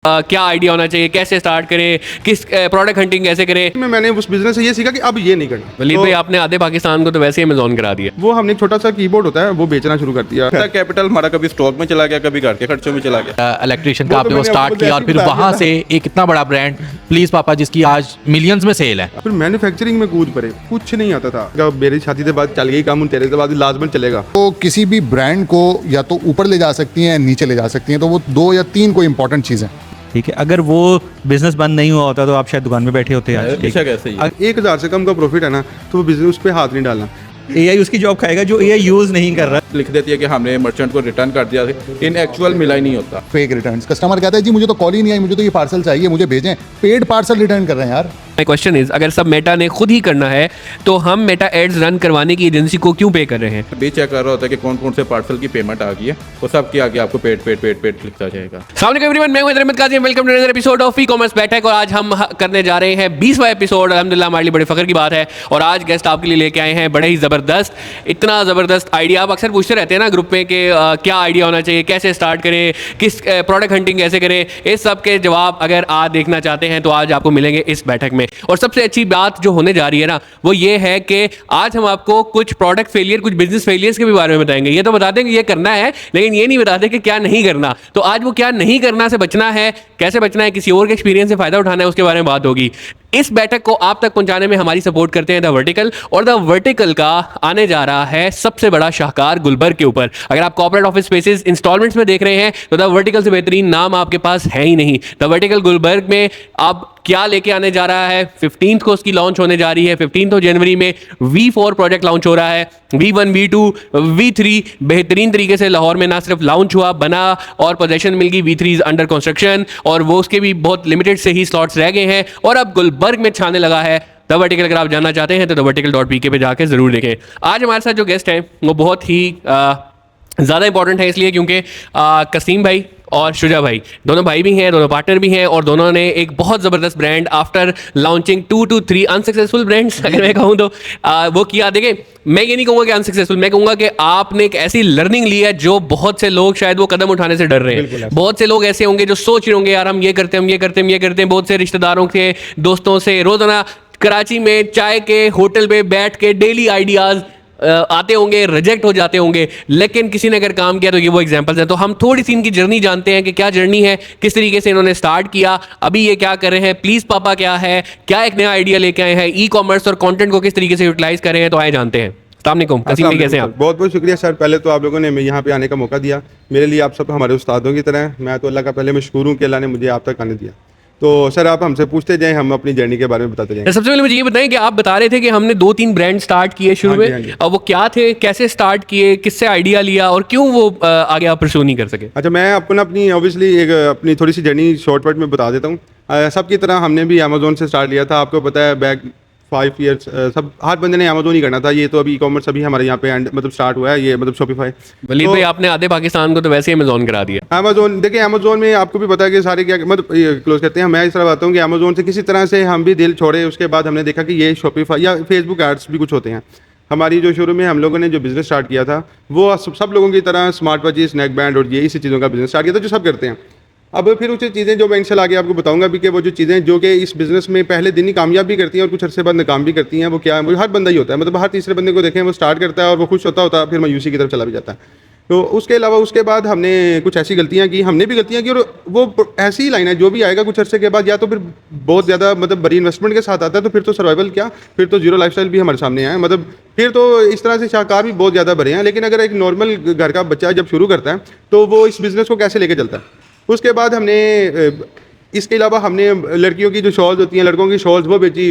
क्या आइडिया होना चाहिए, कैसे स्टार्ट करें, किस प्रोडक्ट हंटिंग कैसे करें। मैंने उस बिजनेस से ये सीखा कि अब ये नहीं करना। वलीद भाई आपने आधे पाकिस्तान को तो वैसे ही अमेज़न करा दिया। वो हमने एक छोटा सा कीबोर्ड होता है वो बेचना शुरू कर दिया। कैपिटल हमारा कभी स्टॉक में चला गया, कभी घर के खर्चों में चला गया। इलेक्ट्रिशियन का वो तो आपने वो मैंने स्टार्ट आपको किया और फिर बता वहां दिया से एक इतना बड़ा ब्रांड प्लीज पापा जिसकी आज मिलियंस में सेल है। फिर मैन्युफैक्चरिंग में कूद पड़े, कुछ नहीं आता था। जब मेरी शादी के बाद चल गई काम, तेरे के बाद लाजमन चलेगा। तो किसी भी ब्रांड को या तो ऊपर ले जा सकती हैं या नीचे ले जा सकती हैं, तो वो 2 या 3 कोई इंपॉर्टेंट चीज़ है। ठीक है, अगर वो बिजनेस बंद नहीं हुआ होता तो आप शायद दुकान में बैठे होते आज। बेशक ऐसे ही है। 1000 से कम का प्रॉफिट है ना, तो वो बिजनेस पे हाथ नहीं डालना। एआई उसकी जॉब खाएगा जो एआई यूज नहीं कर रहा। लिख देती है कि हमने मर्चेंट को रिटर्न कर दिया, इन एक्चुअल मिला ही नहीं होता। फेक रिटर्न्स, कस्टमर कहता है जी मुझे तो कॉल ही नहीं आई, मुझे तो ये पार्सल चाहिए, मुझे भेजें। पेड पार्सल रिटर्न कर रहे हैं यार। माय क्वेश्चन इज, अगर सब मेटा ने खुद ही करना है तो हम मेटा एड्स रन करवाने की एजेंसी को क्यों पे कर रहे हैं? भी चेक कर रहा होता है कि कौन कौन से पार्सल की पेमेंट आ गई है, वो सब के आगे आपको पेड लिखता जाएगा। अस्सलाम वालेकुम एवरीवन, मैं हूं Ahmad Qazi, welcome to another episode of e-commerce Baithak. और आज हम करने जा रहे हैं 20वां एपिसोड। अल्हम्दुलिल्लाह हमारे लिए बड़े फख्र की बात है। और आज गेस्ट आपके लिए लेके आए हैं बड़े ही ज़बरदस्त, इतना ज़बरदस्त आइडिया। आप अक्सर पूछते रहते हैं ना ग्रुप में कि क्या आइडिया होना चाहिए, कैसे स्टार्ट करें, किस प्रोडक्ट हंटिंग कैसे करें। इस सब के जवाब अगर आज देखना चाहते हैं तो आज आपको मिलेंगे इस बैठक में। और सबसे अच्छी बात जो होने जा रही है ना, वो ये है कि आज हम आपको कुछ प्रोडक्ट फेलियर, कुछ बिजनेस फेलियर्स के भी बारे में बताएंगे। ये तो बता देंगे ये करना है, लेकिन ये नहीं बताते कि क्या नहीं करना। तो आज वो क्या नहीं करना से बचना है, कैसे बचना है, किसी और के एक्सपीरियंस से फायदा उठाना है, उसके बारे में बात होगी। इस बैठक को आप तक पहुंचाने में हमारी सपोर्ट करते हैं द वर्टिकल। और द वर्टिकल का आने जा रहा है सबसे बड़ा शाहकार गुलबर्ग के ऊपर। अगर आप कॉर्पोरेट ऑफिस स्पेसेस इंस्टॉलमेंट्स में देख रहे हैं तो द वर्टिकल से बेहतरीन नाम आपके पास है ही नहीं। द वर्टिकल गुलबर्ग में आप क्या लेके आने जा रहा है, 15th को उसकी लॉन्च होने जा रही है। 15 जनवरी में V4 प्रोजेक्ट लॉन्च हो रहा है। V1, V2, V3 बेहतरीन तरीके से लाहौर में ना सिर्फ लॉन्च हुआ, बना और पोजेशन मिल गई। V3 इज अंडर कंस्ट्रक्शन और वो उसके भी बहुत लिमिटेड से ही स्लॉट्स रह गए हैं और अब गुलबर्ग में छाने लगा है। द वर्टिकल अगर आप जानना चाहते हैं तो thevertical.pk पे जाके जरूर देखें। आज हमारे साथ जो गेस्ट हैं वो बहुत ही ज़्यादा इंपॉर्टेंट है, इसलिए क्योंकि कसीम भाई और शुजा भाई दोनों भाई भी हैं, दोनों पार्टनर भी हैं और दोनों ने एक बहुत ज़बरदस्त brand after launching 2 to 3 unsuccessful brands अगर मैं कहूँ तो वो किया। देखिए, मैं ये नहीं कहूँगा कि अनसक्सेसफुल, मैं कहूँगा कि आपने एक ऐसी लर्निंग ली है जो बहुत से लोग शायद वो कदम उठाने से डर रहे हैं। बहुत से लोग ऐसे होंगे जो सोच रहे होंगे यार हम ये करते हैं, हम ये करते हैं, हम ये करते हैं। बहुत से रिश्तेदारों के, दोस्तों से रोज़ाना कराची में चाय के होटल पे बैठ के डेली आइडियाज़ आते होंगे, रिजेक्ट हो जाते होंगे, लेकिन किसी ने अगर काम किया तो ये वो एग्जांपल्स हैं। तो हम थोड़ी सी इनकी जर्नी जानते हैं कि क्या जर्नी है, किस तरीके से इन्होंने स्टार्ट किया, अभी ये क्या कर रहे हैं, प्लीज पापा क्या है, क्या एक नया आइडिया लेके आए हैं, ई कॉमर्स और कंटेंट को किस तरीके से यूटिलाइज कर रहे हैं। तो आए जानते हैं। अस्सलाम वालेकुम कसीम भाई, कैसे हैं आप? बहुत बहुत शुक्रिया सर, पहले तो आप लोगों ने यहाँ पे आने का मौका दिया। मेरे लिए आप सब हमारे उस्तादों की तरह हैं। मैं तो अल्लाह का पहले मशकूर हूँ कि अल्लाह ने मुझे आप तक आने दिया। तो सर आप हमसे पूछते जाएं, हम अपनी जर्नी के बारे में बताते जाएं। सबसे पहले मुझे ये बताएं कि आप बता रहे थे कि हमने 2-3 ब्रांड स्टार्ट किए शुरू में। हाँ जी। अब वो क्या थे, कैसे स्टार्ट किए, किससे आइडिया लिया और क्यों वो आगे आप परस्यू नहीं कर सके? अच्छा, मैं अपनी ऑब्वियसली एक अपनी थोड़ी सी जर्नी शॉर्टकट में बता देता हूँ। सबकी तरह हमने भी अमेजोन से स्टार्ट लिया था। आपको पता है बैक 5 ईयर्स सब हर बंदे ने अमेजोन ही करना था। ये तो अभी ई कॉमर्स अभी हमारे यहाँ पे मतलब स्टार्ट हुआ है, ये मतलब शॉपिफाई। वलीद भाई आपने आधे पाकिस्तान को तो वैसे ही अमेज़न करा दिया। अमेजोन, देखिए अमेजोन में आपको भी पता है कि सारे क्या मतलब क्लोज करते हैं। मैं इस तरह बात हूँ कि अमेजोन से किसी तरह से हम भी दिल छोड़े। उसके बाद हमने देखा कि ये शॉपिफाई या फेसबुक एड्स भी कुछ होते हैं। हमारी जो शुरू में हम लोगों ने जो बिज़नेस स्टार्ट किया था वो सब लोगों की तरह स्मार्ट वॉचेस, नेक बैंड और ये इसी चीज़ों का बिज़नेस स्टार्ट किया था जो सब करते हैं। अब फिर कुछ चीज़ें जो मैं इंशाल्लाह आगे आपको बताऊंगा भी कि वो जो चीज़ें जो कि इस बिज़नेस में पहले दिन ही कामयाब भी करती हैं और कुछ अरसे बाद नाकाम भी करती हैं, वो क्या है, वो हर बंदा ही होता है। मतलब हर तीसरे बंदे को देखें, वो स्टार्ट करता है और वो खुश होता है, फिर मायूसी की तरफ चला भी जाता है। तो उसके अलावा उसके बाद हमने कुछ ऐसी गलतियाँ की, हमने भी गलतियाँ की और वो ऐसी ही लाइन है जो भी आएगा कुछ अरसे के बाद या तो फिर बहुत ज़्यादा मतलब बड़ी इन्वेस्टमेंट के साथ आता है, तो फिर तो सर्वाइवल क्या, फिर तो जीरो लाइफस्टाइल भी हमारे सामने है। मतलब फिर तो इस तरह से शाहकार भी बहुत ज़्यादा बड़े हैं। लेकिन अगर एक नॉर्मल घर का बच्चा जब शुरू करता है तो वो इस बिज़नेस को कैसे लेके चलता है। उसके बाद हमने इसके अलावा हमने लड़कियों की जो शॉल्स होती हैं, लड़कों की शॉल्स वो बेची,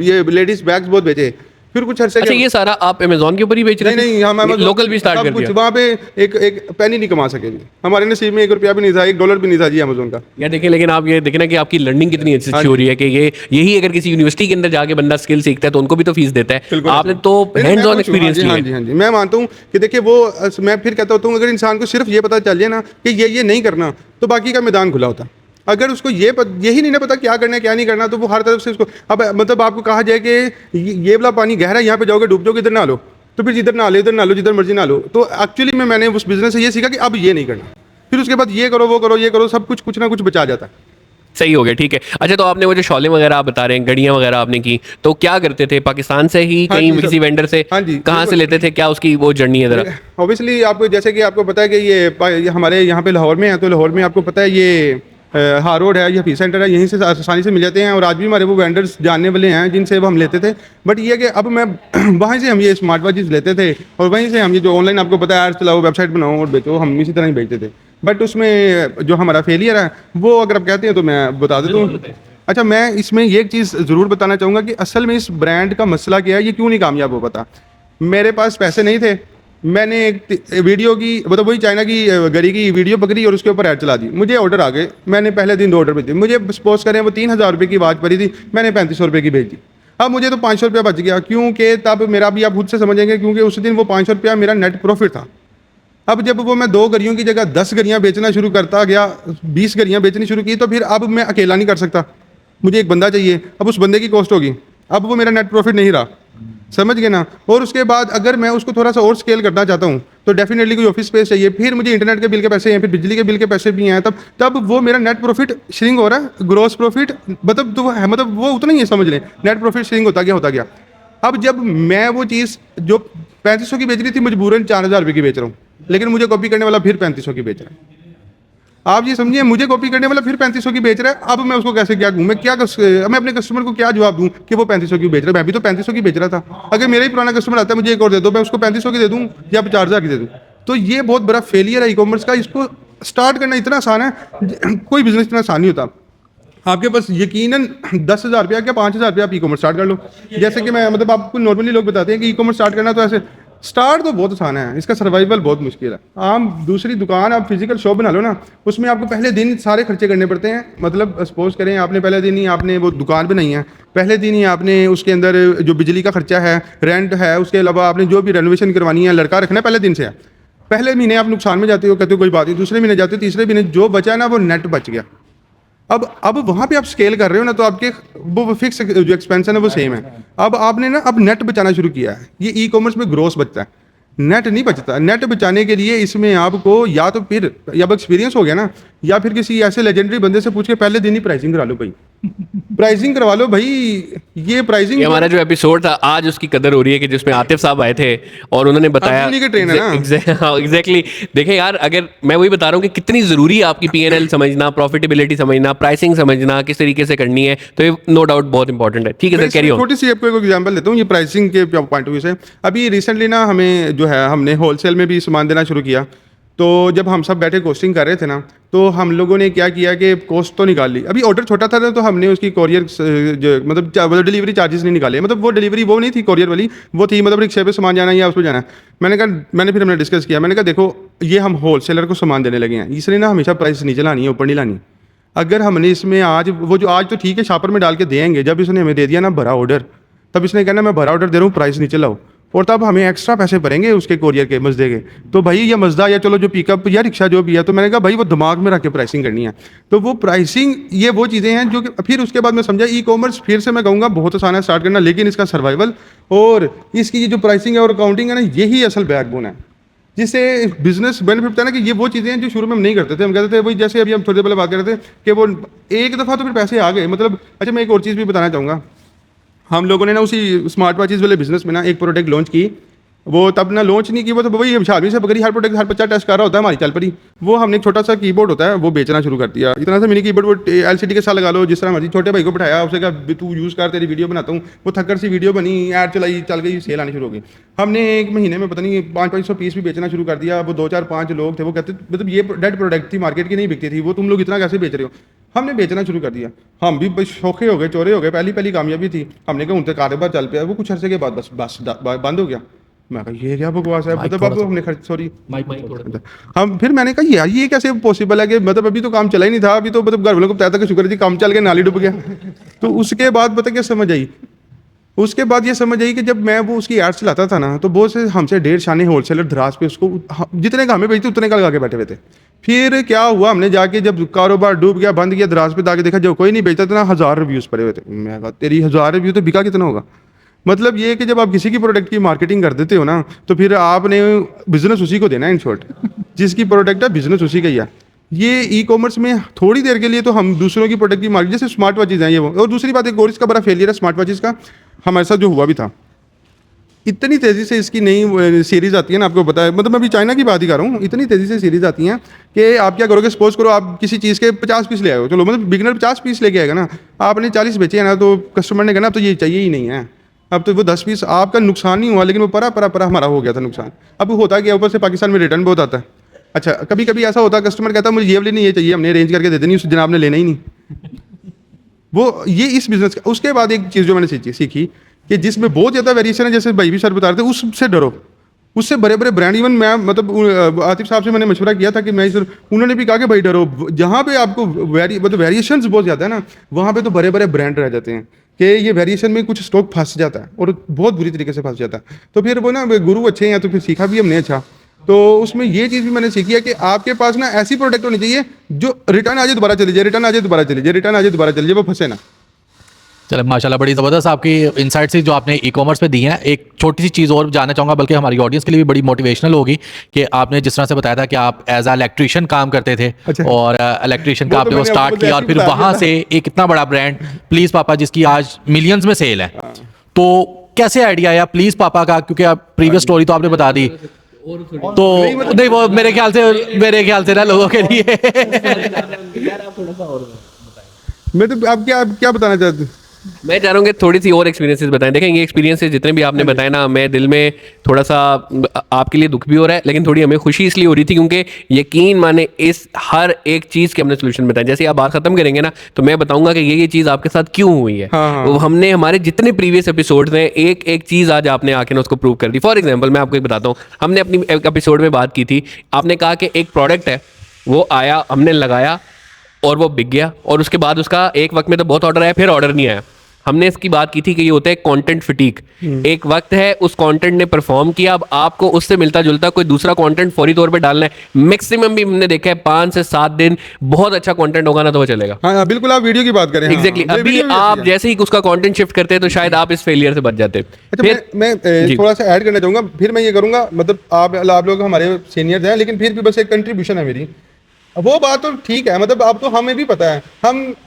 ये लेडीज़ बैग्स बहुत बेचे। फिर कुछ अरसे अच्छा, ये सारा आप अमेज़न के ऊपर ही बेच रहे थे? नहीं, हम लोकल भी स्टार्ट कर दिया। वहाँ पे एक पैनी नहीं कमा सके जी। हमारे नसीब में 1 रुपया भी नहीं था, $1 भी नहीं था जी अमेज़न का। यार देखें, लेकिन आप ये देखें ना कि आपकी लर्निंग कितनी अच्छी हो रही है कि यही अगर किसी यूनिवर्सिटी के अंदर जाके बंदा स्किल सीखता है तो उनको भी तो फीस देता है। आपने तो हैंड्स ऑन एक्सपीरियंस लिया। हाँ जी, मैं मानता हूँ कि देखिए वो मैं फिर कहता होता हूँ अगर इंसान को सिर्फ ये पता चल जाए ना कि ये नहीं करना तो बाकी का मैदान खुला होता। अगर उसको यही नहीं ना पता क्या करना है क्या नहीं करना, तो वो हर तरफ से उसको अब मतलब आपको कहा जाए कि ये वाला पानी गहरा है, यहाँ पे जाओगे डूब जाओगे, इधर ना लो, तो फिर जिधर ना लो, इधर ना लो, जिधर मर्जी ना लो। तो एक्चुअली मैंने उस बिज़नेस से ये सीखा कि अब ये नहीं करना। फिर उसके बाद ये करो, सब कुछ ना कुछ बचा जाता है। सही हो गया, ठीक है। अच्छा, तो आपने वो जो शॉले वगैरह आप बता रहे हैं, गड़ियाँ वगैरह आपने की, तो क्या करते थे? पाकिस्तान से ही हाँ कहीं जी, किसी सब- वेंडर से? हाँ जी, कहाँ से बिल्कुल। लेते थे? क्या उसकी वो जर्नी है ज़रा? ऑब्वियसली आपको जैसे कि आपको पता है कि ये हमारे यहाँ पे लाहौर में है, तो लाहौर में आपको पता है ये हार रोड है, ये फी सेंटर है, यहीं से आसानी से मिल जाते हैं। और आज भी हमारे वो वेंडर्स जानने वाले हैं जिनसे अब हम लेते थे। बट ये है कि अब मैं वहाँ से हम ये स्मार्ट वॉचेस लेते थे और वहीं से हम ये जो ऑनलाइन आपको पता है एड्स चलाओ, वेबसाइट बनाओ और बेचो, हम इसी तरह ही बेचते थे। बट उसमें जो हमारा फेलियर है वो अगर आप कहते हैं तो मैं बता देता हूँ। अच्छा, मैं इसमें ये एक चीज़ ज़रूर बताना चाहूँगा कि असल में इस ब्रांड का मसला क्या है, ये क्यों नहीं कामयाब हो पाता। मेरे पास पैसे नहीं थे, मैंने एक वीडियो की मतलब वही चाइना की गरी की वीडियो पकड़ी और उसके ऊपर ऐड चला दी। मुझे ऑर्डर आ गए, मैंने पहले दिन 2 ऑर्डर भेजे। मुझे सपोज करें वो 3,000 रुपये की आवाज़ पड़ी थी, मैंने 3500 रुपये की भेज दी। अब मुझे तो 500 रुपया बच गया, क्योंकि तब मेरा भी आप खुद से समझेंगे, क्योंकि उस दिन वो 500 रुपया मेरा नेट प्रॉफिट था। अब जब वो मैं 2 गरियों की जगह 10 गरियाँ बेचना शुरू करता गया, 20 गरियाँ बेचनी शुरू की, तो फिर अब मैं अकेला नहीं कर सकता, मुझे एक बंदा चाहिए। अब उस बंदे की कॉस्ट होगी, अब वो मेरा नेट प्रॉफिट नहीं रहा, समझ गए ना। और उसके बाद अगर मैं उसको थोड़ा सा और स्केल करना चाहता हूँ तो डेफिनेटली कोई ऑफिस स्पेस चाहिए, फिर मुझे इंटरनेट के बिल के पैसे हैं, फिर बिजली के बिल के पैसे भी हैं। तब वो मेरा नेट प्रॉफिट श्रिंक हो रहा है, ग्रॉस प्रॉफिट मतलब तो है, मतलब वो उतना ही है, समझ लें नेट प्रॉफिट श्रिंक होता गया। अब जब मैं वो चीज़ जो 3500 की बेच रही थी, मजबूरन 4,000 रुपये की बेच रहा हूँ, लेकिन मुझे कॉपी करने वाला फिर 3500 की बेच रहा है। आप ये समझिए, मुझे कॉपी करने वाला फिर 3500 की बेच रहा है। अब मैं उसको कैसे क्या कहूँ, मैं अपने कस्टमर को क्या जवाब दूँ कि वो 3500 की बेच रहा है? मैं भी तो 3500 की बेच रहा था। अगर मेरा ही पुराना कस्टमर आता है, मुझे एक और दे दो, मैं उसको 3500 की दे दूँ या 4,000 की दे दूँ? तो ये बहुत बड़ा फेलियर है ई कॉमर्स का। इसको स्टार्ट करना इतना आसान है, कोई बिजनेस इतना आसान नहीं होता। आपके पास यकीनन 10,000 रुपया क्या 5,000 रुपया आप ई कॉमर्स स्टार्ट कर लो। जैसे कि मैं मतलब आपको नॉर्मली लोग बताते हैं कि ई कॉमर्स स्टार्ट करना तो ऐसे स्टार्ट तो बहुत आसान है, इसका सर्वाइवल बहुत मुश्किल है। आप दूसरी दुकान, आप फिजिकल शॉप बना लो ना, उसमें आपको पहले दिन सारे खर्चे करने पड़ते हैं। मतलब सपोज करें आपने पहले दिन ही आपने वो दुकान बनाई है, पहले दिन ही आपने उसके अंदर जो बिजली का खर्चा है, रेंट है, उसके अलावा आपने जो भी रेनोवेशन करवानी है, लड़का रखना है, पहले दिन से है। पहले महीने आप नुकसान में जाते हो, कहते हो कोई बात नहीं, दूसरे महीने जाते हो, तीसरे महीने जो बचा है ना वो नेट बच गया। अब वहाँ पे आप स्केल कर रहे हो ना, तो आपके वो फिक्स जो एक्सपेंस है ना वो सेम है। अब आपने ना अब नेट बचाना शुरू किया है। ये ई कॉमर्स में ग्रोस बचता है, नेट नहीं बचता। नेट बचाने के लिए इसमें आपको या तो फिर या एक्सपीरियंस हो गया ना, या फिर किसी ऐसे लेजेंडरी बंदे से पूछ के पहले दिन ही प्राइसिंग करा लो भाई। प्राइसिंग करवा लो भाई, ये प्राइसिंग ये हमारा जो एपिसोड था आज उसकी कदर हो रही है कि जिसमें आतिफ साहब आए थे और उन्होंने बताया। उन्हीं के ट्रेनर हैं ना। एग्जैक्टली। देखें यार, अगर मैं वही बता रहा हूँ कि कितनी ज़रूरी है आपकी P&L समझना, प्रॉफिटेबिलिटी समझना, प्राइसिंग समझना, किस तरीके से करनी है, तो ये नो डाउट बहुत इंपॉर्टेंट है। ठीक है सर, कैरी ऑन। छोटी सी आपको एक एग्जांपल देता हूँ ये प्राइसिंग के पॉइंट ऑफ व्यू से। अभी रिसेंटली ना हमें जो है हमने होलसेल में भी सामान देना शुरू किया। तो जब हम सब बैठे कोस्टिंग कर रहे थे ना, तो हम लोगों ने क्या किया कि कोस्ट तो निकाल ली। अभी ऑर्डर छोटा था ना, तो हमने उसकी कोरियर मतलब डिलीवरी चार्जेस नहीं निकाले। मतलब वो डिलीवरी वो नहीं थी कोरियर वाली, वो थी मतलब रिक्शे पे सामान जाना या उस पर जाना। फिर हमने डिस्कस किया, मैंने कहा देखो ये हम होलसेलर को सामान देने लगे हैं, इसलिए ना हमेशा प्राइस नीचे लानी है, ऊपर नहीं लानी। अगर हमने इसमें आज तो ठीक है शापर में डाल के देंगे, जब इसने हमें दे दिया ना भरा ऑर्डर, तब इसने कहना मैं भरा ऑर्डर दे रहा हूँ, प्राइस नीचे लाओ, और तब हमें एक्स्ट्रा पैसे भरेंगे उसके कोरियर के मजदे के। तो भाई ये मजदा या चलो जो पिकअप या रिक्शा जो भी है, तो मैंने कहा भाई वो दिमाग में रख के प्राइसिंग करनी है। तो वो प्राइसिंग ये वो चीज़ें हैं जो कि फिर उसके बाद मैं समझा ई कॉमर्स फिर से मैं कहूँगा बहुत आसान है स्टार्ट करना, लेकिन इसका सर्वाइवल और इसकी ये जो प्राइसिंग है और अकाउंटिंग है ना, यही असल बैकबोन है जिससे बिजनेस बेनिफिट होता है ना। कि ये वो चीज़ें हैं जो शुरू में हम नहीं करते थे। हम कहते थे वही जैसे अभी हम थोड़ी देर पहले बात कर रहे थे कि वो एक दफ़ा तो फिर पैसे आ गए। मतलब अच्छा मैं एक और चीज़ भी बताना चाहूँगा, हम लोगों ने ना उसी स्मार्ट वॉचेस वाले बिजनेस में ना एक प्रोडक्ट लॉन्च की। वो तब ना लॉन्च नहीं की, वो तो वही शादी से पकड़ी, हर प्रोडक्ट हर बच्चा टेस्ट कर रहा होता है हमारी चल पड़ी। वो हमने एक छोटा सा कीबोर्ड होता है वो बेचना शुरू कर दिया। इतना सा मिनी कीबोर्ड, वो LCD के साथ लगा लो, जिस तरह मर्जी। छोटे भाई को बिठाया, उससे कहा तू यूज़ कर, तेरी वीडियो बनाता हूँ। वो थक्कर सी वीडियो बनी, ऐड चलाई, चल गई, सेल आनी शुरू हो गई। हमने एक महीने में पता नहीं 500-500 पीस भी बेचना शुरू कर दिया। वो 2-4-5 लोग थे, वो कहते मतलब ये डेड प्रोडक्ट थी, मार्केट की नहीं बिकती थी, वो तुम लोग इतना कैसे बेच रहे हो। हमने बेचना शुरू कर दिया, हम भी शौके हो गए, चोरे हो गए। पहली कामयाबी थी। हमने कहा उनसे कारोबार चल पाया। वो कुछ अर्से के बाद बस बंद हो गया। मैं कहा ये क्या बकवास है, मतलब अब हमने हम फिर मैंने कहा यार ये कैसे पॉसिबल है कि मतलब अभी तो काम चला ही नहीं था, अभी तो मतलब घर वालों को बताया था कि शुक्र जी काम चल के नाली डूब गया। तो उसके बाद पता क्या समझ आई, उसके बाद ये समझ आई कि जब मैं वो उसकी एड्स चलाता था ना, तो बहुत से हमसे 1.5 शाने होलसेलर धरास पे उसको जितने का हमें बेचते उतने का लगा के बैठे हुए थे। फिर क्या हुआ, हमने जाके जब कारोबार डूब गया, बंद किया, दराज पे जाके देखा जो कोई नहीं बेचता था ना, 1000 रिव्यूज़ पड़े हुए थे। मैं कहा तेरी 1000 रिव्यू तो बिका कितना होगा। मतलब ये कि जब आप किसी की प्रोडक्ट की मार्केटिंग कर देते हो ना, तो फिर आपने बिजनेस उसी को देना है इन शॉर्ट। जिसकी प्रोडक्ट है बिजनेस उसी का ही है। ये ई कॉमर्स में थोड़ी देर के लिए तो हम दूसरों की प्रोडक्ट की मार्केट, जैसे स्मार्ट वॉचेज हैं ये वो। और दूसरी बात, एक और इसका बड़ा फेलियर है स्मार्ट वॉचेज का, हमारे साथ जो हुआ भी था। इतनी तेज़ी से इसकी नई सीरीज़ आती है ना, आपको पता है, मतलब मैं अभी चाइना की बात ही कर रहा हूँ, इतनी तेज़ी से सीरीज़ आती हैं कि आप क्या करोगे, सपोज करो आप किसी चीज़ के 50 पीस ले आए हो, चलो मतलब बिगनर 50 पीस लेके आएगा ना, आपने 40 बेचे हैं ना, तो कस्टमर ने कहना अब तो ये चाहिए ही नहीं है, अब तो वो 10 पीस आपका नुकसान नहीं हुआ, लेकिन वो परा हमारा हो गया था नुकसान। अब होता क्या, ऊपर से पाकिस्तान में रिटर्न बहुत आता है। अच्छा, कभी कभी ऐसा होता है कस्टमर कहता है मुझे ये वाली नहीं, ये चाहिए, हमने अरेंज करके दे देनी, उस जनाब ने लेना ही नहीं। वो ये इस बिज़नेस का। उसके बाद एक चीज़ जो मैंने सीखी कि जिसमें बहुत ज़्यादा वेरिएशन है, जैसे भाई भी सर बता रहे थे, उससे डरो, उससे बड़े बड़े ब्रांड। इवन मैं मतलब आतिफ साहब से मैंने मशवरा किया था कि मैं सर, उन्होंने भी कहा कि भाई डरो, जहाँ पे आपको मतलब वेरिएशंस बहुत ज़्यादा है ना, वहाँ पे तो बड़े बड़े ब्रांड रह जाते हैं कि ये वेरिएशन में कुछ स्टॉक फंस जाता है और बहुत बुरी तरीके से फंस जाता है। तो फिर वो ना गुरु अच्छे हैं, तो फिर सीखा भी हमने। अच्छा, तो उसमें ये चीज़ भी मैंने सीखी है कि आपके पास ना ऐसी प्रोडक्ट होनी चाहिए जो रिटर्न आ जाए दोबारा चली जाए, रिटर्न आ जाए दोबारा चली जाए, रिटर्न आ जाए दोबारा चली जाए, वो फंसे ना। चलो माशाल्लाह, बड़ी ज़बरदस्त आपकी इंसाइट्स जो आपने ई कॉमर्स पे दी हैं। एक छोटी सी चीज़ और जानना चाहूँगा, बल्कि हमारी ऑडियंस के लिए भी बड़ी मोटिवेशनल होगी, कि आपने जिस तरह से बताया था कि आप एज अ इलेक्ट्रीशियन काम करते थे। अच्छा। और इलेक्ट्रीशियन का वो तो आपने वो मैंने स्टार्ट आपको किया और फिर बता वहाँ दिया से एक इतना बड़ा ब्रांड प्लीज़ पापा, जिसकी आज मिलियंस में सेल है, तो कैसे आइडिया आया प्लीज़ पापा का? क्योंकि आप प्रीवियस स्टोरी तो आपने बता दी, तो नहीं वो मेरे ख्याल से ना लोगों के लिए मैं तो आप क्या बताना चाहते हैं? मैं चाह रहा हूँ कि थोड़ी सी और एक्सपीरियंसेस बताएं। देखें, ये एक्सपीरियंसेस जितने भी आपने बताए ना, मैं दिल में थोड़ा सा आपके लिए दुख भी हो रहा है, लेकिन थोड़ी हमें खुशी इसलिए हो रही थी क्योंकि यकीन माने इस हर एक चीज़ के हमने सोल्यूशन बताए। जैसे आप बात खत्म करेंगे ना, तो मैं बताऊंगा कि ये चीज़ आपके साथ क्यों हुई है। हाँ। वो हमने हमारे जितने प्रीवियस एपिसोड्स हैं, एक एक चीज़ आज आपने आके ना उसको प्रूव कर दी। फॉर एग्जाम्पल मैं आपको एक बताता हूँ, हमने अपनी एपिसोड में बात की थी, आपने कहा कि एक प्रोडक्ट है, वो आया, हमने लगाया और वो बिक गया, और उसके बाद उसका एक वक्त में तो बहुत ऑर्डर आया, फिर ऑर्डर नहीं आया। हमने इसकी बात की थी कि ये होता है कंटेंट फटीक। एक वक्त है, उस कंटेंट ने परफॉर्म किया, अब आपको उससे मिलता जुलता कोई दूसरा कंटेंट फौरी तौर पे डालना है। मैक्सिमम भी हमने देखा है 5 से 7 दिन बहुत अच्छा कंटेंट होगा ना, तो वो चलेगा। हाँ बिल्कुल, आप वीडियो की बात करें। एग्जैक्टली। अभी आप जैसे ही उसका कंटेंट शिफ्ट करते हैं, तो शायद आप इस फेलियर से बच जाते। अच्छा, फिर मैं थोड़ा सा ऐड करना चाहूँगा, फिर मैं ये करूँगा, मतलब आप लोग हमारे सीनियर्स हैं, लेकिन फिर भी बस एक कंट्रीब्यूशन है मेरी। वो बात तो ठीक है, मतलब अब तो हमें भी पता है,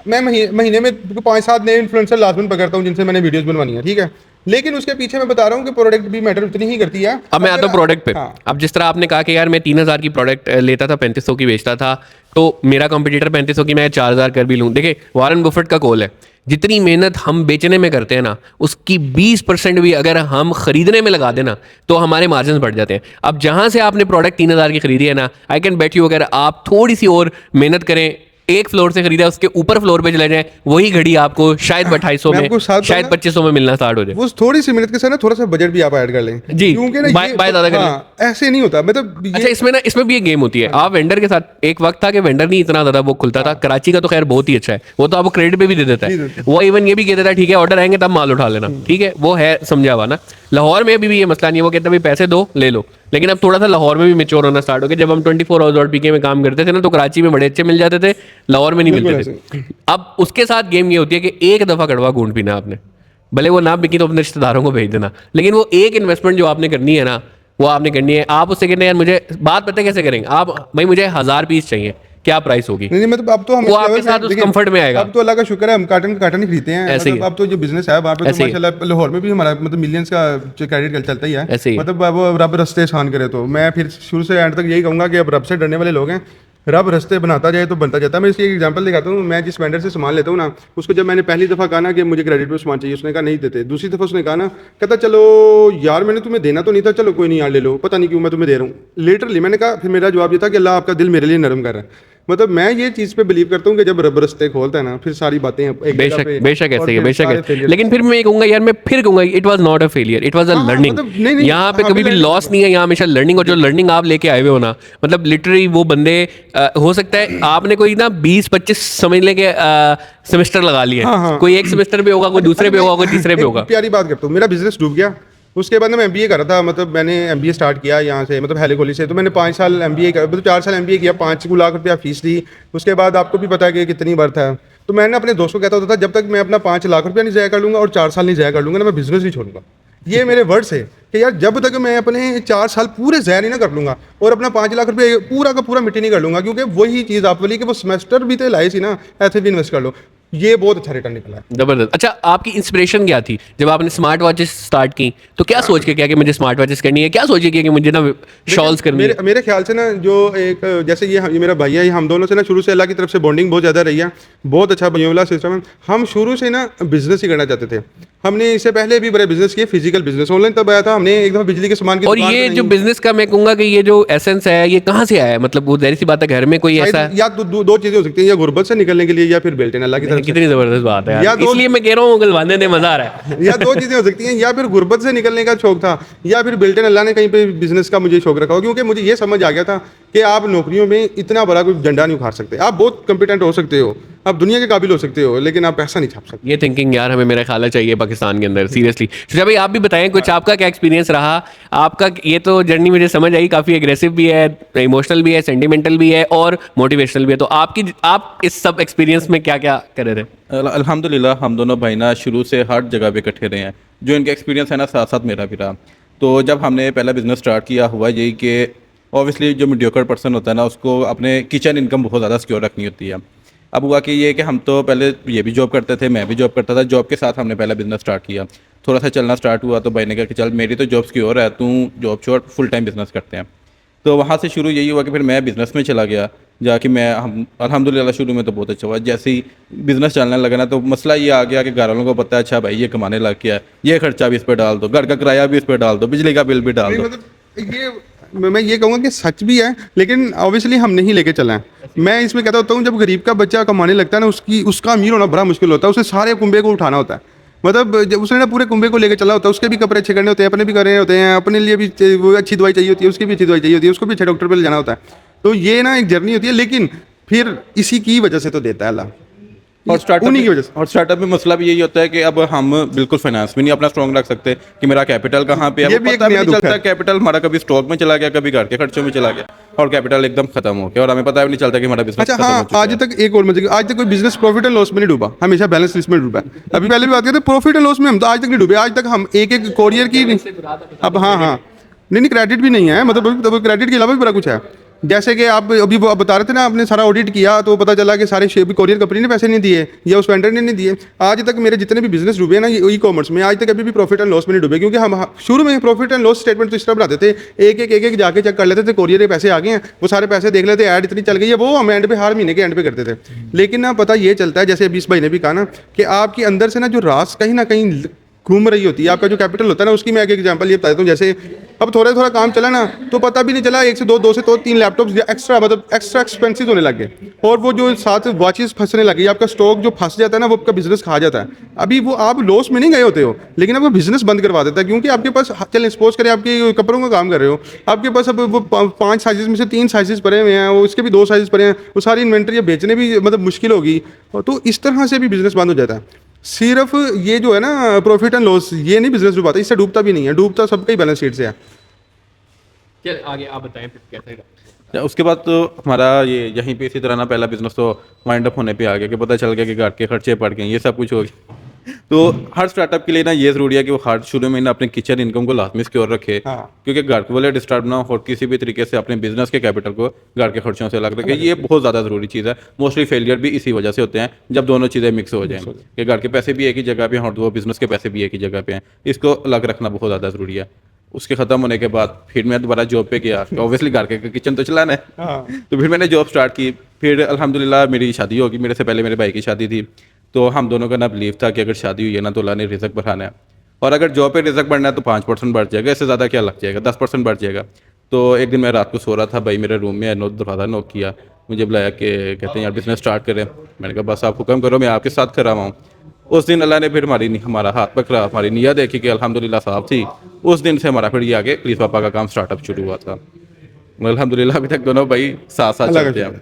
मैं महीने में 5-7 नए इन्फ्लुएंसर लाजमन पकड़ता हूँ जिनसे मैंने वीडियोस बनवानी है, ठीक है। लेकिन उसके पीछे मैं बता रहा हूँ कि प्रोडक्ट भी मैटर उतनी ही करती है। अब मैं आता हूँ प्रोडक्ट पे। हाँ। अब जिस तरह आपने कहा कि यार मैं 3000 की प्रोडक्ट लेता था, 3500 की बेचता था, तो मेरा कंपटीटर 3500 की मैं 4000 कर भी लूँ। देखिए, वॉरेन बफेट का कॉल है, जितनी मेहनत हम बेचने में करते हैं ना, उसकी 20% भी अगर हम खरीदने में लगा देना, तो हमारे मार्जिन बढ़ जाते हैं। अब जहां से आपने प्रोडक्ट 3000 की खरीदी है ना, आई कैन बेट यू, अगर आप थोड़ी सी और मेहनत करें, एक फ्लोर से खरीदा, उसके ऊपर फ्लोर पे चले जाए, वही घड़ी आपको शायद 2800 में, शायद 2500 में मिलना स्टार्ट हो जाए। वो थोड़ी सी मेहनत के साथ ना थोड़ा सा बजट भी आप ऐड कर लें जी, क्योंकि ना बाय ज़्यादा कर लें। ऐसे नहीं होता, मतलब अच्छा, इसमें भी एक गेम होती है। आप वेंडर के साथ, एक वक्त था कि वेंडर नहीं इतना ज्यादा वो खुलता था। कराची का तो खैर बहुत ही अच्छा है, वो तो आपको क्रेडिट पे भी दे देता है। वो इवन ये भी कह देता है ठीक है, ऑर्डर आएंगे तब माल उठा लेना, ठीक है, वो है समझा हुआ ना। लाहौर में भी ये मसला नहीं है, वो कहता है भाई पैसे दो ले लो। लेकिन अब थोड़ा सा लाहौर में भी मैच्योर होना स्टार्ट हो गया। जब हम 24 आवर्स डॉट पीके में काम करते थे ना, तो कराची में बड़े अच्छे मिल जाते थे, लाहौर में नहीं मिलते थे। अब उसके साथ गेम ये होती है कि एक दफा कड़वा घूंट पीना आपने, भले वो ना बिकी तो अपने रिश्तेदारों को भेज देना, लेकिन वो एक इन्वेस्टमेंट जो आपने करनी है ना, वो आपने करनी है। आप उससे कहते हैं यार मुझे बात पता है कैसे करेंगे आप, भाई मुझे 1000 पीस चाहिए, क्या प्राइस होगी? नहीं मतलब अब तो हम वो आपके साथ उस कंफर्ट में आएगा। अब तो अल्लाह का शुक्र है, हम काटन ही खरीदते हैं। ऐसे ही मतलब अब तो जो बिजनेस है वहाँ पे तो माशाल्लाह लाहौर में भी हमारा मतलब मिलियंस का जो क्रेडिट चलता ही है। ऐसे ही। मतलब अब रब रास्ते आसान करे, तो मैं फिर शुरू से एंड तक यही कहूँगा कि अब रब से डरने वाले लोग हैं, रब रास्ते बनाता जाए तो बनता जाता है। मैं इसकी एक एग्जांपल दिखाता हूँ। मैं जिस वेंडर से सामान लेता हूँ ना, उसको जब मैंने पहली दफ़ा कहा ना कि मुझे क्रेडिट पे सामान चाहिए, उसने कहा नहीं देते। दूसरी दफ़ा उसने कहा ना, कहता चलो यार मैंने तुम्हें देना तो नहीं था, चलो कोई नहीं यार ले लो, पता नहीं क्यों मैं तुम्हें दे रहा हूँ। लिटरली मैंने कहा, फिर मेरा जवाब ये था कि अल्लाह आपका दिल मेरे लिए नरम कर रहा है। मतलब मैं ये चीज़ पे बिलीव करता हूँ कि जब रब रास्ते खोलता है ना, फिर सारी बातें बेशक ऐसे ही है, बेशक है। लेकिन फिर मैं कहूंगा यार, मैं फिर कहूंगा it was not a failure, it was a learning. यहाँ पे कभी भी लॉस नहीं है, यहाँ हमेशा लर्निंग। और जो लर्निंग आप लेके आए हुए हो ना, मतलब लिटरली वो बंदे हो सकता है आपने कोई ना 20-25 समझ ले के सेमेस्टर लगा लिए, कोई एक सेमेस्टर पे होगा, कोई दूसरे पे होगा, कोई तीसरे पे होगा। प्यारी बात करता हूँ, मेरा बिजनेस डूब गया। उसके बाद मैं MBA कर रहा था, मतलब मैंने MBA स्टार्ट किया यहाँ से, मतलब हैले कॉलेज से। तो मैंने 5 साल MBA कर, मतलब 4 साल MBA किया, 5 लाख रुपया फीस दी। उसके बाद आपको भी पता है कि कितनी वर्थ है। तो मैंने अपने दोस्तों को कहता होता था, जब तक मैं अपना 5 लाख रुपया नहीं ज़ाया कर लूँगा और 4 साल नहीं ज़ाया कर लूँगा ना, मैं बिजनेस नहीं छोड़ूंगा। ये मेरे वर्ड्स है कि यार जब तक मैं अपने 4 साल पूरे ज़ाया नहीं ना कर लूँगा और अपना 5 लाख रुपए पूरा का पूरा मिट्टी नहीं कर लूँगा, क्योंकि वही चीज़ आप बोली कि वो सेमेस्टर भी तो लाई सी ना, ऐसे भी इन्वेस्ट कर लो, ये बहुत अच्छा रिटर्न निकला है। जबरदस्त। अच्छा, आपकी इंस्पिरेशन क्या थी जब आपने स्मार्ट वॉचेस स्टार्ट की? तो क्या सोच के किया कि मुझे स्मार्ट वॉचेस करनी है? क्या सोच के किया कि मुझे ना शॉल्स करनी है? मेरे ख्याल से ना जो एक जैसे ये मेरा भाई है, हम दोनों से ना शुरू से अल्लाह की तरफ से बॉन्डिंग बहुत ज़्यादा रही है, बहुत अच्छा भाइयों वाला सिस्टम है। हम शुरू से ना बिजनेस ही करना चाहते थे। हमने इससे पहले भी बड़े बिजनेस किए, फिजिकल बिजनेस, ऑनलाइन तब आया था, हमने एक दफ़ा बिजली के सामान की और दुकान ये बनाई। जो बिजनेस का मैं कहूंगा कि ये जो एसेंस है ये कहाँ से आया है? मतलब वो जाहिर सी बात है घर में कोई ऐसा शायद या तो दो चीज़ें हो सकती हैं, या गुर्बत से निकलने के लिए या फिर बेल्ट अल्लाह की तरफ से। कितनी जबरदस्त बात है या यार। दो- इसलिए मैं कह रहा हूँ गलवाने ने मजा आ रहा है। या दो चीज़ें हो सकती हैं, या फिर गुर्बत से निकलने का शौक था, या फिर बिल्टन अल्लाह ने कहीं पे बिजनेस का मुझे शौक रखा हो, क्योंकि मुझे ये समझ आ गया था कि आप नौकरियों में इतना बड़ा कोई झंडा नहीं उखाड़ सकते। आप बहुत कॉम्पिटेंट हो सकते हो, आप दुनिया के काबिल हो सकते हो, लेकिन आप पैसा नहीं छाप सकते। ये थिंकिंग यार हमें मेरा ख्याल है चाहिए पाकिस्तान के अंदर, सीरियसली। सुजा भाई आप भी बताएं कुछ, आपका क्या एक्सपीरियंस रहा? आपका ये तो जर्नी मुझे समझ आई, काफ़ी एग्रेसिव भी है, इमोशनल भी है, सेंटिमेंटल भी है और मोटिवेशनल भी है। तो आप इस सब एक्सपीरियंस में क्या क्या कर रहे थे? अल्हम्दुलिल्लाह हम दोनों भाई ना शुरू से हर जगह पे इकट्ठे रहे हैं। जो इनका एक्सपीरियंस है ना साथ साथ मेरा भी रहा। तो जब हमने पहला बिज़नेस स्टार्ट किया हुआ यही कि ऑब्वियसली जो मीडियोकर पर्सन होता है ना उसको अपने किचन इनकम बहुत ज़्यादा सिक्योर रखनी होती है। अब हुआ कि ये कि हम तो पहले ये भी जॉब करते थे, मैं भी जॉब करता था, जॉब के साथ हमने पहला बिज़नेस स्टार्ट किया। थोड़ा सा चलना स्टार्ट हुआ तो भाई ने कहा कि चल मेरी तो जॉब सिक्योर है, तू जॉब छोड़, फुल टाइम बिज़नेस करते हैं। तो वहाँ से शुरू यही हुआ कि फिर मैं बिज़नेस में चला गया, जाके हम अल्हम्दुलिल्लाह शुरू में तो बहुत अच्छा हुआ। जैसे ही बिज़नेस चलने लगा ना तो मसला ये आ गया कि घर वालों को पता है अच्छा भाई ये कमाने लग गया है, ये खर्चा भी इस पर डाल दो, घर का किराया भी इस पर डाल दो, बिजली का बिल भी डाल दो। मतलब ये मैं ये कहूँगा कि सच भी है, लेकिन ऑब्वियसली हम नहीं लेके चला है। मैं इसमें कहता होता हूँ जब गरीब का बच्चा कमाने लगता है ना, उसका अमीर होना बड़ा मुश्किल होता है। उसे सारे कुंबे को उठाना होता है, मतलब जब उसने ना पूरे कुंबे को लेके चला होता है, उसके भी कपड़े अच्छे करने होते हैं, अपने भी करने होते हैं, अपने लिए भी वो अच्छी दवाई चाहिए होती है, उसकी भी अच्छी दवाई चाहिए होती है, उसको भी अच्छे डॉक्टर पे ले जाना होता है। तो ये ना एक जर्नी होती है, लेकिन फिर इसी की वजह से तो देता है अल्लाह, और स्टार्टअप उन्हीं की वजह से। और स्टार्टअप में मसला भी यही होता है कि अब हम बिल्कुल फाइनेंस भी नहीं अपना स्ट्रॉन्ग रख सकते कि मेरा कैपिटल कहाँ पे है। ये वो भी एक पता भी नया नहीं दुख चलता है। कैपिटल हमारा कभी स्टॉक में चला गया, कभी घर के खर्चों में चला गया और कैपिटल एकदम खत्म हो गया और हमें पता भी नहीं चलता कि हमारा बिजनेस अच्छा हाँ, आज तक एक और मजे, आज तक कोई बिजनेस प्रॉफिट एंड लॉस में नहीं डूबा, हमेशा बैलेंस लिस्ट में डूबा है। अभी पहले भी बात करते प्रॉफिट एंड लॉस में हम तो आज तक नहीं डूबे। आज तक हम एक कोरियर की अब हाँ नहीं क्रेडिट भी नहीं है, मतलब क्रेडिट के अलावा भी बड़ा कुछ है। जैसे कि आप अभी वो बता रहे थे ना, आपने सारा ऑडिट किया तो पता चला कि सारे कोरियर कंपनी ने पैसे नहीं दिए या उस वेंडर ने नहीं दिए। आज तक मेरे जितने भी बिजनेस डूबे ना ई कॉमर्स में, आज तक अभी भी प्रॉफिट एंड लॉस में नहीं डूबे, क्योंकि हम शुरू में प्रॉफिट एंड लॉस स्टेटमेंट तो इस तरह बनाते थे, एक जाके चेक कर लेते थे, कोरियर के पैसे आ गए हैं, वो सारे पैसे देख लेते, ऐड इतनी चल गई है, वो हम एंड पे हर महीने के एंड पे करते थे। लेकिन ना पता ये चलता है, जैसे अभी इस भाई ने भी कहा ना, कि आपके अंदर से ना जो रास कहीं ना कहीं घूम रही होती है, आपका जो कैपिटल होता है ना, उसकी मैं एक एग्जांपल ये बता देता हूँ। जैसे अब थोड़ा काम चला ना तो पता भी नहीं चला, 1 से 2 से 3 लैपटॉप्स एक्स्ट्रा, मतलब एक्स्ट्रा एक्सपेंसिव होने लग गए, और वो जो साथ वॉचेस फंसने लगी, आपका स्टॉक जो फंस जाता है ना, वो आपका बिजनेस खा जाता है। अभी वो आप लॉस में नहीं गए होते हो, लेकिन आपका बिजनेस बंद करवा देता है, क्योंकि आपके पास चल सपोज करें आपके कपड़ों का काम कर रहे हो, आपके पास अब वो 5 साइजेस में से 3 साइजेस पड़े हुए हैं, वो उसके भी 2 साइजेस पड़े हैं, वो सारी इन्वेंट्री बेचने भी मतलब मुश्किल होगी, तो इस तरह से भी बिजनेस बंद हो जाता है। सिर्फ ये जो है ना प्रॉफिट एंड लॉस, ये नहीं बिजनेस डूबाता, इससे डूबता भी नहीं है, डूबता सबका ही बैलेंस शीट से है। चल आगे आप बताएं फिर कैसे रहा? उसके बाद तो हमारा ये यहीं पे इसी तरह ना पहला बिजनेस तो वाइंड अप होने पे आ गया कि पता चल गया कि घर के खर्चे पड़ गए, ये सब कुछ हो गया। तो हर स्टार्टअप के लिए ना ये ज़रूरी है कि वो हर शुरू में ना अपने किचन इनकम को लाजमी सिक्योर रखे, क्योंकि घर वाले डिस्टर्ब ना हो और किसी भी तरीके से अपने बिजनेस के कैपिटल को घर के खर्चों से अलग रखे। ये बहुत ज़्यादा ज़रूरी चीज़ है। मोस्टली फेलियर भी इसी वजह से होते हैं जब दोनों चीज़ें मिक्स हो जाएं, कि घर के पैसे भी एक ही जगह पे हैं और वो बिजनेस के पैसे भी एक ही जगह पे हैं। इसको अलग रखना बहुत ज़्यादा ज़रूरी है। उसके ख़त्म होने के बाद फिर मैं दोबारा जॉब पे गया, ऑब्वियसली घर के किचन तो चलाना है। तो फिर मैंने जॉब स्टार्ट की। फिर अल्हम्दुलिल्लाह मेरी शादी होगी, मेरे से पहले मेरे भाई की शादी थी। तो हम दोनों का ना बिलीव था कि अगर शादी हुई है ना तो अल्लाह ने रिज़्क बढ़ाना है, और अगर जॉब पे रिज़्क बढ़ना है तो 5% बढ़ जाएगा, इससे ज़्यादा क्या लग जाएगा, 10% बढ़ जाएगा। तो एक दिन मैं रात को सो रहा था, भाई मेरे रूम में दरवाज़ा नॉक किया, मुझे बुलाया कि कहते हैं यार बिज़नेस स्टार्ट करें। मैंने कहा बस आप हुक्म करो, मैं आपके साथ कर रहा हूँ। उस दिन अल्लाह ने फिर हमारा हाथ पकड़ा, हमारी नियत देखी कि अल्हम्दुलिल्लाह साफ थी। उस दिन से हमारा फिर ये आगे प्लीज़ पापा का काम स्टार्टअप शुरू हुआ था। अल्हम्दुलिल्लाह अभी तक दोनों भाई साथ साथ चलते हैं।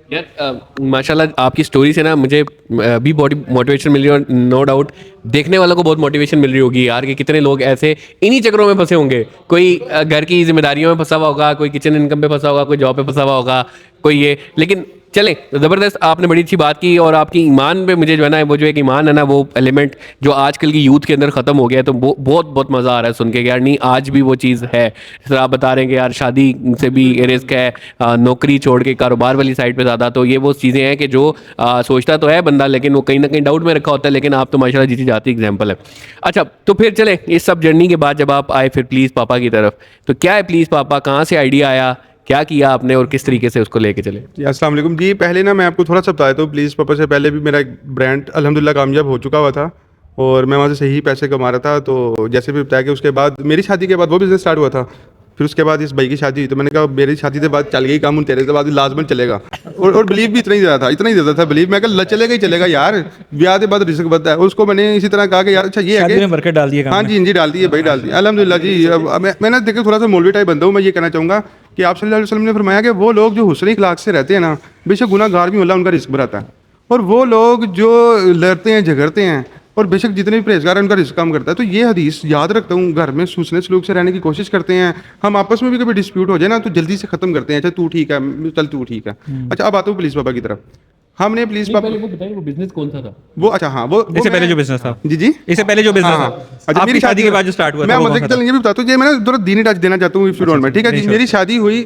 यार माशाल्लाह आपकी स्टोरी से ना मुझे भी बहुत मोटिवेशन मिल रही है, और नो डाउट देखने वालों को बहुत मोटिवेशन मिल रही होगी यार कि कितने लोग ऐसे इन्हीं चक्रों में फंसे होंगे। कोई घर की जिम्मेदारियों में फंसा हुआ होगा, कोई किचन इनकम पे फंसा होगा, कोई जॉब पे फंसा हुआ होगा, कोई ये। लेकिन चलें तो ज़बरदस्त, आपने बड़ी अच्छी बात की और आपकी ईमान पे मुझे जो है ना वो जो एक ईमान है ना वो एलिमेंट जो आजकल की यूथ के अंदर ख़त्म हो गया है, तो बहुत बहुत मज़ा आ रहा है सुन के कि यार नहीं आज भी वो चीज़ है। जिस तरह आप बता रहे हैं कि यार शादी से भी रिस्क है, नौकरी छोड़ के कारोबार वाली साइड पे ज़्यादा, तो ये वो चीज़ें हैं कि जो सोचता तो है बंदा लेकिन वो कहीं ना कहीं डाउट में रखा होता है, लेकिन आप तो माशाल्लाह जीती जाती एग्जाम्पल है। अच्छा तो फिर चले इस सब जर्नी के बाद जब आप आए फिर प्लीज़ पापा की तरफ, तो क्या है प्लीज़ पापा, कहाँ से आइडिया आया, क्या किया आपने और किस तरीके से उसको लेके चले? जी अस्सलाम वालेकुम जी। पहले ना मैं आपको थोड़ा सा बताया तो प्लीज़ पापा से पहले भी मेरा एक ब्रांड अल्हम्दुलिल्लाह कामयाब हो चुका हुआ था और मैं वहाँ से सही पैसे कमा रहा था। तो जैसे भी बताया कि उसके बाद मेरी शादी के बाद वो बिज़नेस स्टार्ट हुआ था, फिर उसके बाद इस भाई की शादी हुई तो मैंने कहा मेरी शादी के बाद चल गई काम, तेरे के बाद लाजमन चलेगा। और बिलीव भी इतना ही ज़्यादा था, इतना ही ज़्यादा था बिलीव। मैं कहा चलेगा ही चलेगा यार, ब्याह के बाद रिस्क बनता है। उसको मैंने इसी तरह कहा कि यार अच्छा ये है शादी कि में बरकत डाल दिए काम हाँ में। जी जी डाल दी है भाई, डाल दी अल्हम्दुलिल्लाह जी। अब मैं ना देखिए थोड़ा सा मौलवी टाइप बंदा हूँ। मैं ये कहना चाहूँगा कि आप सल्लल्लाहु अलैहि वसल्लम ने फरमाया कि वो लोग जो हुस्न अखलाक से रहते हैं ना, बेशक गुनाहगार भी होला उनका रिस्क भराता है, और वो लोग जो लड़ते हैं झगड़ते हैं और बेशक जितने भी परहेजगार हैं उनका रिस्क कम करता है। तो ये हदीस याद रखता हूँ, घर में हुस्न सलूक से रहने की कोशिश करते हैं। हम आपस में भी कभी डिस्प्यूट हो जाए ना तो जल्दी से ख़त्म करते हैं, अच्छा तू ठीक है चल तू ठीक है। अच्छा अब आता हूँ पुलिस पापा की तरफ। हमने पुलिस पापा वो बताइए वो बिजनेस कौन सा था? वो अच्छा हाँ वो इससे पहले मैं- जो बिजनेस था, जी जी इससे पहले जो बिजनेस हाँ, था, अच्छा आपकी शादी के बाद जो स्टार्ट हुआ मैं था वो मतलब कौन सा चल था? ये भी बताता हूँ, ये मैं ना थोड़ा दीनी टच देना चाहता हूँ इफ यू डोंट माइंड, ठीक है जी। मेरी शादी हुई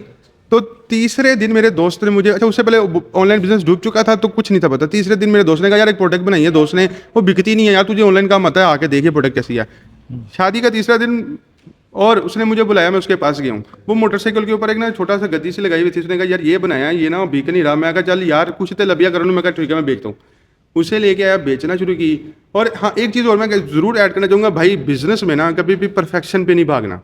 तो तीसरे दिन मेरे दोस्त ने मुझे, अच्छा उससे पहले ऑनलाइन बिजनेस डूब चुका था तो कुछ नहीं था पता। तीसरे दिन मेरे दोस्त ने कहा यार एक प्रोडक्ट बनाई है, दोस्त ने, वो बिकती नहीं है यार, तुझे ऑनलाइन काम आता है, आके देखिए प्रोडक्ट कैसी है। शादी का तीसरा दिन और उसने मुझे बुलाया, मैं उसके पास गया हूँ। वो मोटरसाइकिल के ऊपर एक ना छोटा सा गद्दी सी लगाई हुई थी। उसने कहा यार ये बनाया है, ये ना बिक नहीं रहा। मैं कहा चल यार कुछ तो लबिया करो। मैं कहा ठीक है मैं बेचता हूँ। उसे लेके आया, बेचना शुरू की। और हाँ एक चीज़ और मैं ज़रूर ऐड करना चाहूँगा, भाई बिजनेस में ना कभी भी परफेक्शन पे नहीं भागना।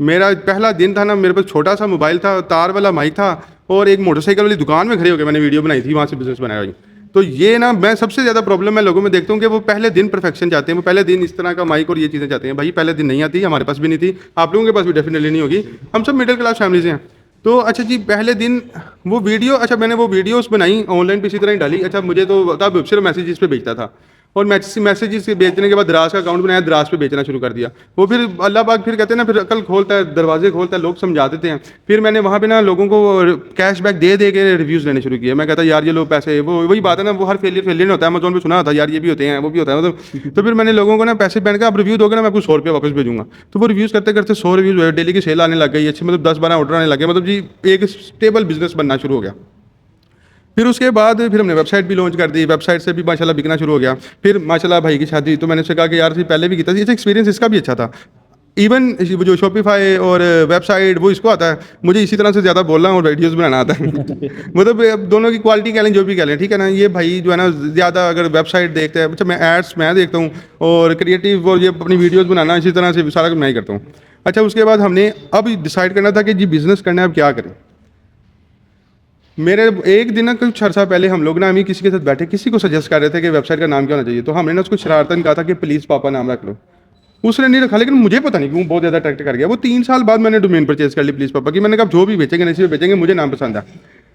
मेरा पहला दिन था ना, मेरे पास छोटा सा मोबाइल था, तार वाला माइक था और एक मोटरसाइकिल वाली दुकान में खड़े होकर मैंने वीडियो बनाई थी, वहाँ से बिजनेस बनाया भाई। तो ये ना मैं सबसे ज़्यादा प्रॉब्लम मैं लोगों में देखता हूँ कि वो पहले दिन परफेक्शन चाहते हैं, वो पहले दिन इस तरह का माइक और ये चीज़ें चाहते हैं। भाई पहले दिन नहीं आती, हमारे पास भी नहीं थी, आप लोगों के पास भी डेफिनेटली नहीं होगी, हम सब मिडिल क्लास फैमिली से हैं। तो अच्छा जी पहले दिन वो वीडियो, अच्छा मैंने वो वीडियोस बनाई ऑनलाइन पे इसी तरह ही डाली। अच्छा मुझे तो तब सिर्फ मैसेजेस पे बेचता था और मैसेजेस बेचने के बाद दराज का अकाउंट बनाया, दराज पे बेचना शुरू कर दिया। वो फिर अल्लाह पाक फिर कहते हैं ना, फिर अकल खोलता है, दरवाजे खोलता है, लोग समझा देते हैं। फिर मैंने वहाँ पे ना लोगों को कैशबैक दे दे के रिव्यूज़ लेने शुरू किए। मैं कहता यार ये लो पैसे, वो वही बात है ना, वो हर फेलियर नहीं होता है। अमेज़न पे सुना होता है यार ये भी होते हैं वो भी होता है मतलब। तो फिर मैंने लोगों को ना पैसे पहन के, आप रिव्यू दोगे ना मैं आपको 100 रुपये वापस भेजूंगा। तो वो रिव्यूज़ करते करते 100 रिव्यूज़ हुए, डेली की सेल आने लग गई अच्छी, मतलब 10-12 ऑर्डर आने लगे, मतलब जी एक स्टेबल बिजनेस बनना शुरू हो गया। फिर उसके बाद फिर हमने वेबसाइट भी लॉन्च कर दी, वेबसाइट से भी माशाल्लाह बिकना शुरू हो गया। फिर माशाल्लाह भाई की शादी, तो मैंने उससे कहा कि यार पहले भी किया था, एक्सपीरियंस इसका भी अच्छा था। इवन जो शॉपिफाई और वेबसाइट वो इसको आता है, मुझे इसी तरह से ज़्यादा बोलना और वीडियोस बनाना आता है मतलब अब दोनों की क्वालिटी कह लें जो भी कह लें, ठीक है ना। ये भाई जो है ना ज़्यादा अगर वेबसाइट देखते हैं, अच्छा मैं एड्स मैं देखता हूँ और क्रिएटिव और ये अपनी वीडियोज़ बनाना इसी तरह से सारा कुछ मैं ही करता हूँ। अच्छा उसके बाद हमने अब डिसाइड करना था कि जी बिज़नेस करना है, अब क्या करें। मेरे एक दिन ना कुछ अर्सा पहले हम लोग ना अभी किसी के साथ बैठे, किसी को सजेस्ट कर रहे थे कि वेबसाइट का नाम क्या होना चाहिए। तो हमने ना उसको शरारतन कहा था कि प्लीज़ पापा नाम रख लो। उसने नहीं रखा, लेकिन मुझे पता नहीं क्यों बहुत ज़्यादा अट्रैक्ट कर गया। वो 3 साल बाद मैंने डोमेन परचेज कर ली प्लीज़ पापा की। मैंने कहा जो भी बेचेंगे नहीं बेचेंगे, मुझे नाम पसंद है।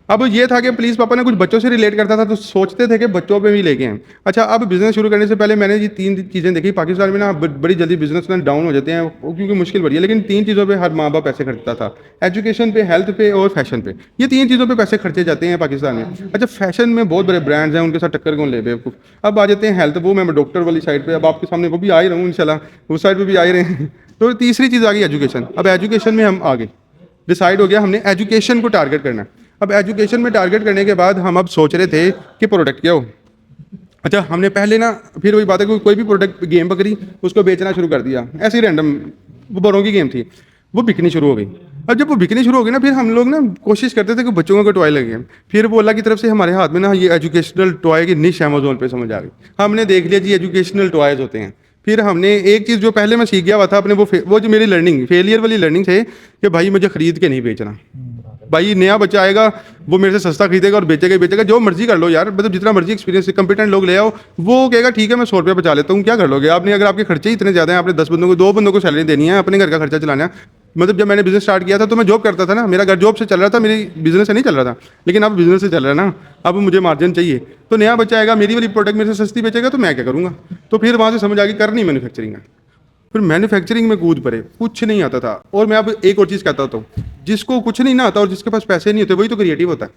अब ये था कि प्लीज़ पापा ने कुछ बच्चों से रिलेट करता था तो सोचते थे कि बच्चों पे भी लेके हैं। अच्छा अब बिज़नेस शुरू करने से पहले मैंने ये 3 चीज़ें देखी। पाकिस्तान में ना बड़ी जल्दी बिजनेस ना डाउन हो जाते हैं क्योंकि मुश्किल बढ़ी है, लेकिन 3 चीज़ों पे हर माँ बाप पैसे खर्चता था, एजुकेशन पे, हेल्थ पे और फैशन पे। ये 3 चीज़ों पे पैसे खर्चे जाते हैं पाकिस्तान में। अच्छा फैशन में बहुत बड़े ब्रांड्स हैं, उनके साथ टक्कर कौन ले बेवकूफ़। अब आ जाते हैं हेल्थ, वो मैं डॉक्टर वाली साइड पर, अब आपके सामने वो भी आ ही रहा हूँ इंशाल्लाह, उस साइड पर भी आ ही रहे हैं। तो तीसरी चीज़ आ गई एजुकेशन। अब एजुकेशन में हम आ गए, डिसाइड हो गया हमने एजुकेशन को टारगेट करना है। अब एजुकेशन में टारगेट करने के बाद हम अब सोच रहे थे कि प्रोडक्ट क्या हो। अच्छा हमने पहले ना फिर वही बात है कि कोई भी प्रोडक्ट गेम पकड़ी उसको बेचना शुरू कर दिया, ऐसे ही रैंडम। वो बड़ों की गेम थी, वो बिकनी शुरू हो गई। अब जब वो बिकनी शुरू हो गई ना, फिर हम लोग ना कोशिश करते थे कि बच्चों को टॉय लगे। फिर वो अल्लाह की तरफ से हमारे हाथ में ना ये एजुकेशनल टॉय की निश अमेज़न पे समझ आ गई। हमने देख लिया जी एजुकेशनल टॉयज़ होते हैं। फिर हमने एक चीज़ जो पहले मैं सीख गया हुआ था अपने, वो जो मेरी लर्निंग फेलियर वाली लर्निंग थे कि भाई मुझे ख़रीद के नहीं बेचना। भाई नया बच्चा आएगा वो मेरे से सस्ता खरीदेगा और बेचेगा ही बेचेगा, जो मर्जी कर लो यार, मतलब जितना मर्जी एक्सपीरियंस कंपिटेंट लोग ले आओ। वो कहेगा ठीक है मैं 100 रुपये बचा लेता हूँ, क्या कर लोगे आपने, अगर आपके खर्चे ही इतने ज़्यादा हैं, आपने 10 बंदों को 2 बंदों को सैलरी देनी है, अपने घर का खर्चा चलाना है। मतलब जब मैंने बिजनेस स्टार्ट किया था तो मैं जॉब करता था ना, मेरा घर जॉब से चल रहा था, मेरी बिजनेस से नहीं चल रहा था, लेकिन अब बिजनेस से चल रहा है ना, अब मुझे मार्जिन चाहिए। तो नया बच्चा आएगा मेरी वाली प्रोडक्ट मेरे से सस्ती बेचेगा तो मैं क्या करूँगा। तो फिर वहाँ से समझ आ गई करनी मैन्युफैक्चरिंग है। फिर मैन्युफैक्चरिंग में कूद पड़े, कुछ नहीं आता था। और मैं अब एक और चीज़ कहता हूँ, जिसको कुछ नहीं ना आता और जिसके पास पैसे नहीं होते वही तो क्रिएटिव होता है।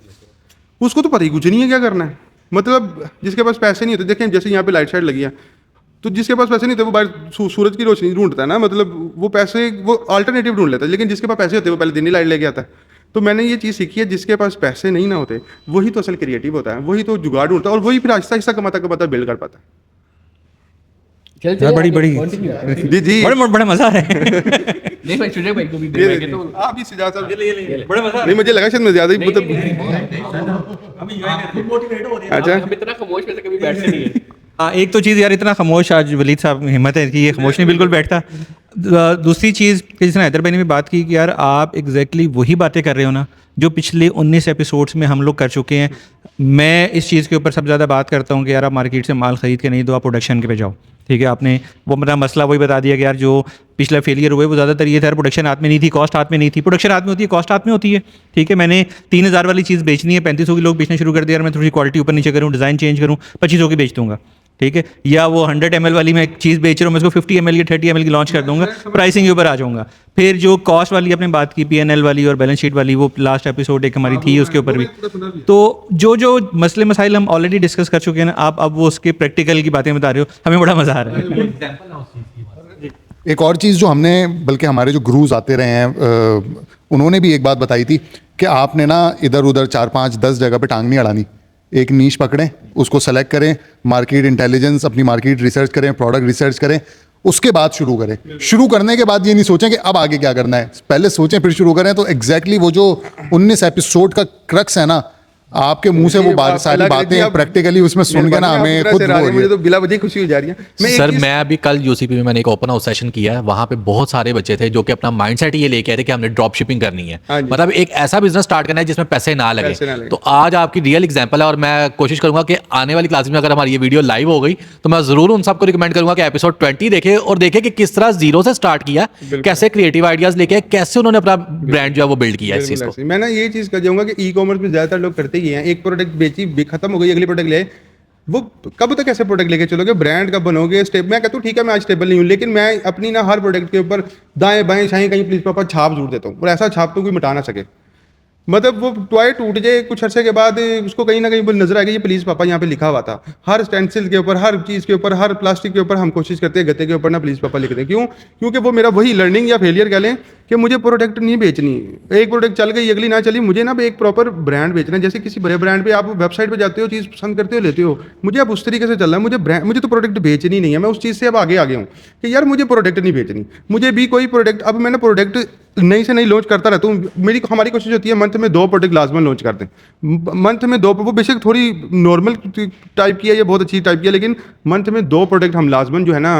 उसको तो पता ही कुछ नहीं है क्या करना है। मतलब जिसके पास पैसे नहीं होते, देखें जैसे यहाँ पे लाइट शाइट लगी है, तो जिसके पास पैसे नहीं होते वो बाहर सूरज की रोशनी ढूंढता है ना, मतलब वो पैसे वो अल्टरनेटिव ढूंढ लेता है। लेकिन जिसके पास पैसे होते हैं वो पहले दिन ही लाइट लेके आता है। तो मैंने ये चीज़ सीखी है, जिसके पास पैसे नहीं ना होते वही तो असल क्रिएटिव होता है, वही तो जुगाड़ ढूंढता है और वही फिर आहिस्ता आहिस्ता कमाता बिल्ड कर पाता चल यार बड़ी है। जी जी बड़ा मजा आ रहा है। नहीं भाई, सुजय भाई को भी दे देंगे तो आप ही सिजाद साहब नहीं, मुझे लगा शायद मैं ज़्यादा ही मतलब अच्छा हम इतना खामोश वैसे कभी बैठते नहीं है। हाँ, एक तो चीज़ यार, इतना खामोश आज वलीद साहब हिम्मत है कि ये खामोश नहीं बिल्कुल बैठता। दूसरी चीज़ कि जिसने हैदर भाई ने भी बात की कि यार आप एग्जैक्टली वही बातें कर रहे हो ना जो पिछले 19 एपिसोड्स में हम लोग कर चुके हैं। मैं इस चीज़ के ऊपर सबसे ज़्यादा बात करता हूँ कि यार आप मार्केट से माल ख़रीद के नहीं दो, आप प्रोडक्शन के पे जाओ। ठीक है, आपने वो मेरा मसला वही बता दिया कि यार जो पिछला फेलियर हुए वो ज़्यादातर ये था, यार प्रोडक्शन हाथ में नहीं थी, कॉस्ट हाथ में नहीं थी। प्रोडक्शन हाथ में होती है, कॉस्ट हाथ में होती है। ठीक है, मैंने 3000 वाली चीज़ बेचनी है, 3500 की लोग बेचना शुरू कर दिया, यार मैं थोड़ी क्वालिटी ऊपर नीचे करूँ, डिज़ाइन चेंज करूँ, 2500 की बेच दूँगा। ठीक है, या वो 100 ml वाली मैं एक चीज़ बेच रहा हूँ, मैं उसको 50 ml की 30 ml की लॉन्च कर दूंगा, प्राइसिंग के ऊपर आ जाऊँगा। फिर जो कॉस्ट वाली आपने बात की P&L वाली और बैलेंस शीट वाली, वो लास्ट एपिसोड एक हमारी थी उसके ऊपर भी। तो जो मसले मसाइल हम ऑलरेडी डिस्कस कर चुके हैं ना, आप अब वो उसके प्रैक्टिकल की बातें बता रहे हो, हमें बड़ा मज़ा आ रहा है। एक और चीज़ जो हमने, बल्कि हमारे जो गुरुज आते रहे हैं उन्होंने भी एक बात बताई थी कि आपने ना इधर उधर 4 5 10 जगह पे टांग नहीं अड़ानी। एक नीश पकड़ें, उसको सेलेक्ट करें, मार्केट इंटेलिजेंस, अपनी मार्केट रिसर्च करें, प्रोडक्ट रिसर्च करें, उसके बाद शुरू करें। शुरू करने के बाद ये नहीं सोचें कि अब आगे क्या करना है, पहले सोचें फिर शुरू करें। तो एग्जैक्टली वो जो 19 एपिसोड का क्रक्स है ना, आपके मुंह से वो सारी बातें प्रैक्टिकली उसमें सुन के ना हमें खुद वो हो रही है। मुझे तो बिला वजह खुशी हो जा रही है। सर मैं अभी कल यूसीपी में मैंने एक ओपन हाउस सेशन किया है, वहाँ पे बहुत सारे बच्चे थे जो कि अपना माइंडसेट ये लेके आए थे कि हमने ड्रॉप शिपिंग करनी है, हाँ जी। मतलब एक ऐसा बिजनेस स्टार्ट करना है जिसमें पैसे ना पैसे ना लगे। लगे। तो आज आपकी रियल एग्जांपल है और मैं कोशिश करूंगा कि आने वाली क्लास में अगर हमारी ये वीडियो लाइव हो गई तो मैं जरूर उन सबको रिकमेंड करूंगा कि एपिसोड 20 देखे और देखे कि किस तरह जीरो से स्टार्ट किया, कैसे क्रिएटिव आइडियाज लेके, कैसे उन्होंने अपना ब्रांड जो है वो बिल्ड किया है इस चीज को। मैं ना ये चीज़ कर जाऊंगा कि ई कॉमर्स में ज़्यादातर लोग करते ही हैं, एक प्रोडक्ट बेची खत्म हो गई, अगली प्रोडक्ट ले, वो कब तक ऐसे प्रोडक्ट लेके चलोगे, ब्रांड कब बनोगे, स्टेप। मैं कहता हूँ ठीक है मैं आज स्टेबल नहीं हूँ, लेकिन मैं अपनी ना हर प्रोडक्ट के ऊपर दाएं बाएं शाएं कहीं प्लीज पापा छाप जरूर देता हूँ, और ऐसा छाप तो कोई मिटा ना सके। मतलब वो टॉय टूट जाए कुछ अरसे के बाद उसको कहीं ना कहीं नजर आएगा ये प्लीज पापा यहाँ पे लिखा हुआ था। हर स्टेंसिल के ऊपर, हर चीज़ के ऊपर, हर प्लास्टिक के ऊपर हम कोशिश करते हैं गत्ते के ऊपर ना प्लीज पापा लिख दें। क्यों? क्योंकि वो मेरा वही लर्निंग या फेलियर कह लें कि मुझे प्रोडक्ट नहीं बेचनी, एक प्रोडक्ट चल गई अगली ना चली, मुझे ना एक प्रॉपर ब्रांड बेचना है। जैसे किसी बड़े ब्रांड पे आप वेबसाइट पे जाते हो, चीज़ पसंद करते हो, लेते हो, मुझे अब उस तरीके से चलना है। मुझे तो प्रोडक्ट बेचनी नहीं है, मैं उस चीज़ से अब आगे आ गया हूँ कि यार मुझे प्रोडक्ट नहीं बेचनी, मुझे भी कोई प्रोडक्ट, अब मैंने प्रोडक्ट नई से नई लॉन्च करता रहता हूँ। हमारी कोशिश होती है मंथ में 2 प्रोडक्ट लाजमन लॉन्च कर दें, मंथ में 2, वो बेशक थोड़ी नॉर्मल टाइप की है, ये बहुत अच्छी टाइप की है, लेकिन मंथ में 2 प्रोडक्ट हम लाजमन जो है ना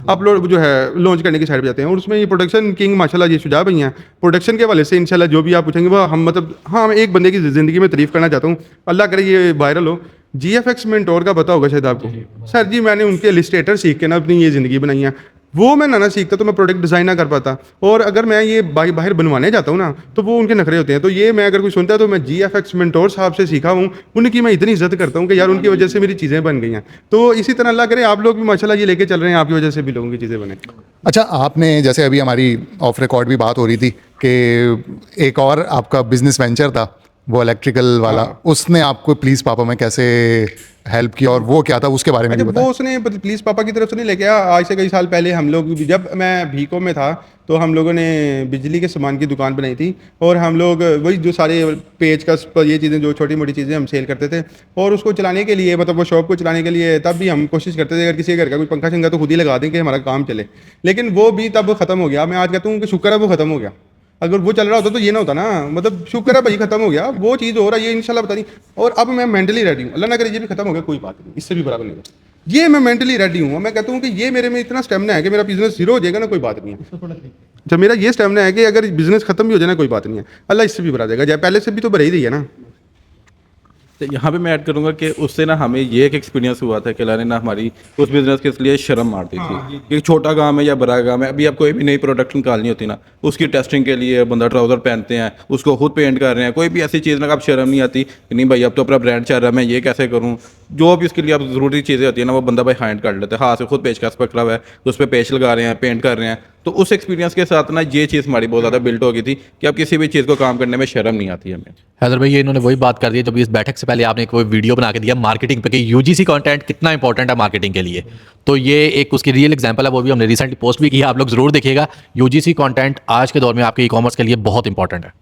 अपलोड जो है लॉन्च करने की साइड पे जाते हैं। और उसमें ये प्रोडक्शन किंग माशाल्लाह ये शुजा भैया हैं, प्रोडक्शन के हवाले से इंशाल्लाह जो भी आप पूछेंगे वो हम मतलब हाँ, मैं एक बंदे की ज़िंदगी में तारीफ़ करना चाहता हूँ, अल्लाह करे ये वायरल हो। GFX मेंटोर का पता होगा शायद आपको। सर जी मैंने उनके इलस्ट्रेटर सीख के ना अपनी ये ज़िंदगी बनाई है, वो मैं ना सीखता तो मैं प्रोडक्ट डिज़ाइन ना कर पाता। और अगर मैं ये बाहर बनवाने जाता हूँ ना तो वो उनके नखरे होते हैं। तो ये मैं अगर कोई सुनता है तो मैं GFX मेंटोर साहब से सीखा हूँ, उनकी मैं इतनी इज्जत करता हूँ कि यार उनकी वजह से मेरी चीज़ें बन गई हैं। तो इसी तरह अल्लाह करे आप लोग भी माशाल्लाह ये लेके चल रहे हैं, आपकी वजह से भी लोगों की चीज़ें बने। अच्छा, आपने जैसे अभी हमारी ऑफ रिकॉर्ड भी बात हो रही थी कि एक और आपका बिजनेस वेंचर था वो इलेक्ट्रिकल वाला, उसने आपको प्लीज़ पापा में कैसे हेल्प किया और वो क्या था उसके बारे में भी वो बताएं। उसने प्लीज़ पापा की तरफ से नहीं लेके आया। आज से कई साल पहले हम लोग, जब मैं भीको में था तो हम लोगों ने बिजली के सामान की दुकान बनाई थी, और हम लोग वही जो सारे पेचकस पर ये चीज़ें जो छोटी मोटी चीज़ें हम सेल करते थे, और उसको चलाने के लिए मतलब वो शॉप को चलाने के लिए तब भी हम कोशिश करते थे अगर किसी घर का कोई पंखा शंखा तो खुद ही लगा दें कि हमारा काम चले। लेकिन वो भी तब ख़त्म हो गया। मैं आज कहता हूँ कि शुक्र है वो ख़त्म हो गया, अगर वो चल रहा होता तो ये ना होता ना, मतलब शुक्र है भाई खत्म हो गया, वो चीज़ हो रहा है ये इंशाल्लाह पता नहीं। और अब मैं मेंटली रेडी हूँ, अल्लाह ना करे ये भी खत्म हो गया कोई बात नहीं, इससे भी बराबर नहीं होगा, ये मैं मेंटली रेडी हूँ। मैं कहता हूँ कि ये मेरे में इतना स्टेमिना है कि मेरा बिजनेस जीरो हो जाएगा ना कोई बात नहीं है। जब मेरा ये स्टेमिना है कि अगर बिजनेस खत्म भी हो जाए ना कोई बात नहीं है, अल्लाह इससे भी बढ़ा देगा, जब पहले से भी तो बढ़ा ही रही है ना। तो यहाँ पे मैं ऐड करूँगा कि उससे ना हमें ये एक एक्सपीरियंस हुआ था कि अल्लाह ने ना हमारी उस बिज़नेस के लिए शर्म मार दी थी कि छोटा काम है या बड़ा काम है, अभी आप कोई भी नई प्रोडक्ट निकालनी होती ना, उसकी टेस्टिंग के लिए बंदा ट्राउज़र पहनते हैं, उसको खुद पेंट कर रहे हैं, कोई भी ऐसी चीज़ ना आप शर्म नहीं आती कि नहीं भाई अब तो अपना ब्रांड चल रहा है, मैं ये कैसे करूँ। जो भी उसके लिए आप ज़रूरी चीज़ें होती है ना वो बंदा भाई हैंड कर लेते हैं, हाथ से खुद पेचकस पकड़ा हुआ है, उस पर पेच लगा रहे हैं, पेंट कर रहे हैं। तो उस एक्सपीरियंस के साथ ना ये चीज़ हमारी बहुत ज़्यादा बिल्ट हो गई थी कि अब किसी भी चीज़ को काम करने में शर्म नहीं आती हमें। हैदर भाई ये इन्होंने वही बात कर दी जब इस बैठक से से पहले आपने कोई वीडियो बना के दिया मार्केटिंग पे कि यूजीसी कंटेंट कितना इंपॉर्टेंट है मार्केटिंग के लिए, तो ये एक उसकी रियल एग्जांपल है, वो भी हमने रिसेंटली पोस्ट भी किया, आप लोग ज़रूर देखिएगा। यूजीसी कंटेंट आज के दौर में आपके ई कॉमर्स के लिए बहुत इंपॉर्टेंट है।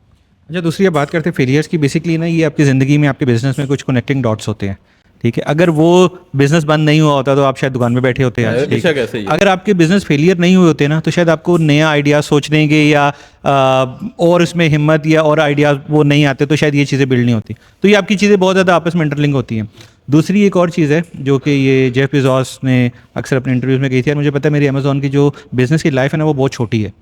अच्छा, दूसरी बात करते हैं फेलियर्स की। बेसिकली ना ये आपकी ज़िंदगी में, आपके बिजनेस में कुछ कनेक्टिंग डॉट्स होते हैं, ठीक है। अगर वो बिजनेस बंद नहीं हुआ होता तो आप शायद दुकान में बैठे होते हैं। ठीक है? कैसे ही है। अगर आपके बिजनेस फेलियर नहीं हुए होते ना तो शायद आपको नया आइडिया सोचने के या और उसमें हिम्मत या और आइडियाज वो नहीं आते, तो शायद ये चीज़ें बिल्ड नहीं होती। तो ये आपकी चीज़ें बहुत ज़्यादा आपस में इंटरलिंक होती हैं। दूसरी एक और चीज़ है जो कि ये जेफ बेजोस ने अक्सर अपने इंटरव्यूज़ में कही थी, और मुझे पता है मेरी अमेज़ॉन की जो बिज़नेस की लाइफ है ना वो बहुत छोटी है।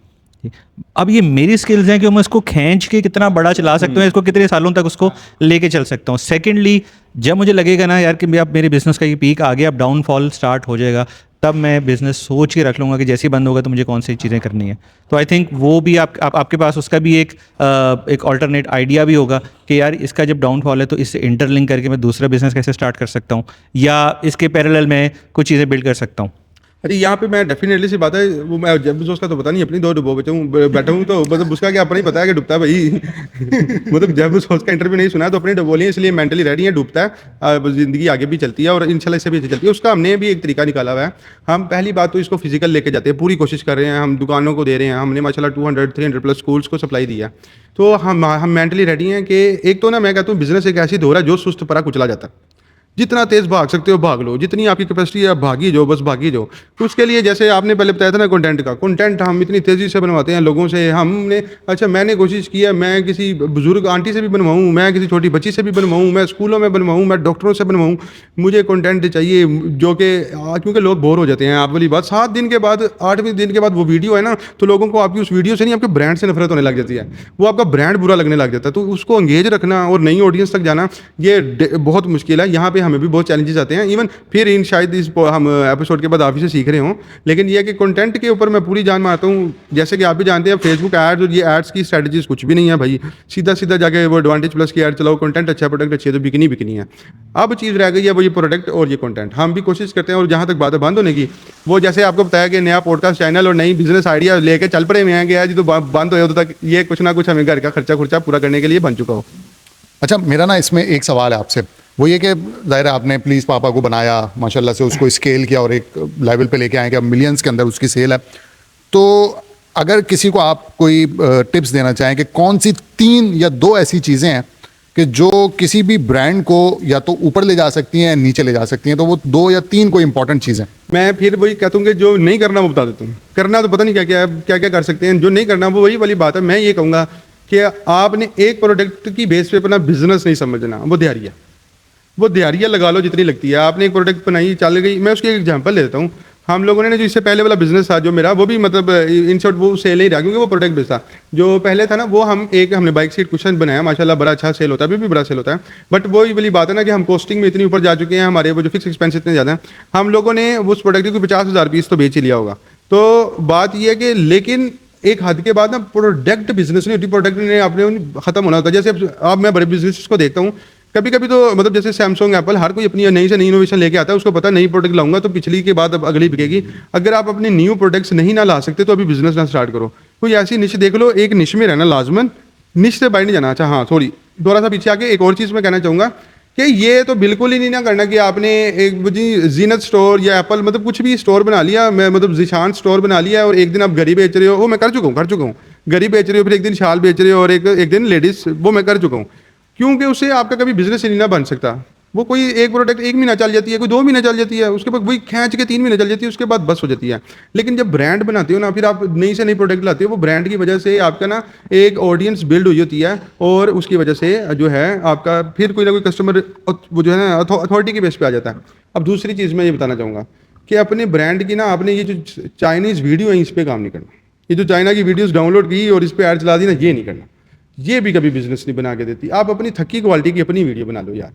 अब ये मेरी स्किल्स हैं कि मैं इसको खींच के कितना बड़ा चला सकता हूँ, इसको कितने सालों तक उसको लेके चल सकता हूँ। सेकेंडली, जब मुझे लगेगा ना यार कि अब मेरे बिजनेस का ये पीक आ गया, अब डाउनफॉल स्टार्ट हो जाएगा, तब मैं बिजनेस सोच के रख लूँगा कि जैसे ही बंद होगा तो मुझे कौन सी चीज़ें करनी है। तो आई थिंक वो भी आपके पास उसका भी एक ऑल्टरनेट आइडिया भी होगा कि यार इसका जब डाउनफॉल है तो इससे इंटरलिंक करके मैं दूसरा बिजनेस कैसे स्टार्ट कर सकता हूँ, या इसके पैरेलल में कुछ चीज़ें बिल्ड कर सकता हूँ। अरे यहाँ पे मैं डेफिनेटली सी बात है, वो मैं जब भी उसका तो पता नहीं, अपनी दो डुबो बैठा हूँ तो मतलब उसका क्या अपना ही पता है कि डूबता है भाई। मतलब जब उसका इंटरव्यू नहीं सुना तो अपनी डुबोली है, इसलिए मेंटली रेडी है, डूबता है, जिंदगी आगे भी चलती है और इंशाल्लाह इससे भी अच्छी चलती है। उसका हमने भी एक तरीका निकाला हुआ है। हम पहली बात तो इसको फिजिकल लेके जाते हैं, पूरी कोशिश कर रहे हैं, हम दुकानों को दे रहे हैं, हमने माशाल्लाह 200-300 प्लस स्कूल्स को सप्लाई दिया। तो हम मेंटली रेडी हैं कि एक तो ना मैं कहता हूँ बिजनेस एक ऐसी दौर है जो सुस्त परा कुचला जाता है। जितना तेज़ भाग सकते हो भाग लो, जितनी आपकी कैपेसिटी है भागी जाओ, बस भागी जाओ। तो उसके लिए जैसे आपने पहले बताया था ना कंटेंट का, कंटेंट हम इतनी तेज़ी से बनवाते हैं लोगों से। हमने अच्छा मैंने कोशिश की है, मैं किसी बुजुर्ग आंटी से भी बनवाऊँ, मैं किसी छोटी बच्ची से भी बनवाऊँ, मैं स्कूलों में बनवाऊँ, मैं डॉक्टरों से बनवाऊँ, मुझे कंटेंट चाहिए जो कि क्योंकि लोग बोर हो जाते हैं। आप वाली बात 7 दिन के बाद 8वें दिन के बाद वो वीडियो है ना, तो लोगों को आपकी उस वीडियो से नहीं, आपके ब्रांड से नफरत होने लग जाती है, वो आपका ब्रांड बुरा लगने लग जाता है। तो उसको एंगेज रखना और नई ऑडियंस तक जाना ये बहुत मुश्किल है। यहाँ पे हमें भी बहुत चैलेंजेस आते हैं। इवन फिर इन शायद इस हम एपिसोड के बाद आप ही से सीख रहे हों, लेकिन ये कि कंटेंट के ऊपर मैं पूरी जान मारता हूँ। जैसे कि आप भी जानते हैं फेसबुक एड्स और ये एड्स की स्ट्रेटजीज कुछ भी नहीं है भाई, सीधा सीधा जाके वो एडवांटेज प्लस की एड चलाओ, कंटेंट अच्छा, प्रोडक्ट अच्छी है तो बिकनी है। अब चीज़ रह गई है वो ये प्रोडक्ट और ये कंटेंट। हम भी कोशिश करते हैं, और जहाँ तक बात है बंद होने की, वो जैसे आपको बताया कि नया पॉडकास्ट चैनल और नई बिजनेस आइडिया लेके चल पड़े हुए हैं कि जी तो बंद हो तक ये कुछ ना कुछ हमें घर का खर्चा पूरा करने के लिए बन चुका हो। अच्छा, मेरा ना इसमें एक सवाल है आपसे, वो ये कि ज़ाहिर है आपने प्लीज़ पापा को बनाया, माशाल्लाह से उसको स्केल किया और एक लेवल पे लेके आए कि अब मिलियंस के अंदर उसकी सेल है। तो अगर किसी को आप कोई टिप्स देना चाहें कि कौन सी 3 या 2 ऐसी चीज़ें हैं कि जो किसी भी ब्रांड को या तो ऊपर ले जा सकती हैं या नीचे ले जा सकती हैं, तो वो 2 या 3 कोई इंपॉर्टेंट चीज़ें। मैं फिर वही कहता हूँ कि जो नहीं करना वो बता देता हूँ, करना तो पता नहीं क्या क्या कर सकते हैं, जो नहीं करना वो वही वाली बात है। मैं ये कहूँगा कि आपने एक प्रोडक्ट की बेस पे अपना बिजनेस नहीं समझना, वो दिहाड़ियाँ लगा लो जितनी लगती है। आपने एक प्रोडक्ट बनाई चल गई। मैं उसकी एक एग्जांपल देता हूँ। हम लोगों ने जो इससे पहले वाला बिजनेस था जो मेरा, वो भी मतलब इन शॉर्ट वो सेल नहीं रहा क्योंकि वो प्रोडक्ट बेस था। जो पहले था ना वो हमने बाइक सीट कुशन बनाया, माशाल्लाह बड़ा अच्छा सेल होता है, अभी भी बड़ा सेल होता है। बट वो वाली बात है ना कि हम कॉस्टिंग में इतनी ऊपर जा चुके हैं, हमारे वो जो फिक्स एक्सपेंस इतने ज़्यादा हैं, हम लोगों ने उस प्रोडक्ट को 50,000 पीस तो बेच ही लिया होगा। तो बात ये है कि लेकिन एक हद के बाद ना प्रोडक्ट बिजनेस नहीं होती, प्रोडक्ट ने अपने खत्म होना होता है। जैसे अब मैं बड़े बिजनेस को देखता हूँ, कभी कभी तो मतलब जैसे सैमसंग एप्पल हर कोई अपनी नई से नई इनोवेशन लेके आता है, उसको पता नई प्रोडक्ट लाऊंगा तो पिछली के बाद अब अगली बिकेगी। अगर आप अपने न्यू प्रोडक्ट्स नहीं ना ला सकते तो अभी बिजनेस ना स्टार्ट करो। कोई ऐसी निश देख लो, एक निश में रहना लाजमन, निश से बाहर नहीं जाना। अच्छा हाँ सॉरी, थोड़ा सा पीछे आके एक और चीज़ मैं कहना चाहूँगा कि ये तो बिल्कुल ही नहीं ना करना कि आपने एक जी जीनत स्टोर या एप्पल मतलब कुछ भी स्टोर बना लिया, मैं मतलब जीशान स्टोर बना लिया और एक दिन आप घड़ी बेच रहे हो, वो मैं कर चुका हूँ। घड़ी बेच रहे हो, फिर एक दिन शाल बेच रहे हो और एक दिन लेडीज़, वो मैं कर चुका हूँ। क्योंकि उससे आपका कभी बिजनेस ही नहीं ना बन सकता। वो कोई एक प्रोडक्ट 1 महीना चल जाती है, कोई 2 महीना चल जाती है, उसके बाद वही खींच के 3 महीने चल जाती है, उसके बाद बस हो जाती है। लेकिन जब ब्रांड बनाते हो ना, फिर आप नई से नई प्रोडक्ट लाते हो, वो ब्रांड की वजह से आपका ना एक ऑडियंस बिल्ड हुई होती है और उसकी वजह से जो है आपका फिर कोई ना कोई कस्टमर वो जो है ना अथॉरिटी के बेस पे आ जाता है। अब दूसरी चीज़ मैं ये बताना चाहूँगा कि अपने ब्रांड की ना आपने ये जो चाइनीज़ वीडियो है इस पर काम नहीं करना। ये जो चाइना की वीडियोज़ डाउनलोड की और इस पर ऐड चला दी ना, ये नहीं करना। ये भी कभी बिजनेस नहीं बना के देती। आप अपनी थकी क्वालिटी की अपनी वीडियो बना लो यार,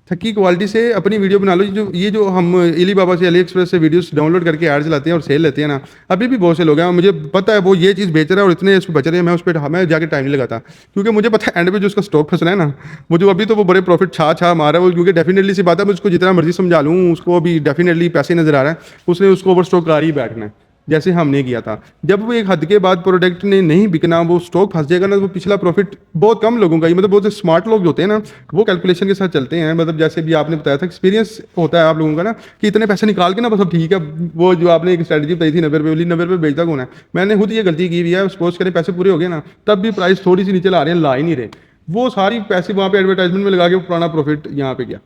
थकी क्वालिटी से अपनी वीडियो बना लो। ये जो हम अली बाबा से अली एक्सप्रेस से वीडियोस डाउनलोड करके ऐड चलाते हैं और सेल लेते हैं ना, अभी भी बहुत से लोग हैं, मुझे पता है वो ये चीज़ बेच रहा है और इतने इस पर बच रहे हैं, मैं उस पर मैं जाके टाइम नहीं लगाता क्योंकि मुझे पता है एंड पे जो उसका स्टॉक फंसना है ना, वो जो अभी तो वो बड़े प्रॉफिट छा मारा है वो, क्योंकि डेफिनेटली सी बात है मैं उसको जितना मर्जी समझा लूँ, उसको अभी डेफिनेटली पैसे नजर आ रहा है, उसने उसको ओवर स्टॉक कर ही बैठना है। जैसे हमने किया था। जब वो एक हद के बाद प्रोडक्ट ने नहीं बिकना, वो स्टॉक फंस जाएगा ना, वो पिछला प्रॉफिट बहुत कम लोगों का ही, मतलब बहुत से स्मार्ट लोग जो होते हैं ना, वो कैलकुलेशन के साथ चलते हैं। मतलब जैसे भी आपने बताया था, एक्सपीरियंस होता है आप लोगों का ना, कि इतने पैसे निकाल के ना बस अब ठीक है। वो जो आपने एक स्ट्रेटजी बताई थी 90 रुपये वाली, 90 रुपये बेचता कौन है? मैंने खुद ये गलती की हुई है। सपोज करें पैसे पूरे हो गए ना, तब भी प्राइस थोड़ी सी नीचे ला रहे हैं, ला ही नहीं रहे। वो सारी पैसे वहाँ पे एडवर्टाइजमेंट में लगा के पुराना प्रॉफिट यहाँ पे गया।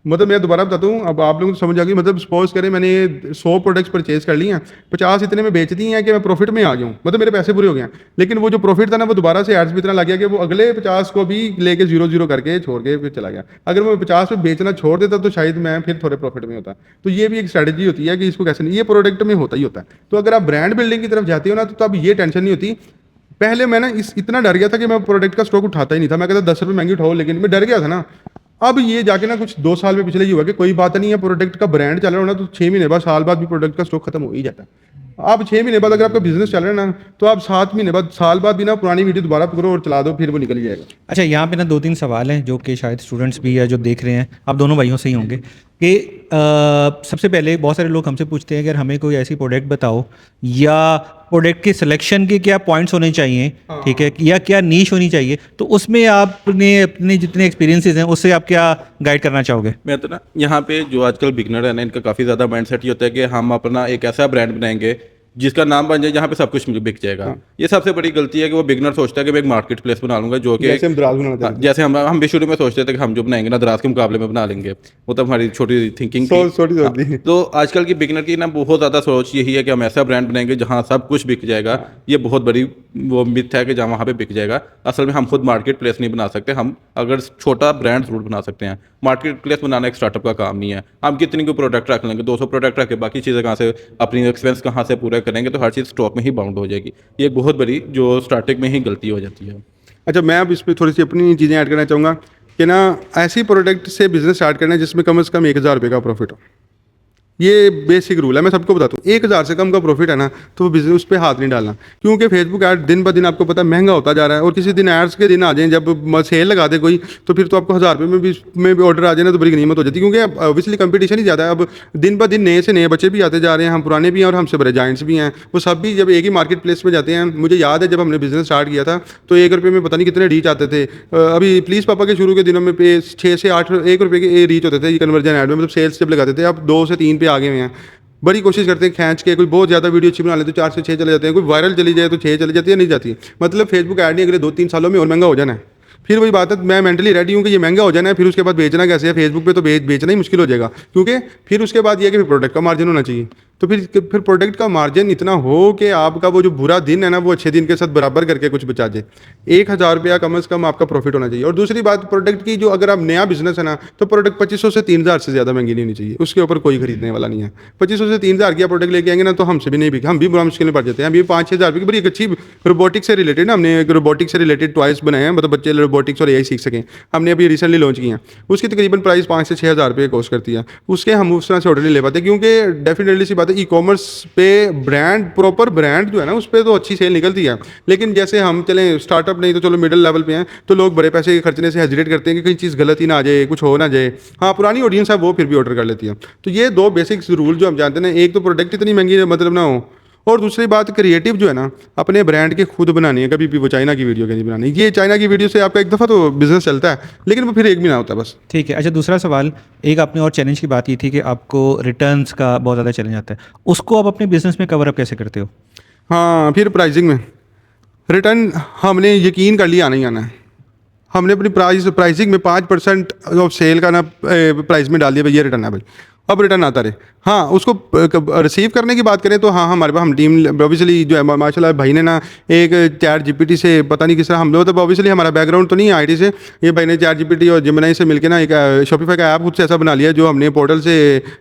मतलब मैं दोबारा बताता हूँ, अब आप लोगों को समझ आ गई। मतलब सपोज करें मैंने 100 प्रोडक्ट्स परचेज कर लिए हैं, 50 इतने में बेच दिए हैं कि मैं प्रॉफिट में आ गया हूँ, मतलब मेरे पैसे पूरे हो गए हैं। लेकिन वो जो प्रॉफिट था ना, वो दोबारा से एड्स भी इतना लग गया कि वो अगले 50 को भी लेके 0-0 करके छोड़ के फिर चला गया। अगर मैं 50 पे बेचना छोड़ देता तो शायद मैं फिर थोड़े प्रॉफिट में होता। तो ये भी एक स्ट्रैटेजी होती है कि इसको कैसे नहीं, ये प्रोडक्ट में होता ही होता है। तो अगर आप ब्रांड बिल्डिंग की तरफ जाते हो ना, तो तब ये टेंशन नहीं होती। पहले मैं ना इतना डर गया था कि मैं प्रोडक्ट का स्टॉक उठाता ही नहीं था। मैं कहता 10 रुपये महंगी उठाओ, लेकिन मैं डर गया था ना। अब ये जाके ना कुछ 2 साल में पिछले ही हुआ कि कोई बात नहीं है, प्रोडक्ट का ब्रांड चल रहा हो ना, तो 6 महीने बाद, साल बाद भी प्रोडक्ट का स्टॉक खत्म हो ही जाता है। आप 6 महीने बाद अगर आपका बिजनेस चल रहा है ना, तो आप 7 महीने बाद, साल बाद भी ना पुरानी वीडियो दोबारा पकड़ो और चला दो, फिर वो निकल जाएगा। अच्छा, यहाँ पे ना 2-3 सवाल हैं जो कि शायद स्टूडेंट्स भी या जो देख रहे हैं, आप दोनों भाइयों से ही होंगे कि सबसे पहले बहुत सारे लोग हमसे पूछते हैं कि अगर हमें कोई ऐसी प्रोडक्ट बताओ, या प्रोडक्ट के सिलेक्शन के क्या पॉइंट्स होने चाहिए, ठीक है, या क्या नीश होनी चाहिए, तो उसमें आपने अपने जितने एक्सपीरियंसेस हैं उससे आप क्या गाइड करना चाहोगे? मैं तो ना यहाँ पे जो आजकल बिगनर है ना, इनका काफ़ी ज़्यादा माइंडसेट ये होता है कि हम अपना एक ऐसा ब्रांड बनाएंगे जिसका नाम बन जाए जहाँ पे सब कुछ बिक जाएगा। ये सबसे बड़ी गलती है कि वो बिगनर सोचता है कि मैं एक मार्केट प्लेस बना लूंगा, जो कि जैसे हम दराज बनाते हाँ, जैसे हम भी शुरू में सोचते थे कि हम जो बनाएंगे ना दराज के मुकाबले में बना लेंगे। वो तो हमारी छोटी थिंकिंग थी। तो आजकल की बिगनर की ना बहुत ज़्यादा सोच यही है कि हम ऐसा ब्रांड बनाएंगे जहाँ सब कुछ बिक जाएगा। ये बहुत बड़ी वो मिथ है कि जहाँ वहाँ पे बिक जाएगा। असल में हम खुद मार्केट प्लेस नहीं बना सकते। हम अगर छोटा ब्रांड जरूर बना सकते हैं, मार्केट प्लेस बनाना एक स्टार्टअप का काम नहीं है। हम कितनी को प्रोडक्ट रख लेंगे, 200 प्रोडक्ट रख के बाकी चीज़ें कहाँ से, अपनी एक्सपेंस कहाँ से पूरा करेंगे, तो हर चीज़ स्टॉक में ही बाउंड हो जाएगी। ये एक बहुत बड़ी जो स्टार्टिंग में ही गलती हो जाती है। अच्छा, मैं अब इसमें थोड़ी सी अपनी चीज़ें ऐड करना चाहूँगा कि ना, ऐसी प्रोडक्ट से बिजनेस स्टार्ट करना है जिसमें कम से कम 1000 रुपये का प्रॉफिट हो। ये बेसिक रूल है, मैं सबको बताता हूँ। 1000 से कम का प्रॉफिट है ना, तो वो बिजनेस उस पर हाथ नहीं डालना। क्योंकि फेसबुक ऐड दिन ब दिन आपको पता है महंगा होता जा रहा है। और किसी दिन एड्स के दिन आ जाएं, जब सेल लगा दे कोई, तो फिर तो आपको 1000 रुपये में भी ऑर्डर आ जाए ना, तो बड़ी गनीमत हो जाती है। क्योंकि ऑब्वियसली कंपटीशन ही ज़्यादा है। अब दिन ब दिन नए से नए बच्चे भी आते जा रहे हैं, हम पुराने भी हैं और हमसे बड़े जाइंट्स भी हैं। वो सब भी जब एक ही मार्केट प्लेस में जाते हैं। मुझे याद है जब हमने बिजनेस स्टार्ट किया था, तो 1 रुपये में पता नहीं कितने रीच आते थे। अभी प्लीज़ पापा के शुरू के दिनों में पे 6 से 8 1 रुपये के रीच होते थे कन्वर्जन ऐड में, मतलब सेल्स जब लगाते थे। अब 2 से 3 पे आगे हुए हैं। बड़ी कोशिश करते हैं खींच के, कोई बहुत ज़्यादा वीडियो अच्छी बना लेते तो 4 से 6 चले जाते हैं, कोई वायरल चली जाए तो 6 चली जाती है, नहीं जाती। मतलब फेसबुक ऐड नहीं, अगले 2-3 सालों में और महंगा हो जाना है। फिर वही बात है, मैं मेंटली रेडी हूँ कि ये महंगा हो जाना है, फिर उसके बाद बेचना कैसे है? फेसबुक पे तो बेचना ही मुश्किल हो जाएगा। क्योंकि फिर उसके बाद ये है कि फिर प्रोडक्ट का मार्जिन होना चाहिए। तो फिर प्रोडक्ट का मार्जिन इतना हो कि आपका वो जो बुरा दिन है ना, वो अच्छे दिन के साथ बराबर करके कुछ बचा जाए। 1000 रुपया कम से कम आपका प्रॉफिट होना चाहिए। और दूसरी बात, प्रोडक्ट की जो, अगर आप नया बिजनेस है ना, तो प्रोडक्ट 2500 से 3000 से ज़्यादा महंगी नहीं होनी चाहिए। उसके ऊपर कोई खरीदने वाला नहीं है। 2500 से 3000 की प्रोडक्ट लेके आएंगे ना, तो हमसे भी नहीं बिके, हम भी बुरा मुश्किल में पड़ जाते हैं। अभी 5-6 हज़ार रुपये की बड़ी एक अच्छी रोबोटिक्स से रिलेटेड ना, हमने एक रोबोटिक्स से रिलेटेड टॉयस बनाए हैं, मतलब बच्चे रोबोटिक्स और AI सीख सकें। हमने अभी रिसेंटली लॉन्च किए हैं। उसकी तकरीबन प्राइस 5 से 6 हज़ार रुपये कॉस्ट करती है। उसके हम उस तरह से ऑर्डर नहीं ले पाते, क्योंकि डेफिनेटली सी बात है, ई-कॉमर्स पे ब्रांड, प्रॉपर ब्रांड जो है ना, उस पर तो अच्छी सेल निकलती है। लेकिन जैसे हम चलें स्टार्टअप नहीं तो चलो मिडिल लेवल पे हैं, तो लोग बड़े पैसे खर्चने से हेजिटेट करते हैं कि कहीं चीज़ गलत ही ना आ जाए, कुछ हो ना जाए। हाँ, पुरानी ऑडियंस है वो फिर भी ऑर्डर कर लेती है। तो ये 2 बेसिक रूल जो हम जानते हैं, एक तो प्रोडक्ट इतनी महंगी मतलब ना हो, और दूसरी बात क्रिएटिव जो है ना, अपने ब्रांड के खुद बनानी है। कभी भी वो चाइना की वीडियो के नहीं बनानी। ये चाइना की वीडियो से आपका एक दफ़ा तो बिजनेस चलता है, लेकिन वो फिर एक भी ना होता बस। ठीक है। अच्छा, दूसरा सवाल, एक आपने और चैलेंज की बात की थी कि आपको रिटर्न्स का बहुत ज़्यादा चैलेंज आता है, उसको आप अपने बिजनेस में कवर अप कैसे करते हो? हाँ, फिर प्राइसिंग में रिटर्न हमने यकीन कर लिया आना ही आना है। हमने अपनी प्राइसिंग में 5% ऑफ सेल का ना प्राइस में डाल दिया, भाई ये रिटर्न है भाई, अब रिटर्न आता रहे। हाँ, उसको रिसीव करने की बात करें तो हाँ, हमारे पास हम टीम ऑब्वियसली जो है, माशाल्लाह भाई ने ना एक चैट जीपीटी से पता नहीं किस तरह हम लोग, मतलब ऑब्वियसली हमारा बैकग्राउंड तो नहीं है IT से, ये भाई ने चैट जीपीटी और जेमिनी से मिलकर ना एक शॉपिफाई का ऐप खुद से ऐसा बना लिया जो हमने पोर्टल से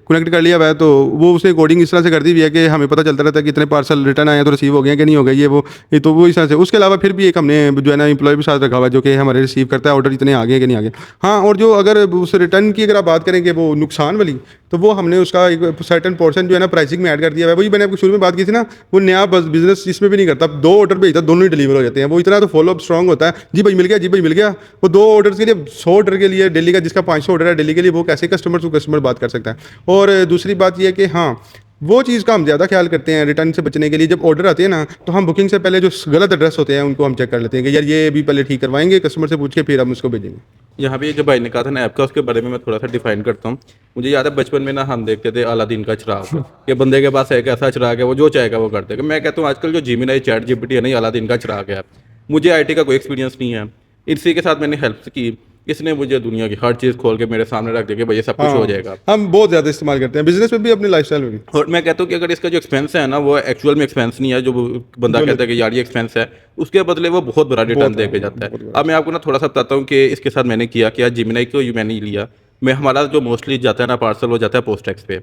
कनेक्ट कर लिया हुआ है। तो वो उसने कोडिंग इस तरह से कर दी हुई है कि हमें पता चलता रहता है कि इतने पार्सल रिटर्न आए हैं, तो रिसीव हो गए कि नहीं हो गए, ये तो वो इस तरह से। उसके अलावा फिर भी एक हमने जो है ना एम्प्लॉय भी साथ रखा हुआ है जो कि हमारे रिसीव करता है ऑर्डर, इतने आगे हैं कि नहीं आगे। हाँ, और जो अगर उस रिटर्न की अगर आप बात करेंगे वो नुकसान वाली, तो वो हमने उसका एक सर्टेन पोर्शन जो है ना प्राइसिंग में ऐड कर दिया है। वही मैंने आपको शुरू में बात की थी ना, वो नया बिजनेस इसमें भी नहीं करता, 2 ऑर्डर भेजता, दोनों ही डिलीवर हो जाते हैं। वो इतना तो फॉलोअप स्ट्रॉन्ग होता है, जी भाई मिल गया, जी भाई मिल गया। वो 2 ऑर्डर के लिए 100 ऑर्डर के लिए डेली का, जिसका 500 ऑर्डर है डेली के लिए, वो कैसे कस्टमर टू कस्टमर बात कर सकता है। और दूसरी बात यह है कि हाँ, वो चीज़ का हम ज़्यादा ख्याल करते हैं रिटर्न से बचने के लिए। जब ऑर्डर आते हैं ना तो हम बुकिंग से पहले जो गलत एड्रेस होते हैं उनको हम चेक कर लेते हैं कि यार ये भी पहले ठीक करवाएंगे, कस्टमर से पूछ के फिर हम उसको भेजेंगे। यहाँ पे ये जो भाई ने कहा था ना ऐप का, उसके बारे में मैं थोड़ा सा डिफाइन करता हूँ। मुझे याद है बचपन में ना हम देखते थे अलादीन का चिराग, कि बंदे के पास एक ऐसा चिराग है वो जो चाहेगा वो कर देगा। मैं कहता हूँ आजकल जो जेमिनी चैट जीपीटी है ना, अलादीन का चिराग है। मुझे आईटी का कोई एक्सपीरियंस नहीं है, इसी के साथ मैंने हेल्प की, इसने मुझे दुनिया की हर चीज़ खोल के मेरे सामने रख दी कि भाई ये सब कुछ हो जाएगा। हम बहुत ज़्यादा इस्तेमाल करते हैं बिजनेस में भी, अपनी लाइफस्टाइल में भी। और मैं कहता हूँ कि अगर इसका जो एक्सपेंस है ना वो एक्चुअल में एक्सपेंस नहीं है, जो बंदा कहता है कि यार ये एक्सपेंस है, उसके बदले वो बहुत बड़ा रिटर्न दे के जाता है। अब मैं आपको ना थोड़ा सा बताता हूँ कि इसके साथ मैंने किया कि जेमिनी को मैंने लिया। मैं हमारा जो मोस्टली जाता है ना पार्सल, वो जाता है पोस्टएक्स पे।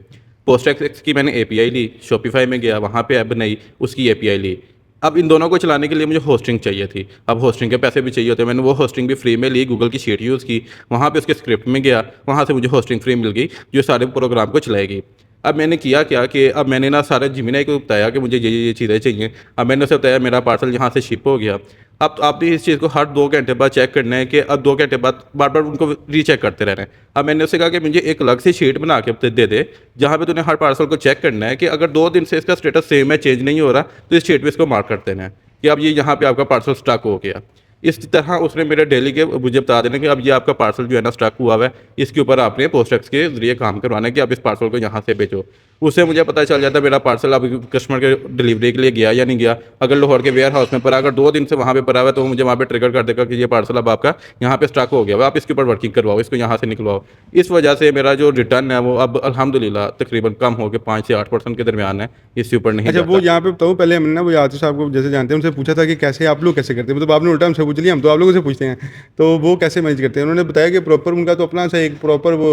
पोस्टएक्स की मैंने एपीआई ली, शॉपिफाई में गया, वहाँ पे ऐप बनाई, उसकी एपीआई ली। अब इन दोनों को चलाने के लिए मुझे होस्टिंग चाहिए थी। अब होस्टिंग के पैसे भी चाहिए होते हैं, मैंने वो होस्टिंग भी फ्री में ली, गूगल की शीट यूज़ की, वहाँ पे उसके स्क्रिप्ट में गया, वहाँ से मुझे होस्टिंग फ्री मिल गई जो सारे प्रोग्राम को चलाएगी। अब मैंने किया क्या कि अब मैंने ना सारे जेमिनी को बताया कि मुझे ये चीज़ें चाहिए। अब मैंने उसे बताया मेरा पार्सल यहाँ से शिप हो गया। अब आप भी इस चीज़ को हर 2 घंटे बाद चेक करना है कि अब 2 घंटे बाद बार बार उनको रीचेक करते रहना है। अब मैंने उससे कहा कि मुझे एक अलग से शीट बना के दे दे, जहाँ पे तूने हर पार्सल को चेक करना है कि अगर 2 दिन से इसका स्टेटस सेम है, चेंज नहीं हो रहा, तो इस शीट पे इसको मार्क कर देना है कि अब ये यहाँ पे आपका पार्सल स्टक हो गया। इस तरह उसने मेरे डेली के मुझे बता देना कि अब ये आपका पार्सल जो है ना स्टक हुआ है, इसके ऊपर आपने पोस्टएक्स के जरिए काम करवाना है कि आप इस पार्सल को यहाँ से भेजो। उससे मुझे पता चल जाता है मेरा पार्सल अब कस्टमर के डिलीवरी के लिए गया या नहीं गया। अगर लाहौर के वेयर हाउस में पड़ा, अगर 2 दिन से वहाँ पे पड़ा हुआ है, तो वो मुझे वहाँ पे ट्रिगर कर देगा कि ये पार्सल अब आपका यहाँ पे स्टक हो गया है, आप इसके ऊपर वर्किंग करवाओ, इसको यहाँ से निकलवाओ। इस वजह से मेरा जो रिटर्न है वो अब अल्हम्दुलिल्लाह तकरीबन कम हो के 5 से 8% के दरमियान है, इससे ऊपर नहीं अच्छा, जाता। वो यहाँ पे बताऊँ, पहले हमने ना वो आतिश साहब को जैसे जानते हैं, उनसे पूछा था कि कैसे आप लोग कैसे करते हैं, मतलब आपने उल्टा हमसे पूछ लिया, हम तो आप लोगों से पूछते हैं, तो वो कैसे मैनेज करते हैं। उन्होंने बताया कि प्रॉपर उनका तो अपना सा एक प्रॉपर वो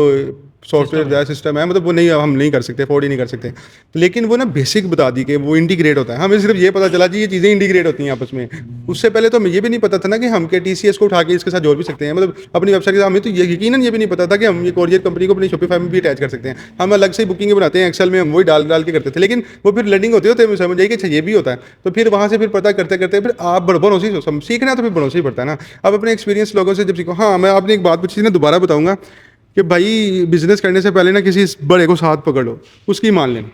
सॉफ्टवेयर सिस्टम है, मतलब वो नहीं, हम नहीं कर सकते, अफोर्ड ही नहीं कर सकते, लेकिन वो ना बेसिक बता दी कि वो इंटीग्रेट होता है। हमें सिर्फ ये पता चला जी ये चीज़ें इंटीग्रेट होती हैं आपस में। उससे पहले तो हमें ये भी नहीं पता था ना कि हम के TCS को उठा के इसके साथ जोड़ भी सकते हैं, मतलब अपनी वेबसाइट के साथ। हमें तो यकीनन ये भी नहीं पता था कि हम ये कोरियर कंपनी को अपनी शॉपिफाई में भी अटैच कर सकते हैं। हम अलग से बुकिंग बनाते हैं एक्सेल में, हम वही डाल के करते थे, लेकिन वो फिर लर्निंग होते होते समझ आई कि अच्छा ये भी होता है। तो फिर वहाँ से फिर पता करते करते फिर आप भरोसे ही सीखना है, तो फिर भरोसे ही पड़ता है ना। अब अपने एक्सपीरियंस लोगों से जब सीखो। हाँ, मैं आपने एक बात पूछी थी ना, दोबारा बताऊँगा कि भाई बिजनेस करने से पहले ना किसी बड़े को साथ पकड़ लो, उसकी मान लेना,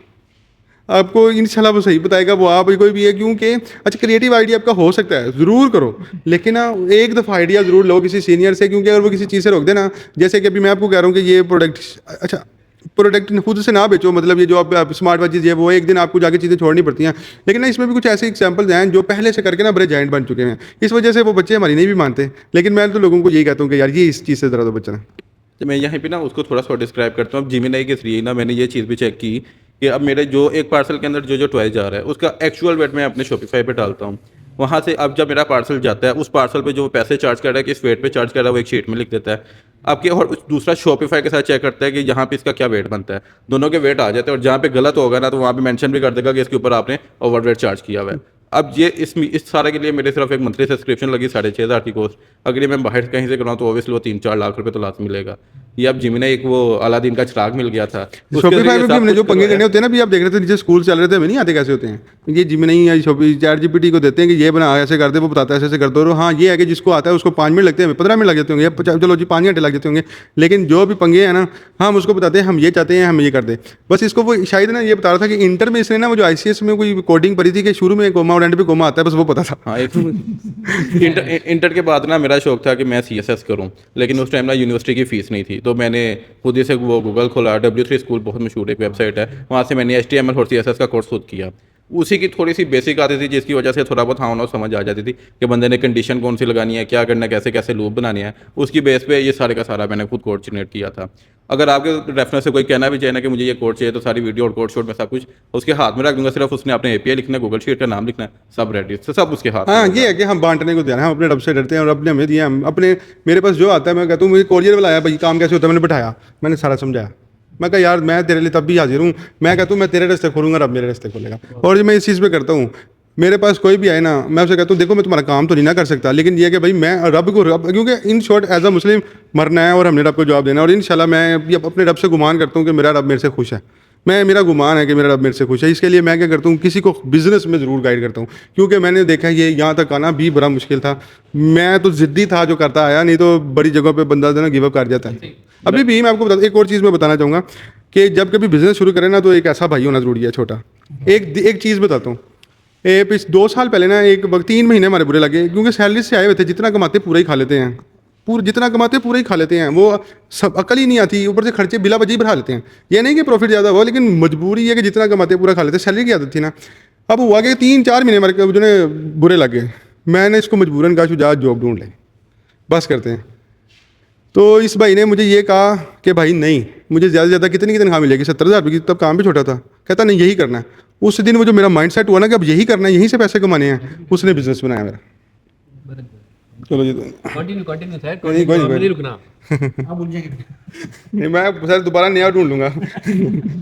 आपको इंशाल्लाह वो सही बताएगा, वो आप कोई भी है। क्योंकि अच्छा, क्रिएटिव आइडिया आपका हो सकता है, ज़रूर करो, लेकिन ना एक दफ़ा आइडिया ज़रूर लो किसी सीनियर से, क्योंकि अगर वो किसी चीज़ से रोक देना, जैसे कि अभी मैं आपको कह रहा हूँ कि ये प्रोडक्ट, अच्छा प्रोडक्ट खुद से ना बेचो, मतलब ये जो आप स्मार्ट वाच चीज़ है वो एक दिन आपको जाके चीज़ें छोड़नी पड़ती हैं, लेकिन ना इसमें भी कुछ ऐसे एग्जांपल्स हैं जो पहले से करके ना बड़े जाइंट बन चुके हैं। इस वजह से वो बच्चे हमारी नहीं भी मानते, लेकिन मैं तो लोगों को यही कहता हूँ कि यार ये इस चीज़ से ज़रा तो बचना। तो मैं यहाँ पे ना उसको थोड़ा सा डिस्क्राइब करता हूँ। अब जेमिनी के जरिए ना मैंने ये चीज़ भी चेक की कि अब मेरे जो एक पार्सल के अंदर जो टॉय जा रहा है उसका एक्चुअल वेट मैं अपने शॉपिफाई पे डालता हूँ। वहाँ से अब जब मेरा पार्सल जाता है, उस पार्सल पे जो पैसे चार्ज कर रहा है, किस वेट पे चार्ज कर रहा है, वो एक शीट में लिख देता है आपके। और दूसरा शॉपिफाई के साथ चेक करता है कि यहाँ पे इसका क्या वेट बनता है, दोनों के वेट आ जाते हैं। और जहाँ पे गलत होगा ना तो वहाँ पे मेंशन भी कर देगा कि इसके ऊपर आपने ओवर वेट चार्ज किया हुआ है। अब ये इस सारे के लिए मेरे सिर्फ एक मंथली सब्सक्रिप्शन लगी 6,500 की कॉस्ट। अगर ये मैं बाहर कहीं से कराऊँ तो ऑब्वियसली वो 3-4 लाख रुपए तो लाजमी मिलेगा। ये अब जेमिनी एक वो अलादीन का चिराग मिल गया था। शॉपिफाई में भी हमने जो पंगे करने होते हैं ना, भी आप देख रहे थे नीचे स्कूल चल रहे थे, हमें नहीं आते कैसे होते हैं। ये जेमिनी या चैट जीपीटी को देते हैं कि ये बना ऐसे करते, वो बताता है ऐसे कर दो। और हाँ, ये है कि जिसको आता है उसको 5 मिनट लगते हैं, 15 मिनट लग जाते होंगे, चलो जी 5 घंटे लग जाते होंगे, लेकिन जो भी पंगे हैं ना, हम उसको बताते हैं हम ये चाहते हैं, हम ये कर दे। बस इसको वो शायद ना ये बता रहा था कि इंटर में इसने ना वो जो ICS में कोई कोडिंग पढ़ी थी कि शुरू में कोमा और एंड पे कोमा आता है, बस वो पता था। हाँ, एक इंटर के बाद ना मेरा शौक था कि मैं CSS करूं, लेकिन उस टाइम ना यूनिवर्सिटी की फ़ीस नहीं थी, तो मैंने खुद ही से वो गूगल खोला। W3 स्कूल बहुत मशहूर एक वेबसाइट है, वहाँ से मैंने HTML और CSS का कोर्स खुद किया। उसी की थोड़ी सी बेसिक आती थी, जिसकी वजह से थोड़ा बहुत हाँ समझ आ जाती थी कि बंदे ने कंडीशन कौन सी लगानी है, क्या करना है, कैसे कैसे लूप बनानी है। उसकी बेस पे ये सारे का सारा मैंने खुद कोड जनरेट किया था। अगर आपके रेफरेंस से कोई कहना भी चाहिए ना कि मुझे ये कोड चाहिए, तो सारी वीडियो और कोड शोड में सब कुछ उसके हाथ में रख दूंगा। सिर्फ उसने अपने API लिखना है, गूगल शीट का नाम लिखना है, सब रेडी, सब उसके हाथ। हाँ, ये है कि हम बांटने को तैयार हैं, हम अपने रब से डरते हैं और अपने हमें दिया, हम अपने मेरे पास जो आता है मैं कहता हूँ मुझे कोरियर वाला आया भाई, काम कैसे होता है, मैंने बैठाया, मैंने सारा समझाया। मैं कहा यार मैं तेरे लिए तब भी हाजिर हूँ, मैं कहता हूँ मैं तेरे रास्ते खोलूँगा, रब मेरे रास्ते खोलेगा। और मैं इस चीज़ पे करता हूँ, मेरे पास कोई भी आए ना, मैं उससे कहता हूँ देखो मैं तुम्हारा काम तो नहीं ना कर सकता, लेकिन ये है कि भाई मैं रब को क्योंकि इन शॉर्ट एज अ मुस्लिम मरना है और हमने रब को जवाब देना है। और इंशाल्लाह मैं अपने रब से गुमान करता हूँ कि मेरा रब मेरे से खुश है, मेरा गुमान है कि मेरा रब मेरे से खुश है। इसके लिए मैं क्या करता हूँ, किसी को बिजनेस में ज़रूर गाइड करता हूँ, क्योंकि मैंने देखा ये यहाँ तक आना भी बड़ा मुश्किल था। मैं तो ज़िद्दी था जो करता आया, नहीं तो बड़ी जगहों पे बंदा जो ना गिव अप कर जाता है। अभी भी मैं आपको एक और चीज़ मैं बताना चाहूँगा कि जब कभी बिजनेस शुरू करें ना तो एक ऐसा भाई होना ज़रूरी है छोटा। एक चीज़ बताता हूँ, 2 साल पहले ना 3 महीने हमारे बुरे लगे, क्योंकि सैलरी से आए हुए थे, जितना कमाते पूरा ही खा लेते हैं, जितना कमाते पूरा ही खा लेते हैं, वो सब अकल ही नहीं आती, ऊपर से खर्चे बिला वजह बढ़ा लेते हैं। ये नहीं कि प्रॉफिट ज़्यादा हो, लेकिन मजबूरी है कि जितना कमाते पूरा खा लेते, सैलरी की आदत थी ना। अब हुआ कि 3-4 महीने हमारे जो है बुरे लगे, मैंने इसको मजबूरन कहा शुजा जॉब ढूंढ ले, बस करते हैं। तो इस भाई ने मुझे ये कहा कि भाई नहीं, मुझे ज़्यादा से ज़्यादा कितनी की तनख्वाह मिलेगी, 70,000 रुपये की, तब काम भी छोटा था। कहता नहीं यही करना है। उस दिन वो जो मेरा माइंड सेट हुआ ना कि अब यही करना है, यहीं से पैसे कमाने हैं, उसने बिजनेस बनाया मेरा। चलो जी, कंटिन्यू सर, कोई नहीं रुकना। नहीं, मैं सर दोबारा नया ढूंढ लूँगा।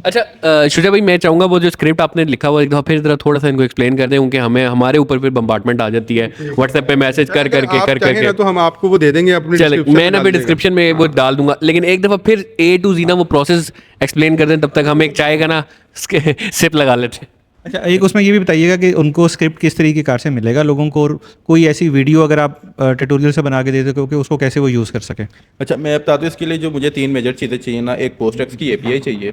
अच्छा शुजा भाई, मैं चाहूँगा वो जो स्क्रिप्ट आपने लिखा हुआ एक दफ़ा फिर ज़रा थोड़ा सा इनको एक्सप्लेन कर दें, क्योंकि हमें हमारे ऊपर फिर बम्बार्टमेंट आ जाती है व्हाट्सएप पे मैसेज कर करके आप चाहें ना तो हम आपको वो दे देंगे अपनी चले, description मैं ना में भी डाल डिस्क्रिप्शन में वो डाल दूंगा, लेकिन एक दफ़ा फिर A to Z ना वो प्रोसेस एक्सप्लेन कर दें, तब तक हम एक चाय का ना सिप लगा लेते हैं। अच्छा, एक उसमें ये भी बताइएगा कि उनको स्क्रिप्ट किस तरीके कार से मिलेगा लोगों को, और कोई ऐसी वीडियो अगर आप ट्यूटोरियल से बना के दे दो कि उसको कैसे वो यूज़ कर सकें। अच्छा, मैं बता दूँ इसके लिए जो मुझे 3 मेजर चीज़ें चाहिए ना, एक पोस्टएक्स की API चाहिए।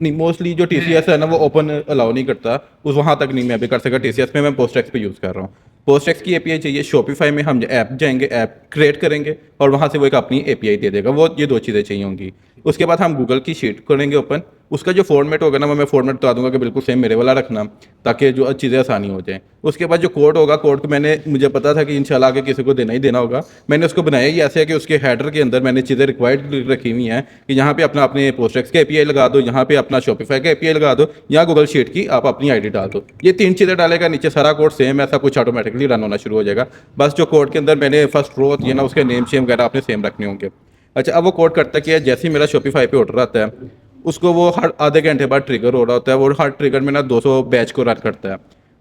नहीं, मोस्टली जो TCS है ना वो ओपन अलाउ नहीं करता, उस वहाँ तक नहीं मैं अभी कर सका। TCS में मैं पोस्टएक्स पे यूज़ कर रहा हूँ। पोस्टएक्स की API चाहिए। शॉपिफाई में हम ऐप जाएंगे, ऐप क्रिएट करेंगे और वहाँ से वो एक अपनी API दे देगा। वो ये 2 चीज़ें चाहिए होंगी। उसके बाद हम गूगल की शीट करेंगे ओपन। उसका जो फॉर्मेट होगा ना वो मैं फॉर्मेट बता दूंगा कि बिल्कुल सेम मेरे वाला रखना, ताकि जो चीज़ें आसानी हो जाए। उसके बाद जो कोड होगा, कोड को मुझे पता था कि इंशाल्लाह आगे किसी को देना ही देना होगा। मैंने उसको बनाया ही ऐसे है कि उसके हेडर के अंदर मैंने चीज़ें रिक्वायर्ड रखी हुई हैं कि यहाँ पे अपने पोस्टएक्स के API लगा दो, यहाँ पे अपना शॉपिफाई का API लगा दो, यहाँ गूगल शीट की आप अपनी ID डाल दो। ये 3 चीज़ें डालेगा, नीचे सारा कोड सेम है, ऐसा कुछ ऑटोमेटिकली रन होना शुरू हो जाएगा। बस जो कोड के अंदर मैंने फर्स्ट रो होती है ना, उसके नेम शेम वगैरह आपने सेम रखने होंगे। अच्छा, अब वो कोड करता क्या है, जैसे ही मेरा शॉपिफाई पे ऑर्डर आता है, उसको वो हर आधे घंटे बाद ट्रिगर हो रहा होता है। वो हर ट्रिगर में ना 200 बैच को रन करता है।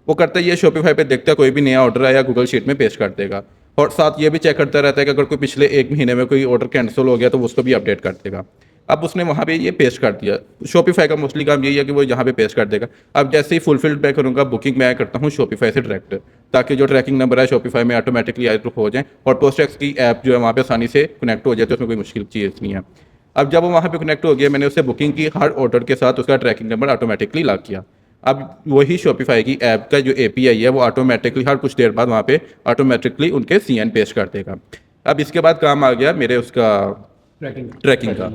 वो करता है ये शॉपिफाई पे देखता है कोई भी नया ऑर्डर आया, गूगल शीट में पेस्ट कर देगा। और साथ ये भी चेक करता रहता है कि अगर कोई पिछले 1 महीने में कोई ऑर्डर कैंसिल हो गया तो उसको भी अपडेट कर देगा। अब उसने वहाँ पे ये पेस्ट कर दिया। शॉपिफाई का मोस्टली काम यही है कि वो यहाँ पे पेस्ट कर देगा। अब जैसे ही फुलफिल्ड मैं करूँगा, बुकिंग मैं करता हूँ शॉपिफाई से डायरेक्ट, ताकि जो ट्रैकिंग नंबर है शॉपिफाई में ऑटोमेटिकली हो जाए और पोस्टएक्स की ऐप जो है वहाँ पे आसानी से कनेक्ट हो जाए, तो उसमें कोई मुश्किल चीज़ नहीं है। अब जब वो वहाँ पे कनेक्ट हो गया, मैंने उससे बुकिंग की, हर ऑर्डर के साथ उसका ट्रैकिंग नंबर ऑटोमेटिकली लॉक किया। अब वही शॉपिफाई की ऐप का जो API है वो ऑटोमेटिकली हर कुछ देर बाद वहाँ पे ऑटोमेटिकली उनके CN पेस्ट कर देगा। अब इसके बाद काम आ गया मेरे उसका ट्रैकिंग का।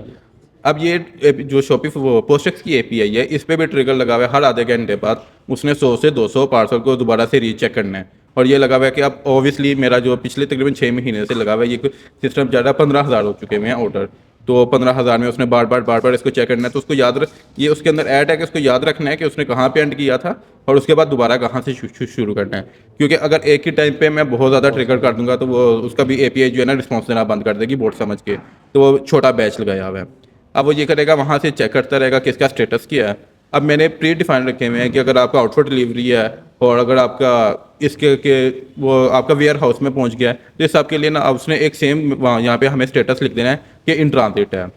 अब ये जो पोस्टएक्स की API है, इस पर भी ट्रिगर लगा हुआ है, हर आधे घंटे बाद उसने 100 से 200 पार्सल को दोबारा से रीचेक करना है। और ये लगा हुआ है कि अब ऑब्वियसली मेरा जो पिछले तकरीबन 6 महीने से लगा हुआ है ये सिस्टम ज़्यादा 15,000 हो चुके हैं ऑर्डर। तो 15,000 में उसने बार बार इसको चेक करना है। तो उसको ये उसके अंदर ऐड है कि उसको याद रखना है कि उसने कहाँ पे एंड किया था और उसके बाद दोबारा कहाँ से शुरू करना है। क्योंकि अगर एक ही टाइम पे मैं बहुत ज़्यादा ट्रिगर कर दूंगा तो वो उसका भी API जो है ना रिस्पॉन्स देना बंद कर देगी बोर्ड समझ के। तो वो छोटा बैच लगाया हुआ है। अब वो ये करेगा, वहाँ से चेक करता रहेगा कि इसका स्टेटस क्या है। अब मैंने प्री डिफाइन रखे हुए हैं कि अगर आपका आउटफुट डिलीवरी है और अगर आपका वो आपका वेयर हाउस में पहुंच गया है, तो इस सब के लिए ना अब उसने एक सेम यहाँ पे हमें स्टेटस लिख देना है कि इन ट्रांजिट है,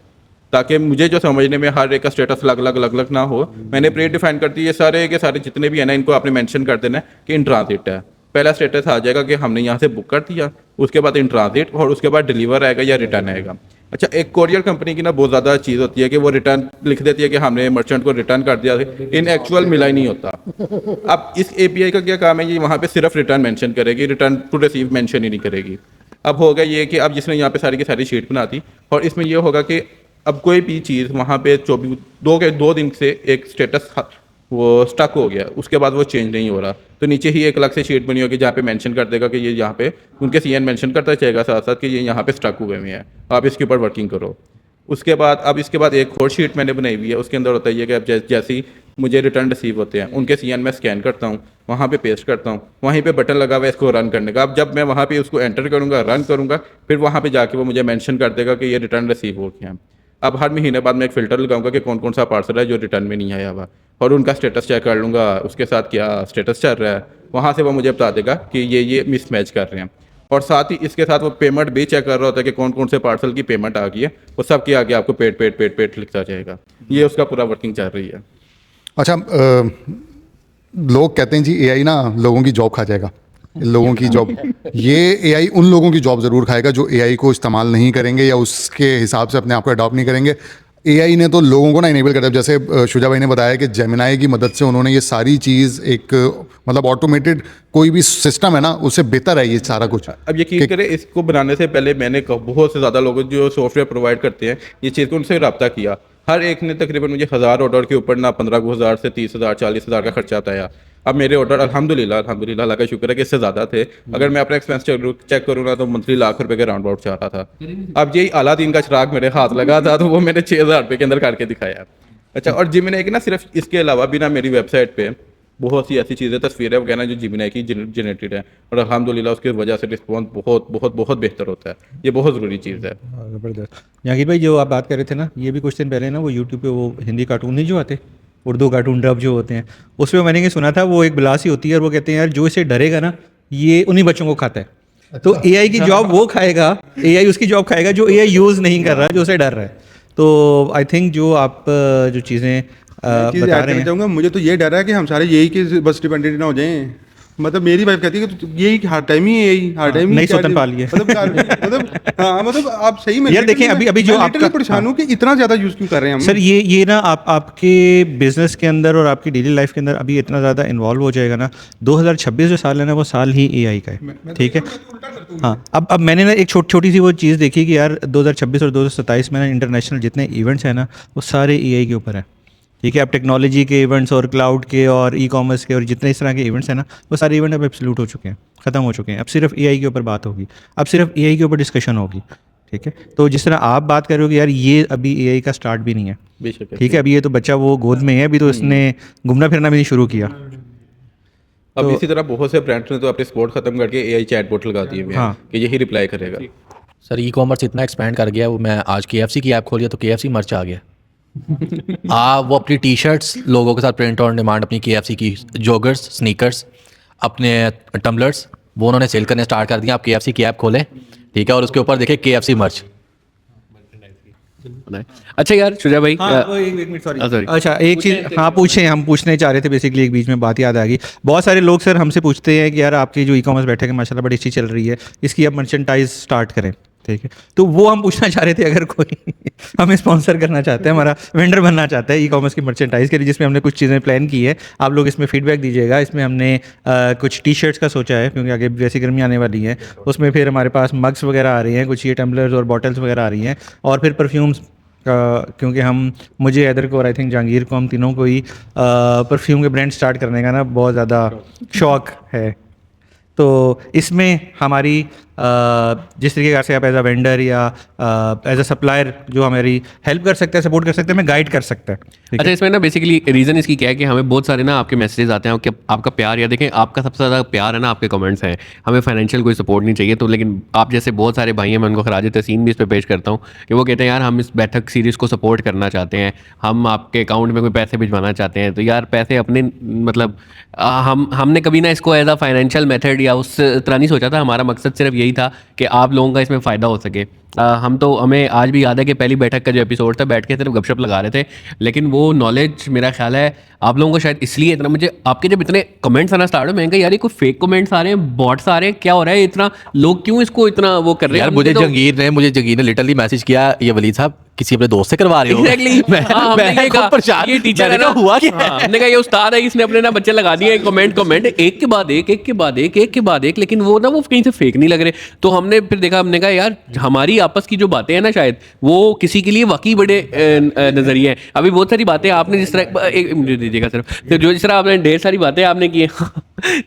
ताकि मुझे जो समझने में हर एक का स्टेटस अलग ना हो। मैंने प्री डिफाइन कर दी, ये सारे के सारे जितने भी है ना, इनको आपने मेंशन कर देना है कि इन ट्रांजिट है। पहला स्टेटस आ जाएगा कि हमने यहाँ से बुक कर दिया, उसके बाद इन ट्रांजिट, और उसके बाद डिलीवर आएगा या रिटर्न आएगा। अच्छा, एक कोरियर कंपनी की ना बहुत ज़्यादा चीज़ होती है कि वो रिटर्न लिख देती है कि हमने मर्चेंट को रिटर्न कर दिया, इन एक्चुअल मिला ही नहीं होता। अब इस API का क्या काम है, ये वहाँ पे सिर्फ रिटर्न मेंशन करेगी, रिटर्न टू रिसीव मेंशन ही नहीं करेगी। अब होगा ये कि अब जिसने यहाँ पे सारी की सारी शीट बना दी, और इसमें ये होगा कि अब कोई भी चीज़ वहाँ पे 2 दिन से एक स्टेटस वो स्टक हो गया, उसके बाद वो चेंज नहीं हो रहा, तो नीचे ही एक अलग से शीट बनी होगी जहाँ पे मेंशन कर देगा कि ये यहाँ पे उनके CN मेंशन करता जाएगा साथ साथ कि ये यहाँ पे स्टक हुए हुए हैं, आप इसके ऊपर वर्किंग करो। उसके बाद इसके बाद एक और शीट मैंने बनाई हुई है, उसके अंदर होता है कि अब जैसे ही मुझे रिटर्न रिसीव होते हैं उनके CN में स्कैन करता हूँ, वहाँ पे पेस्ट करता हूँ, वहीं पे बटन लगा हुआ है इसको रन करने का। अब जब मैं वहाँ पे उसको एंटर करूँगा, रन करूँगा, फिर वहाँ पे जाके वो मुझे मेंशन कर देगा कि ये रिटर्न रिसीव हो गया। अब हर महीने बाद मैं एक फ़िल्टर लगाऊंगा कि कौन कौन सा पार्सल है जो रिटर्न में नहीं आया हुआ, और उनका स्टेटस चेक कर लूँगा, उसके साथ क्या स्टेटस चल रहा है, वहाँ से वो मुझे बता देगा कि ये मिसमैच कर रहे हैं। और साथ ही इसके साथ वो पेमेंट भी चेक कर रहा होता है कि कौन कौन से पार्सल की पेमेंट आ गई है, वो सब के आगे आपको पेड लिखता जाएगा। ये उसका पूरा वर्किंग चल रही है। अच्छा, लोग कहते हैं जी AI ना लोगों की जॉब खा जाएगा, लोगों की जॉब, ये AI उन लोगों की जॉब ज़रूर खाएगा जो AI को इस्तेमाल नहीं करेंगे या उसके हिसाब से अपने आप को अडॉप्ट नहीं करेंगे। एआई ने तो लोगों को ना इनेबल कर दिया, जैसे शुजा भाई ने बताया कि जेमिनाई की मदद से उन्होंने ये सारी चीज़ एक मतलब ऑटोमेटेड कोई भी सिस्टम है ना, उससे बेहतर है ये सारा कुछ। अब यकीन करें, इसको बनाने से पहले मैंने बहुत से ज़्यादा लोगों जो सॉफ्टवेयर प्रोवाइड करते हैं ये चीज़ को उनसे रब्ता किया। हर एक ने तकरीबन मुझे 1000 ऑर्डर के ऊपर ना 15,000 से 30,000 40,000 का खर्चा आता है। अब मेरे ऑर्डर अल्हम्दुलिल्लाह अल्लाह का शुक्र है कि इससे ज़्यादा थे। अगर मैं अपना एक्सपेंस चेक करूँ ना तो मंथली लाख रुपए के राउंड अबाउट चाह रहा था। अब यही आला दिन का चिराग मेरे हाथ लगा था तो वो मैंने 6,000 रुपये के अंदर करके दिखाया। अच्छा, और जिमिनाई की ना सिर्फ इसके अलावा भी ना मेरी वेबसाइट पे बहुत सी ऐसी चीज़ें तस्वीरें वो कहना जो जिमिनाई की जनरेटेड है, और अल्हम्दुलिल्लाह उसकी वजह से रिस्पॉन्स बहुत बहुत बहुत बेहतर होता है। ये बहुत ज़रूरी चीज़ है। ज़बरदस्त। जहांगीर भाई, जो आप बात कर रहे थे ना, ये भी कुछ दिन पहले ना वो यूट्यूब पे वो हिंदी कार्टून नहीं जो आते, उर्दू कार्टून डब जो होते हैं, उसमें मैंने ये सुना था, वो एक बिलासी होती है और वो कहते हैं यार जो इसे डरेगा ना ये उन्हीं बच्चों को खाता है। तो एआई की जॉब वो खाएगा, एआई उसकी जॉब खाएगा जो एआई यूज़ नहीं कर रहा, जो उसे डर रहा है। तो आई थिंक जो आप जो चीज़ें बता रहे हैं, चाहूँगा, मुझे तो ये डर है कि हम सारे यही के बस डिपेंडेंट ना हो जाएं। मतलब मेरी वाइफ कहती है कि यही हर टाइम ही यही हर टाइम नहीं सोतन पा लिए। मतलब आप सही में यार देखें, अभी जो आपका परेशान हूँ कि इतना ज़्यादा यूज़ क्यों कर रहे हैं हम। सर ये ना आपके बिजनेस के अंदर और आपकी डेली लाइफ के अंदर अभी इतना ज़्यादा इन्वॉल्व हो जाएगा ना, 2026 जो साल है ना वो साल ही एआई का है, ठीक है। हाँ, अब मैंने ना एक छोटी सी वो चीज़ देखी कि यार 2026 और 2027 में ना इंटरनेशनल जितने इवेंट्स हैं ना वो सारे एआई के ऊपर हैं, ठीक है। अब टेक्नोलॉजी के इवेंट्स और क्लाउड के और ई कॉमर्स के और जितने इस तरह के इवेंट्स हैं ना वो सारे इवेंट अब एब्सोल्यूट हो चुके हैं, ख़त्म हो चुके हैं। अब सिर्फ एआई के ऊपर बात होगी, अब सिर्फ एआई के ऊपर डिस्कशन होगी, ठीक है। तो जिस तरह आप बात कर रहे हो कि यार ये अभी एआई का स्टार्ट भी नहीं है, बेशक, ठीक है। अभी ये तो बच्चा वो गोद में है, अभी तो इसने घूमना फिरना भी नहीं शुरू किया। अब इसी तरह बहुत से ब्रांड्स ने तो अपने स्पोर्ट खत्म करके एआई चैटबॉट लगा दिए हुए हैं हाँ। कि यही रिप्लाई करेगा। सर ई कॉमर्स इतना एक्सपेंड कर गया, वो मैं आज KFC की ऐप खोली तो KFC मर्च आ गया। वो अपनी टी शर्ट्स लोगों के साथ प्रिंट ऑन डिमांड, अपनी KFC की जॉगर्स, स्नीकर्स, अपने टम्बलर्स वो उन्होंने सेल करने स्टार्ट कर दिया। आप KFC की ऐप खोलें, ठीक है, और उसके ऊपर देखें KFC मर्च। अच्छा यार शुजा भाई, हाँ, वो एक मिनट, sorry. सॉरी। अच्छा, एक चीज़ हाँ पूछें, हम पूछने चाह रहे थे बेसिकली, एक बीच में बात याद आ गई। बहुत सारे लोग सर हमसे पूछते हैं कि यार आपकी जो ई कॉमर्स बैठक है माशाल्लाह बड़ी अच्छी चल रही है, इसकी आप मर्चेंटाइज स्टार्ट करें, ठीक है। तो वो हम पूछना चाह रहे थे, अगर कोई हमें स्पॉन्सर करना चाहता है, हमारा वेंडर बनना चाहता है ई कॉमर्स की मर्चेंटाइज के लिए, जिसमें हमने कुछ चीज़ें प्लान की है, आप लोग इसमें फीडबैक दीजिएगा। इसमें हमने कुछ टी शर्ट्स का सोचा है क्योंकि आगे वैसी गर्मी आने वाली है, उसमें फिर हमारे पास मग्स वगैरह आ रही हैं, कुछ ये टम्बलर्स और बॉटल्स वगैरह आ रही हैं, और फिर परफ्यूम्स, क्योंकि मुझे हैदर को और आई थिंक जहांगीर को, हम तीनों को ही परफ्यूम के ब्रांड स्टार्ट करने का ना बहुत ज़्यादा शौक़ है। तो इसमें हमारी जिस तरीके से आप एज अ वेंडर या एज अ सप्लायर जो हमारी हेल्प कर सकते हैं, सपोर्ट कर सकते हैं, हमें गाइड कर सकता है, ठीक है? अच्छा, इसमें ना बेसिकली रीज़न इसकी क्या है कि हमें बहुत सारे ना आपके मैसेजेस आते हैं कि आपका प्यार, या देखें आपका सबसे ज़्यादा प्यार है ना आपके कमेंट्स हैं, हमें फाइनेंशियल कोई सपोर्ट नहीं चाहिए। तो लेकिन आप जैसे बहुत सारे भाई हैं, मैं उनको खराज तहसीन भी इस पर पेश करता हूँ कि वो कहते हैं यार हम इस बैठक सीरीज़ को सपोर्ट करना चाहते हैं, हम आपके अकाउंट में कोई पैसे भिजवाना चाहते हैं। तो यार पैसे अपने मतलब हमने कभी ना इसको एज अ फाइनेंशियल मेथड या उस तरह नहीं सोचा था। हमारा मकसद सिर्फ यही था कि आप लोगों का इसमें फ़ायदा हो सके। हमें आज भी याद है कि पहली बैठक का जो एपिसोड था, बैठ के सिर्फ गपशप लगा रहे थे, लेकिन वो नॉलेज मेरा ख्याल है आप लोगों को शायद इसलिए इतना, मुझे आपके जब इतने कमेंट्स आना स्टार्ट हो, मैंने कहा यार ये कोई फेक कमेंट्स आ रहे हैं, बॉट्स आ रहे हैं, क्या हो रहा है, इतना लोग क्यों इसको इतना वो कर रहे हैं। यार मुझे जंगीर ने लिटरली मैसेज किया, ये वलीद साहब किसी अपने दोस्त से करवा रहे हो। Exactly. हमने कहा परेशान, ये टीचर है ना, हुआ क्या है? हमने कहा ये उस्ताद है, इसने अपने ना बच्चे लगा दिए कमेंट एक के बाद एक, लेकिन वो ना वो कहीं से फेक नहीं लग रहे। तो हमने फिर देखा, हमने कहा यार हमारी आपस की जो बातें हैं ना, शायद वो किसी के लिए वाकई बड़े नजरिए हैं। अभी बहुत सारी बातें आपने जिस तरह, एक मिनट दीजिएगा सिर्फ, तो जो जिस तरह आपने ढेर सारी बातें आपने की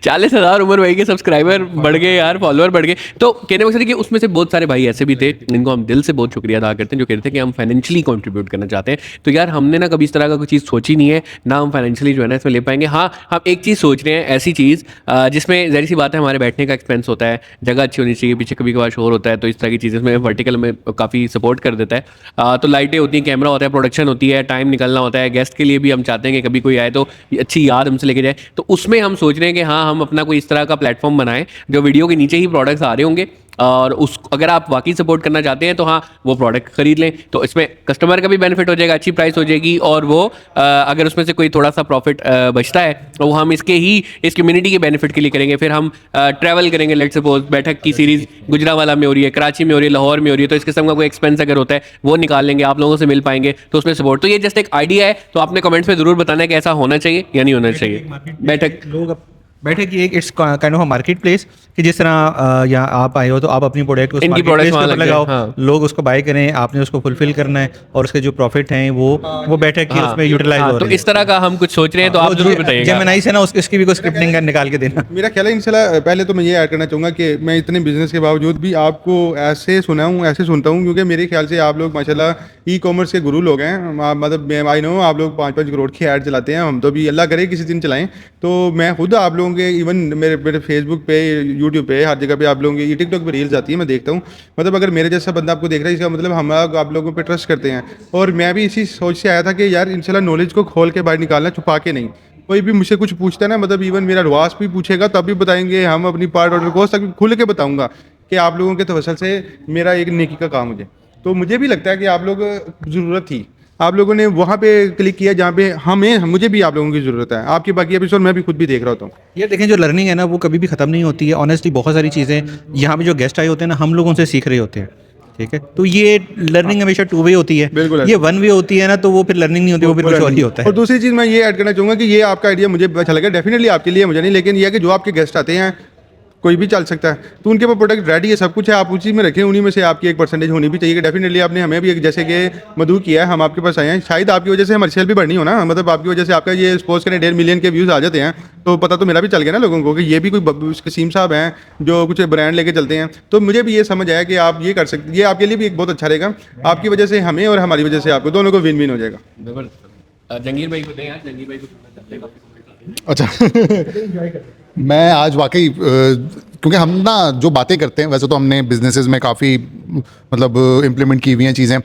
40,000 उमर भाई के सब्सक्राइबर बढ़ गए यार, फॉलोअर बढ़ गए। तो कहने मकसद है कि उसमें से बहुत सारे भाई ऐसे भी थे जिनको हम दिल से बहुत शुक्रिया अदा करते हैं, जो कहते थे कि हम फाइनेंशियली कंट्रीब्यूट करना चाहते हैं। तो यार हमने ना कभी इस तरह का कोई चीज़ सोची नहीं है, ना हम फाइनेंशियली जो है ना इसमें ले पाएंगे। हाँ, हम एक चीज़ सोच रहे हैं, ऐसी चीज़ जिसमें ज़ाहिर सी बात है हमारे बैठने का एक्सपेंस होता है, जगह अच्छी होनी चाहिए, पीछे कभी कभार शोर होता है, तो इस तरह की चीज़ें में वर्टिकल में काफ़ी सपोर्ट कर देता है। तो लाइटें होती हैं, कैमरा होता है, प्रोडक्शन होती है, टाइम निकलना होता है, गेस्ट के लिए भी हम चाहते हैं कि कभी कोई आए तो अच्छी याद हमसे लेके जाए। तो उसमें हम सोच रहे हैं कि हाँ हम अपना कोई इस तरह का प्लेटफॉर्म बनाएं जो वीडियो के नीचे ही प्रोडक्ट्स आ रहे होंगे, और उस अगर आप वाकई सपोर्ट करना चाहते हैं तो हाँ वो प्रोडक्ट खरीद लें, तो इसमें कस्टमर का भी बेनिफिट हो जाएगा, अच्छी प्राइस हो जाएगी, और वो अगर उसमें से कोई थोड़ा सा प्रॉफिट बचता है तो वो हम इस कम्युनिटी के बेनिफिट के लिए करेंगे। फिर हम ट्रैवल करेंगे, लेट्स सपोज बैठक की सीरीज़ गुजरावाला में हो रही है, कराची में हो रही है, लाहौर में हो रही है, तो इस किस्म का कोई एक्सपेंस अगर होता है वो निकाल लेंगे, आप लोगों से मिल पाएंगे, तो उसमें सपोर्ट। तो ये जस्ट एक आइडिया है, तो आपने कमेंट्स में ज़रूर बताना है कि ऐसा होना चाहिए या नहीं होना चाहिए। बैठक लोग बैठक की एक it's kind of a market place कि जिस तरह यहाँ आप आए हो तो आप अपनी प्रोडक्ट इनकी products वहाँ लग लगाओ, जाए, हाँ। लोग उसको बाय करें, आपने उसको फुलफिल करना है और उसके जो प्रॉफिट हैं वो बैठक की उसमें यूटिलाइज हाँ, हो तो रही है। इस तरह का हम कुछ सोच रहे हैं, तो आप जरूर बताइएगा। जेमिनाई से ना इसकी भी कोई स्क्रिप्टिंग निकाल के देना। मेरा ख्याल है इंशाल्लाह पहले तो मैं ये ऐड करना चाहूँगा कि मैं इतने बिजनेस के बावजूद भी आपको ऐसे सुना हूँ, ऐसे सुनता हूँ, क्योंकि मेरे ख्याल से आप लोग माशाल्लाह ई कॉमर्स के गुरु लोग हैं। मतलब आई नो आप लोग 5-5 करोड़ की ऐड चलाते हैं, हम तो भी अल्लाह करे किसी दिन चलाएं। तो मैं खुद आप लोगों के इवन मेरे फेसबुक पे, यूट्यूब पे, हर जगह पे आप लोगों की टिकटॉक पे रील्स आती है, मैं देखता हूँ। मतलब अगर मेरे जैसा बंदा आपको देख रहा है, इसका मतलब हम आप लोगों पे ट्रस्ट करते हैं। और मैं भी इसी सोच से आया था कि यार इंशाल्लाह नॉलेज को खोल के बाहर निकालना, छुपा के नहीं। कोई भी मुझसे कुछ पूछता है ना, मतलब इवन मेरा रवास भी पूछेगा तब भी बताएंगे, हम अपनी पार्ट ऑर्डर को तक खुल के बताऊंगा कि आप लोगों के तवसल से मेरा एक नेकी का काम मुझे। तो मुझे भी लगता है कि आप लोग ज़रूरत थी, आप लोगों ने वहाँ पे क्लिक किया जहाँ पे मुझे भी आप लोगों की ज़रूरत है। आपकी बाकी एपिसोड मैं भी खुद भी देख रहा होता हूँ। ये देखें, जो लर्निंग है ना वो कभी भी ख़त्म नहीं होती है। ऑनेस्टली बहुत सारी चीज़ें यहाँ पे जो गेस्ट आए होते हैं ना, हम लोग उनसे सीख रहे होते हैं, ठीक है। तो ये लर्निंग हमेशा 2 वे होती है। बिल्कुल। ये 1 वे होती है ना, तो वो फिर लर्निंग नहीं होती, वो फिर कुछ और ही होता है। और दूसरी चीज़ मैं ये ऐड करना चाहूँगा कि ये आपका आइडिया मुझे अच्छा लगा, डेफिनेटली आपके लिए, मुझे नहीं, लेकिन ये है कि जो आपके गेस्ट आते हैं कोई भी चल सकता है, तो उनके पास प्रोडक्ट रेडी है, सब कुछ है, आप उसी में रखें, उन्हीं में से आपकी एक परसेंटेज होनी भी चाहिए। कि डेफिनेटली आपने हमें भी एक जैसे कि मधु किया है, हम आपके पास आए हैं, शायद आपकी वजह से हमारी सेल भी बढ़नी हो ना, मतलब आपकी वजह से आपका ये सपोज करें 1.5 मिलियन के व्यूज़ आ जाते हैं, तो पता तो मेरा भी चल गया ना लोगों को कि ये भी कोई कसीम साहब हैं जो कुछ ब्रांड लेके चलते हैं। तो मुझे भी ये समझ आया कि आप ये कर सकते, ये आपके लिए भी एक बहुत अच्छा रहेगा, आपकी वजह से हमें और हमारी वजह से आपको, दोनों को विन विन हो जाएगा। जंगीर भाई को दें यार, जंगीर भाई को। अच्छा मैं आज वाकई क्योंकि हम ना जो बातें करते हैं, वैसे तो हमने बिजनेसेस में काफ़ी मतलब इम्प्लीमेंट की हुई हैं चीज़ें,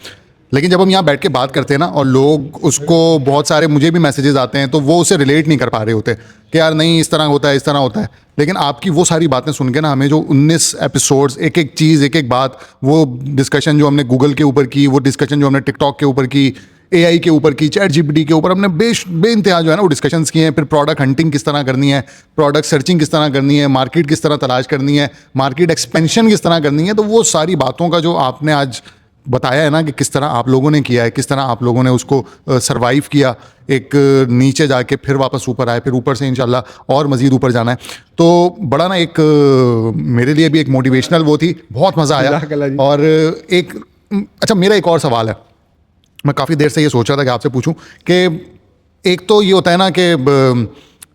लेकिन जब हम यहाँ बैठ के बात करते हैं ना और लोग उसको, बहुत सारे मुझे भी मैसेजेस आते हैं तो वो उसे रिलेट नहीं कर पा रहे होते कि यार नहीं इस तरह होता है, इस तरह होता है। लेकिन आपकी वो सारी बातें सुन के ना, हमें जो 19 एपिसोड्स, एक एक चीज़, एक एक बात, वो डिस्कशन जो हमने गूगल के ऊपर की, वो डिस्कशन जो हमने टिकटॉक के ऊपर की, AI के ऊपर की, चैट GPT के ऊपर, हमने बेइंतहा जो है ना वो डिस्कशंस किए हैं। फिर प्रोडक्ट हंटिंग किस तरह करनी है, प्रोडक्ट सर्चिंग किस तरह करनी है, मार्केट किस तरह तलाश करनी है, मार्केट एक्सपेंशन किस तरह करनी है। तो वो सारी बातों का जो आपने आज बताया है ना कि किस तरह आप लोगों ने किया है, किस तरह आप लोगों ने उसको सरवाइव किया, एक नीचे जाके फिर वापस ऊपर आए, फिर ऊपर से इंशाल्लाह और मज़ीद ऊपर जाना है। तो बड़ा ना एक मेरे लिए भी एक मोटिवेशनल वो थी, बहुत मज़ा आया। और एक अच्छा मेरा एक और सवाल है, मैं काफ़ी देर से ये सोच रहा था कि आपसे पूछूं कि एक तो ये होता है ना कि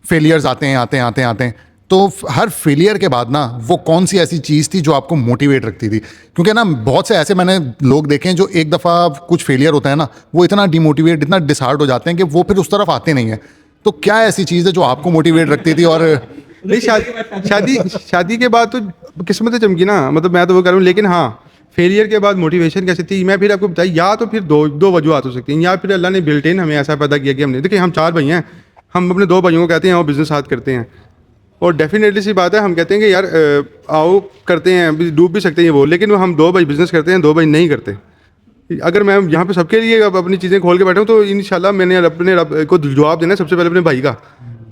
फेलियर्स आते हैं, तो हर फेलियर के बाद ना वो कौन सी ऐसी चीज़ थी जो आपको मोटिवेट रखती थी? क्योंकि ना बहुत से ऐसे मैंने लोग देखे हैं जो एक दफ़ा कुछ फेलियर होता है ना, वो इतना डिमोटिवेट, इतना डिसहार्ट हो जाते हैं कि वो फिर उस तरफ आते नहीं हैं। तो क्या ऐसी चीज़ है जो आपको मोटिवेट रखती थी? और नहीं, शादी के बाद तो किस्मत चमकी ना, मतलब मैं तो वो करूँ, लेकिन हाँ फेलियर के बाद मोटिवेशन कैसे थी, मैं फिर आपको बताया, या तो फिर दो वजूहत हो सकती हैं, या फिर अल्लाह ने बिल्ट इन हमें ऐसा पैदा किया कि हमने, देखिए हम 4 भाई हैं, हम अपने 2 भाइयों को कहते हैं आओ बिजनेस साथ करते हैं, और डेफिनेटली सी बात है हम कहते हैं कि यार आओ करते हैं, अभी डूब भी सकते हैं वो, लेकिन वो हम 2 भाई बिजनेस करते हैं, 2 भाई नहीं करते। अगर मैं यहाँ पे सबके लिए अब अपनी चीज़ें खोल के बैठा हूँ तो इंशाल्लाह मैंने अपने रब को जवाब देना सबसे पहले अपने भाई का,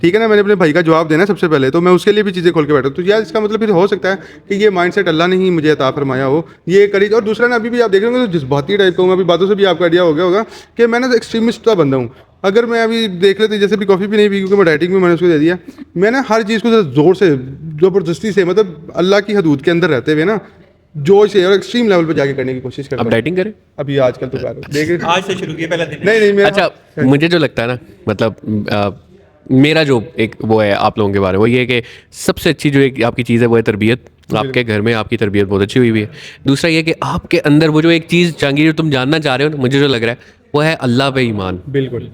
ठीक है ना, मैंने अपने भाई का जवाब देना सबसे पहले, तो मैं उसके लिए भी चीज़ें खोल के बैठा हूँ। तो यार इसका मतलब फिर हो सकता है कि ये माइंडसेट अल्लाह ने ही मुझे अता फरमाया हो, ये करी। और दूसरा ना, अभी भी आप देख रहे होंगे तो जज्बाती टाइप का हूँ, अभी बातों से भी आपका आइडिया हो गया होगा कि मैं ना एक्सट्रीमिस्ट का बंदा हूँ। अगर मैं अभी देख लेते, जैसे भी कॉफ़ी भी नहीं पी क्योंकि मैं डाइटिंग में मैंने उसको दे दिया, मैं ना हर चीज़ को ज़ोर से, ज़बरदस्ती से, मतलब अल्लाह की हदूद के अंदर रहते हुए ना जोश से और एक्सट्रीम लेवल पे जाके करने की कोशिश करता अब हूँ। डाइटिंग करें अभी आजकल तो देख आज से शुरू किया, पहला दिन नहीं मैं अच्छा, मुझे जो लगता है ना, मतलब मेरा जो एक वो है आप लोगों के बारे में, वो ये है कि सबसे अच्छी जो एक आपकी चीज़ है वो है तरबियत। आपके घर में आपकी तरबियत बहुत अच्छी हुई हुई है। दूसरा ये कि आपके अंदर वो जो एक चीज़ जहांगीर जो तुम जानना चाह रहे हो ना, मुझे जो लग रहा है वो है अल्लाह पे ईमान। बिल्कुल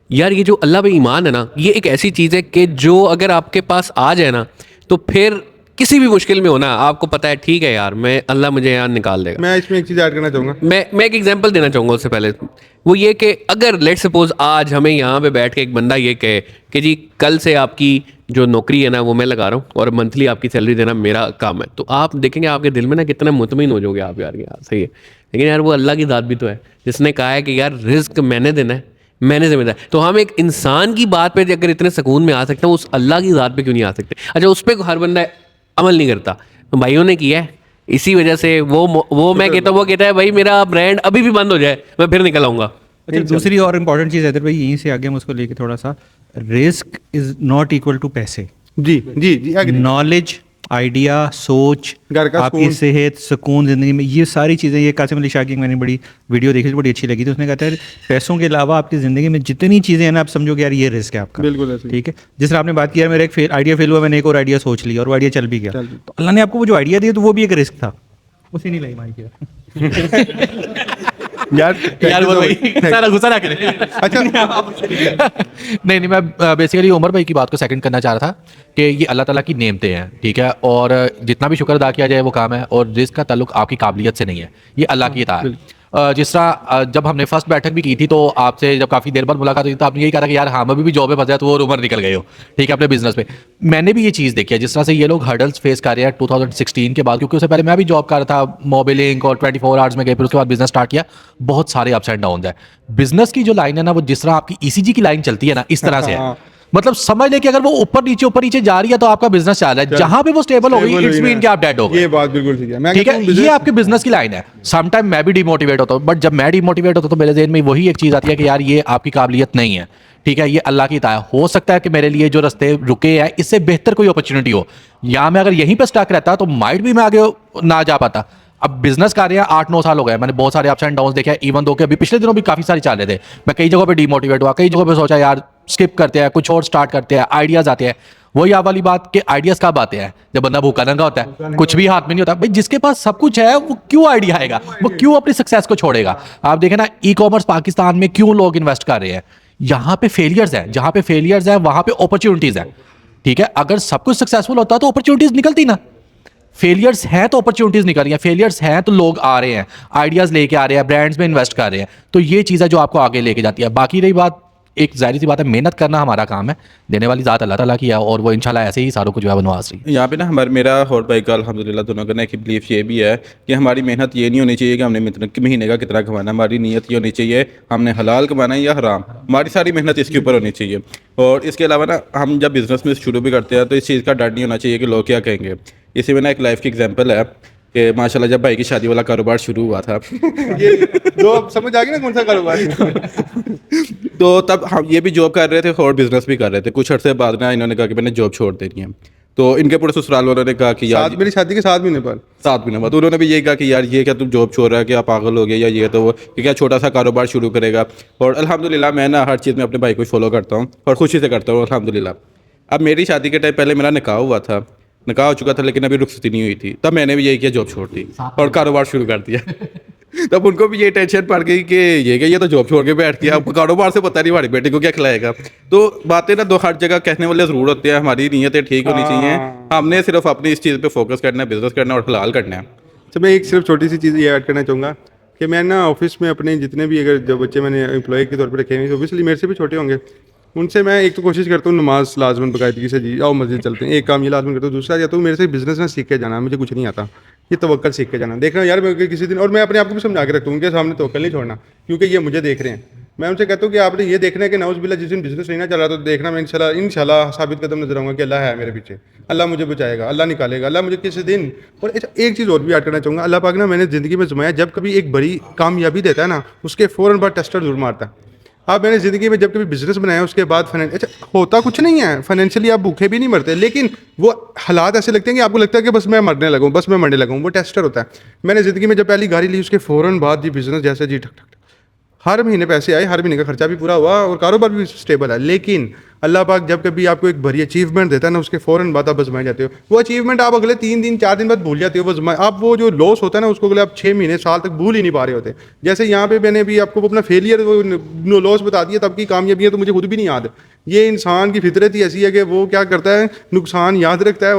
यार ये जो अल्लाह पे ईमान है ना, ये एक ऐसी चीज़ है कि जो अगर आपके पास आ जाए ना, तो फिर किसी भी मुश्किल में होना, आपको पता है ठीक है यार, मैं अल्लाह मुझे यहाँ निकाल देगा। मैं इसमें एक चीज़ ऐड करना चाहूँगा। मैं एक एग्जांपल देना चाहूँगा उससे पहले, वो ये कि अगर लेट सपोज आज हमें यहाँ पे बैठ के एक बंदा ये कहे कि जी कल से आपकी जो नौकरी है ना वो मैं लगा रहा हूँ और मंथली आपकी सैलरी देना मेरा काम है, तो आप देखेंगे आपके दिल में ना कितना मुतमिन हो जाओगे आप, यार सही है। लेकिन यार वो अल्लाह की ज़ात भी तो है जिसने कहा है कि यार रिस्क मैंने देना है, मैंने जिम्मेदार। तो हम एक इंसान की बात पे अगर इतने सुकून में आ सकते हैं, उस अल्लाह की ज़ात पे क्यों नहीं आ सकते? अच्छा, उस पर हर बंदा अमल नहीं करता, तो भाइयों ने किया है, इसी वजह से वो मैं कहता हूँ, वो कहता है भाई मेरा ब्रांड अभी भी बंद हो जाए मैं फिर निकल आऊँगा। अच्छा, दूसरी और इम्पॉर्टेंट चीज़ हैदर भाई, यहीं से आगे हम उसको लेके थोड़ा सा, risk is not equal to पैसे। जी जी जी, agree। नॉलेज, आइडिया, सोच, घर का आपकी सुकून। सेहत, सुकून ज़िंदगी में, ये सारी चीज़ें, ये कासिम अली शाह की मैंने बड़ी वीडियो देखी थी, बड़ी अच्छी लगी थी। उसने कहता है पैसों के अलावा आपकी ज़िंदगी में जितनी चीज़ें हैं ना, आप समझोगे यार ये रिस्क है आपका। बिल्कुल ऐसे ही। ठीक है, जिस तरह आपने बात किया, मेरा एक आइडिया फेल हुआ, मैंने एक और आइडिया सोच लिया और वो आइडिया चल भी गया, तो अल्लाह ने आपको वो जो आइडिया दिया तो वो भी एक रिस्क था, उसी नहीं लाई माई किया। यार वो भाई सारा गुस्सा ना करें। अच्छा नहीं, मैं बेसिकली उमर भाई की बात को सेकंड करना चाह रहा था कि ये अल्लाह ताला की नेमतें हैं, ठीक है, और जितना भी शुक्र अदा किया जाए वो काम है, और जिसका ताल्लुक आपकी काबिलियत से नहीं है, ये अल्लाह की अता है। जिस तरह जब हमने फर्स्ट बैठक भी की थी तो आपसे जब काफ़ी देर बाद मुलाकात हुई तो आपने यही कहा था कि यार हम अभी भी जॉब में फंसे हैं, तो और उमर निकल गए हो, ठीक है, अपने बिजनेस पे। मैंने भी ये चीज़ देखी है, जिस तरह से ये लोग हर्डल्स फेस कर रहे हैं 2016 के बाद, क्योंकि उससे पहले मैं भी जॉब कर रहा था मोबिलिंक और 24 आवर्स में गए, फिर उसके बाद बिजनेस स्टार्ट किया। बहुत सारे अप्स एंड डाउन है। बिजनेस की जो लाइन है ना, वो जिस तरह आपकी ECG की लाइन चलती है ना, इस तरह से है। मतलब समझ ले कि अगर वो ऊपर नीचे जा रही है तो आपका बिजनेस चल रहा है, जहां पे वो स्टेबल हो गई इट्स मीन कि आप डेड हो गए। ये बात बिल्कुल ठीक है। मैं ठीक कहता हूँ है, ये आपके बिजनेस की लाइन है। सम टाइम मैं भी डिमोटिवेट होता हूँ, बट जब मैं डिमोटिवेट होता हूँ तो मेरे ज़हन में वही एक चीज़ आती है कि यार ये आपकी काबिलियत नहीं है, ठीक है, ये अल्लाह की ताया। हो सकता है कि मेरे लिए जो रास्ते रुके हैं इससे बेहतर कोई अपॉर्चुनिटी हो, या मैं अगर यहीं पर स्टक रहता तो माइट भी मैं आगे ना जा पाता। अब बिजनेस कर रहे हैं 8-9 साल हो गए, मैंने बहुत सारे अप्स एंड डाउन्स देखे हैं, इवन दो कि अभी पिछले दिनों भी काफ़ी सारे चल रहे थे। मैं कई जगहों पे डिमोटिवेट हुआ, कई जगहों पे सोचा यार स्किप करते हैं, कुछ और स्टार्ट करते हैं, आइडियाज़ आते हैं। वही आप वाली बात कि आइडियाज़ कब आते हैं? जब बंदा भूखा नंगा होता है, कुछ भी हाथ में नहीं होता। भाई जिसके पास सब कुछ है वो क्यों आइडिया आएगा, वो क्यों अपनी सक्सेस को छोड़ेगा? आप देखें ना, ई-कॉमर्स पाकिस्तान में क्यों लोग इन्वेस्ट कर रहे हैं? यहाँ पे फेलियर्स हैं, जहाँ पे फेलियर्स हैं वहाँ पे अपॉर्चुनिटीज़ हैं, ठीक है। अगर सब कुछ सक्सेसफुल होता तो अपॉर्चुनिटीज़ निकलती ना। फेलियर्स हैं तो अपॉर्चुनिटीज निकल रही हैं, फेलियर्स हैं तो लोग आ रहे हैं, आइडियाज़ लेके आ रहे हैं, ब्रांड्स में इन्वेस्ट कर रहे हैं, तो ये चीज़ है जो आपको आगे लेके जाती है। बाकी रही बात, एक जाहिर सी बात है, मेहनत करना हमारा काम है, देने वाली ज़ात अल्लाह ताला की है, और वो इंशाल्लाह ऐसे ही सारों को जो है बनवास रही है। यहाँ पे ना मेरा और भाई का अल्हम्दुलिल्लाह दोनों का ना एक बिलीफ ये भी है कि हमारी मेहनत ये नहीं होनी चाहिए कि हमने महीने का कितना कमाना। हमारी नीयत ये होनी चाहिए हमने हलाल कमाना है या हराम, हमारी सारी मेहनत इसके ऊपर होनी चाहिए। और इसके अलावा ना हम जब बिज़नेस में शुरू भी करते हैं तो इस चीज़ का डर नहीं होना चाहिए कि लोग क्या कहेंगे। इसी में ना एक लाइफ की एग्जांपल है कि माशाल्लाह जब भाई की शादी वाला कारोबार शुरू हुआ था ये दो अब समझ आ गई ना कौन सा कारोबार है। तो तब हम ये भी जॉब कर रहे थे और बिजनेस भी कर रहे थे। कुछ अर्से बाद ना इन्होंने कहा कि मैंने जॉब छोड़ देनी है, तो इनके पूरे ससुराल वालों ने कहा कि यार मेरी शादी के 7 महीने पर 7 महीने बाद उन्होंने भी यही कहा कि यार ये क्या तुम जॉब छोड़ रहा है, क्या पागल हो गया, या ये तो वो कि क्या छोटा सा कारोबार शुरू करेगा। और अल्हम्दुलिल्लाह मैं ना हर चीज़ में अपने भाई को फॉलो करता हूँ और खुशी से करता हूँ अल्हम्दुलिल्लाह। अब मेरी शादी के टाइम पहले मेरा निकाह हुआ था, निकाह हो चुका था, लेकिन अभी रुखसती नहीं हुई थी, तब मैंने भी यही किया, जॉब छोड़ दी और कारोबार शुरू कर दिया। तब उनको भी ये टेंशन पड़ गई कि ये तो जॉब छोड़ के बैठ गया, अब कारोबार से पता नहीं हमारी बेटी को क्या खिलाएगा। तो बातें ना दो हर जगह कहने वाले ज़रूर होते हैं, हमारी नीयतें ठीक होनी चाहिए, हमने सिर्फ अपनी इस चीज़ पे फोकस करना है, बिजनेस करना है और हलाल करना है। तो मैं एक सिर्फ छोटी सी चीज़ ये ऐड करना चाहूँगा कि मैं ना ऑफिस में अपने जितने भी अगर जो बच्चे मैंने एम्प्लॉय के तौर पर रखे हैं, ऑब्वियसली मेरे से भी छोटे होंगे, उनसे मैं एक तो कोशिश करता हूँ नमाज लाजमन बाकायदगी से, जी आओ मस्जिद चलते हैं, एक काम ये लाजमन करता हूँ। दूसरा या तो मेरे से बिजनेस ना सीख के जाना, मुझे कुछ नहीं आता, ये तवक्कल सीख के जाना। देखना यार मैं किसी दिन, और मैं अपने आप को भी समझा के रखता हूँ उनके सामने तवक्कल नहीं छोड़ना, क्योंकि ये मुझे देख रहे हैं। मैं उनसे कहता हूँ कि आपने ये देखना है कि नाउज़ बिल्लाह जिस दिन बिजनेस नहीं ना चल रहा तो देखना मैं इंशाल्लाह साबित कदम नजर आऊँगा कि अल्लाह है मेरे पीछे, अल्लाह मुझे बचाएगा, अल्लाह निकालेगा, अल्लाह मुझे किसी दिन। और एक चीज़ और भी ऐड करना चाहूँगा, अल्लाह पाक ना मैंने ज़िंदगी में जमाया, जब कभी एक बड़ी कामयाबी देता है ना उसके फ़ौरन बाद टेस्टर जरूर मारता है। आप मैंने ज़िंदगी में जब कभी बिजनेस बनाया उसके बाद अच्छा होता कुछ नहीं है, फाइनेंशियली आप भूखे भी नहीं मरते, लेकिन वो हालात ऐसे लगते हैं कि आपको लगता है कि बस मैं मरने लगूँ, बस मैं मरने लगूँ, वो टेस्टर होता है। मैंने ज़िंदगी में जब पहली गाड़ी ली उसके फ़ौरन बाद जी बिजनेस जैसे जी ठक ठक हर महीने पैसे आए, हर महीने का खर्चा भी पूरा हुआ और कारोबार भी स्टेबल है। लेकिन अल्लाह पाक जब कभी आपको एक बड़ी अचीवमेंट देता है ना उसके फ़ौरन बाद आप आजमाए जाते हो, वो अचीवमेंट आप अगले 3 दिन 4 दिन बाद भूल जाते हो, वो आप वो जो लॉस होता है ना उसको अगले आप 6 महीने साल तक भूल ही नहीं पा रहे होते। जैसे यहाँ पे मैंने भी आपको अपना फेलियर वो लॉस बता दिया, तब की कामयाबियाँ तो मुझे खुद भी नहीं याद। ये इंसान की फितरत ही ऐसी है कि वो क्या करता है, नुकसान याद रखता है,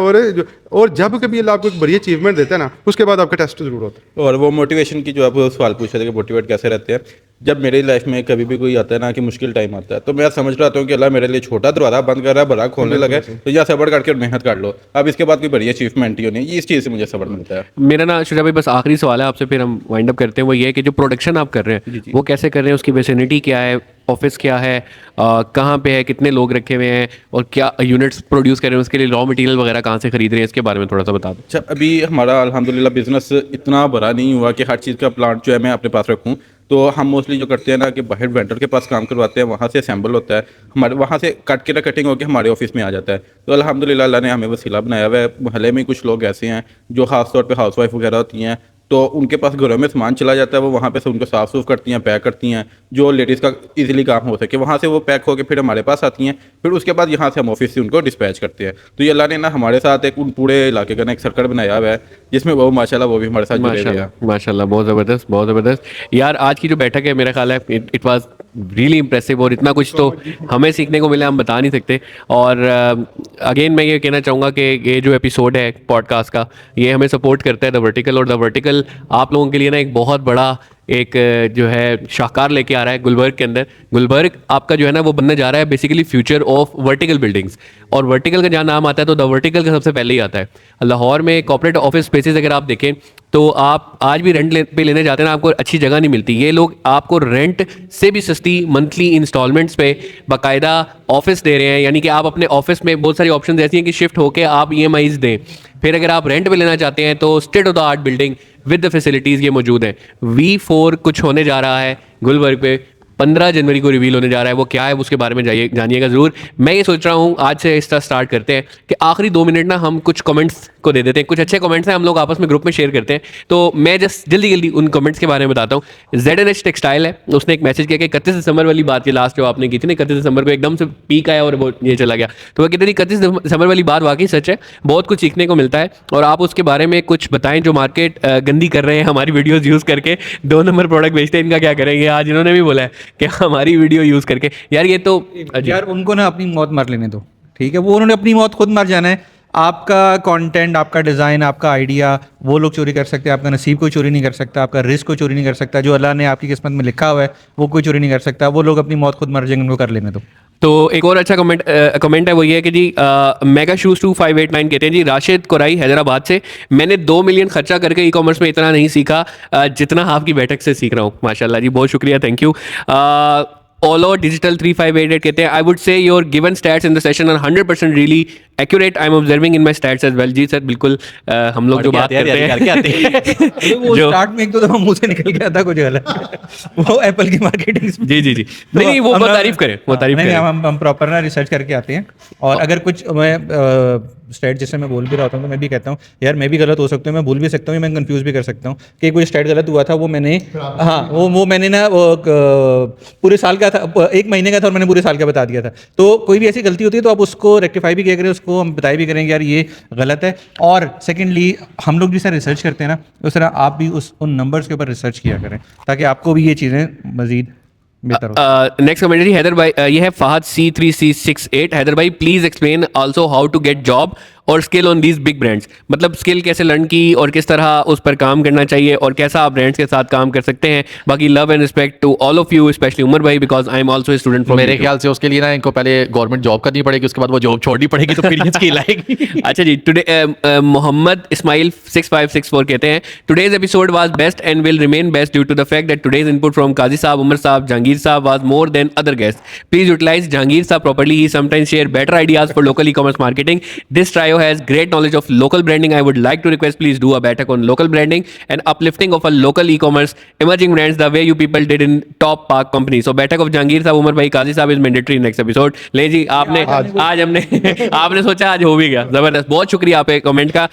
और जब कभी अल्लाह आपको एक बड़ी अचीवमेंट देता है ना उसके बाद आपका टेस्ट ज़रूर होता है। और वो मोटिवेशन की जो आप सवाल पूछ रहे थे कि मोटिवेट कैसे रहते हैं, जब मेरी लाइफ में कभी भी कोई आता है ना कि मुश्किल टाइम आता है तो मैं समझ रहा हूँ कि अल्लाह मेरे लिए छोटा दरवाजा बंद कर रहा है, बड़ा खोलने लगे, तो या सब्र करके और मेहनत कर लो। अब इसके बाद कोई बड़ी अचीवमेंट ही होनी है, इस चीज़ से मुझे सब्र मिलता है। मेरा ना शुजा भाई बस आखिरी सवाल है आपसे, फिर हम वाइंड अप करते हैं। वो ये है कि जो प्रोडक्शन आप कर रहे हैं वो कैसे कर रहे हैं, उसकी वेसिनिटी क्या है, ऑफिस क्या है, कहाँ पे है, कितने लोग रखे हुए हैं, और क्या यूनिट्स प्रोड्यूस कर रहे हैं, उसके लिए रॉ मटेरियल वगैरह कहाँ से खरीद रहे हैं, इसके बारे में थोड़ा सा बता दो। अच्छा, अभी हमारा अल्हम्दुलिल्लाह बिजनेस इतना बड़ा नहीं हुआ कि हर चीज़ का प्लांट जो है मैं अपने पास रखूँ। तो हम मोस्टली जो करते हैं ना कि बाहर वेंडर के पास काम करवाते हैं, वहाँ से असेंबल होता है, हमारे वहाँ से कट के कटिंग होकर हमारे ऑफिस में आ जाता है। तो अल्हम्दुलिल्लाह अल्लाह ने हमें वसीला बनाया हुआ है। मोहल्ले में कुछ लोग ऐसे हैं जो खास तौर पे हाउसवाइफ वगैरह होती हैं, तो उनके पास घरों में सामान चला जाता है, वो वहाँ पे से उनको साफ़ सूफ करती हैं, पैक करती हैं, जो लेडीज़ का इजीली काम हो सके। वहाँ से वो पैक होकर फिर हमारे पास आती हैं, फिर उसके बाद यहाँ से हम ऑफिस से उनको डिस्पैच करते हैं। तो ये अल्लाह ने ना हमारे साथ एक उन पूरे इलाके का ना एक सर्कल बनाया हुआ है, जिसमें वो माशाल्लाह वो भी हमारे साथ जुड़े हुए हैं। माशाल्लाह, बहुत ज़बरदस्त, बहुत ज़बरदस्त यार। आज की जो बैठक है मेरा ख्याल है इट वाज रियली इंप्रेसिव, और इतना कुछ तो हमें सीखने को मिला हम बता नहीं सकते। और अगेन मैं ये कहना चाहूँगा कि ये जो एपिसोड है पॉडकास्ट का, ये हमें सपोर्ट करता है द वर्टिकल, और द वर्टिकल आप लोगों के लिए ना एक बहुत बड़ा एक जो है शाहकार लेके आ रहा है गुलबर्ग के अंदर। गुलबर्ग आपका जो है ना वो बनने जा रहा है basically future of vertical buildings, और वर्टिकल का जहाँ नाम आता है तो द वर्टिकल का सबसे पहले ही आता है। लाहौर में कॉर्पोरेट ऑफिस स्पेसेस अगर आप देखें तो आप आज भी रेंट पे लेने जाते हैं ना, आपको अच्छी जगह नहीं मिलती। ये लोग आपको रेंट से भी सस्ती मंथली इंस्टॉलमेंट्स पे बाकायदा ऑफिस दे रहे हैं, यानी कि आप अपने ऑफिस में बहुत सारी ऑप्शन ऐसी हैं कि शिफ्ट होकर आप EMIs दें। फिर अगर आप रेंट पे लेना चाहते हैं तो state of the art building with the facilities ये मौजूद है। V4 कुछ होने जा रहा है गुलबर्ग पे, 15 जनवरी को रिवील होने जा रहा है। वो क्या है उसके बारे में जानिएगा ज़रूर। मैं ये सोच रहा हूँ आज से इसका स्टार्ट करते हैं कि आखिरी 2 मिनट ना हम कुछ कमेंट्स को दे देते हैं। कुछ अच्छे कमेंट्स हैं, हम लोग आपस में ग्रुप में शेयर करते हैं। तो मैं जस्ट जल्दी उन कमेंट्स के बारे में बताता हूँ। ZNH टेक्सटाइल है, उसने एक मैसेज किया कि 31 दिसंबर वाली बात, ये लास्ट जो आपने की थी ना, 31 दिसंबर को एकदम से पीक आया और वो ये चला गया। तो वो कहते हैं 31 दिसंबर वाली बात वाकई सच है, बहुत कुछ सीखने को मिलता है। और आप उसके बारे में कुछ बताएं जो मार्केट गंदी कर रहे हैं हमारी वीडियोज़ यूज़ करके, 2 नंबर प्रोडक्ट बेचते हैं, इनका क्या करेंगे। आज इन्होंने भी बोला है कि हमारी वीडियो यूज़ करके, यार ये तो यार उनको ना अपनी मौत मार लेने दो, ठीक है, वो उन्होंने अपनी मौत खुद मर जाना है। आपका कंटेंट, आपका डिज़ाइन, आपका आइडिया वो लोग चोरी कर सकते हैं, आपका नसीब कोई चोरी नहीं कर सकता, आपका रिस्क कोई चोरी नहीं कर सकता, जो अल्लाह ने आपकी किस्मत में लिखा हुआ है वो कोई चोरी नहीं कर सकता। वो लोग अपनी मौत खुद मर जाएंगे, उनको कर लेने दो। तो एक और अच्छा कमेंट है, वो ये है कि जी मेगा शूज़ 2589 कहते हैं जी, राशिद कोराई हैदराबाद से, मैंने 2 मिलियन खर्चा करके ई-कॉमर्स में इतना नहीं सीखा जितना आपकी बैठक से सीख रहा हूँ। माशाल्लाह जी, बहुत शुक्रिया, थैंक यू। ओलो डिजिटल 3588 कहते हैं, I would say your given stats in the session are 100% really accurate, I am observing in my stats as well. जी सर, बिल्कुल हम लोग जो बात करते हैं वो स्टार्ट में एक दो दफा मुंह से निकल गया था कुछ गलत, वो एप्पल की मार्केटिंग। जी नहीं वो तारीफ करें, वो तारीफ करें। हम प्रॉपर ना रिसर्च करके आते हैं, और अगर कुछ मैं स्टेट जैसे मैं बोल भी रहा होता हूँ तो मैं भी कहता हूँ यार मैं भी गलत हो सकता हूँ, मैं भूल भी सकता हूँ, मैं कंफ्यूज भी कर सकता हूँ कि कोई स्टेट गलत हुआ था, वो मैंने वो मैंने ना पूरे साल का था, 1 महीने का था और मैंने पूरे साल का बता दिया था। तो कोई भी ऐसी गलती होती है तो आप उसको रेक्टिफाई भी किया करें, उसको हम बताए भी करेंगे यार ये गलत है। और सेकेंडली हम लोग जिस तरह रिसर्च करते हैं ना, उस तरह आप भी उन नंबर्स के ऊपर रिसर्च किया करें ताकि आपको भी ये चीज़ें मजीद बेहतर। नेक्स्ट कमेंट जी हैदर भाई, ये है फहद C3C68, हैदर भाई please explain also how to get job और skill on these big brands, मतलब स्किल कैसे लर्न की और किस तरह उस पर काम करना चाहिए और कैसा आप ब्रांड्स के साथ काम कर सकते हैं। बाकी love and respect to all of you, specially Umar भाई, because I am also student from. मेरे ख्याल से उसके लिए ना इनको पहले गवर्नमेंट जॉब करनी पड़ेगी, उसके बाद वो जॉब छोड़नी पड़ेगी तो फिर ये स्किल आएगी। अच्छा जी, टुडे मोहम्मद इस्माइल 6564 कहते हैं, today's episode was best and will remain best due to the fact that today's input from Qazi साहब, उमर साहब, जहांगीर साहब was more than other guest. Please utilize Jahangir साहब properly. He sometimes share better ideas for local e-commerce marketing. This trio has great knowledge of local branding. I would like to request please do a baitak on local branding and uplifting of a local e-commerce emerging brands the way you people did in top park company. So baitak of Jahangir साहब, उमर भाई, काजी साहब is mandatory next episode. ले जी, आपने आज हमने आपने सोचा आज हो भी गया, जबरदस्त, बहुत शुक्रिया आपके कमेंट का।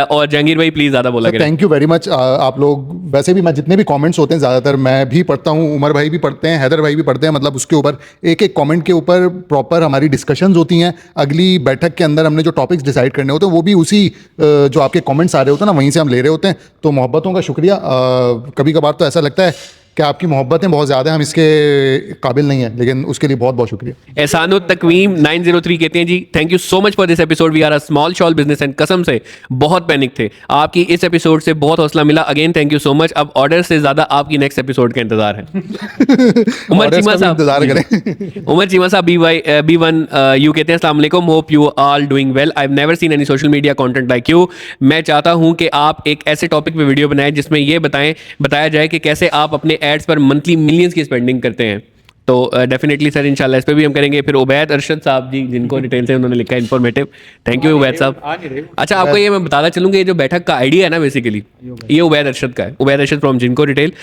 और जहांगीर भाई प्लीज ज़्यादा बोला करें। Thank you very much. आप लोग वैसे भी, मैं जितने भी कमेंट्स होते हैं ज़्यादातर मैं भी पढ़ता हूँ, उमर भाई भी पढ़ते हैं, हैदर भाई भी पढ़ते हैं, मतलब उसके ऊपर एक एक कमेंट के ऊपर प्रॉपर हमारी डिस्कशंस होती हैं। अगली बैठक के अंदर हमने जो टॉपिक्स डिसाइड करने होते हैं वो भी उसी जो आपके कमेंट्स आ रहे होते हैं ना, वहीं से हम ले रहे होते हैं। तो मोहब्बतों का शुक्रिया। कभी कभार तो ऐसा लगता है कि आपकी मोहब्बतें बहुत ज़्यादा हैं, हम इसके काबिल नहीं हैं, लेकिन उसके लिए बहुत बहुत शुक्रिया। एहसानुत तकवीम 903 कहते हैं जी, thank you so much for this episode, we are a small shawl business and कसम से बहुत पैनिक थे, आपकी इस एपिसोड से बहुत हौसला मिला, again thank you so much, अब ऑर्डर से ज़्यादा आपकी नेक्स्ट एपिसोड का इंतजार है। उमर Orders चीमा का भी साहब, इंतजार करें। उमर चीमा साहब B1 यू कहते हैं अस्सलाम वालेकुम, hope you all doing well, I have never seen any social media content like you. मैं चाहता हूं कि आप एक ऐसे टॉपिक पे वीडियो बनाएं जिसमें ये बताया जाए कि कैसे आप अपने एड्स पर मंथली मिलियंस की स्पेंडिंग करते हैं। तो डेफिनेटली सर इंशाल्लाह इस पे भी हम करेंगे। फिर उबैद अरशद साहब जी, जिनको डिटेल से उन्होंने लिखा है इन्फॉर्मेटिव, थैंक यू उबैद साहब। अच्छा, आपको ये मैं बताना चलूँगा, ये जो बैठक का आइडिया है ना, बेसिकली ये उबैद अरशद का है, उबैद अरशद फ्रॉम जिनको डिटेल।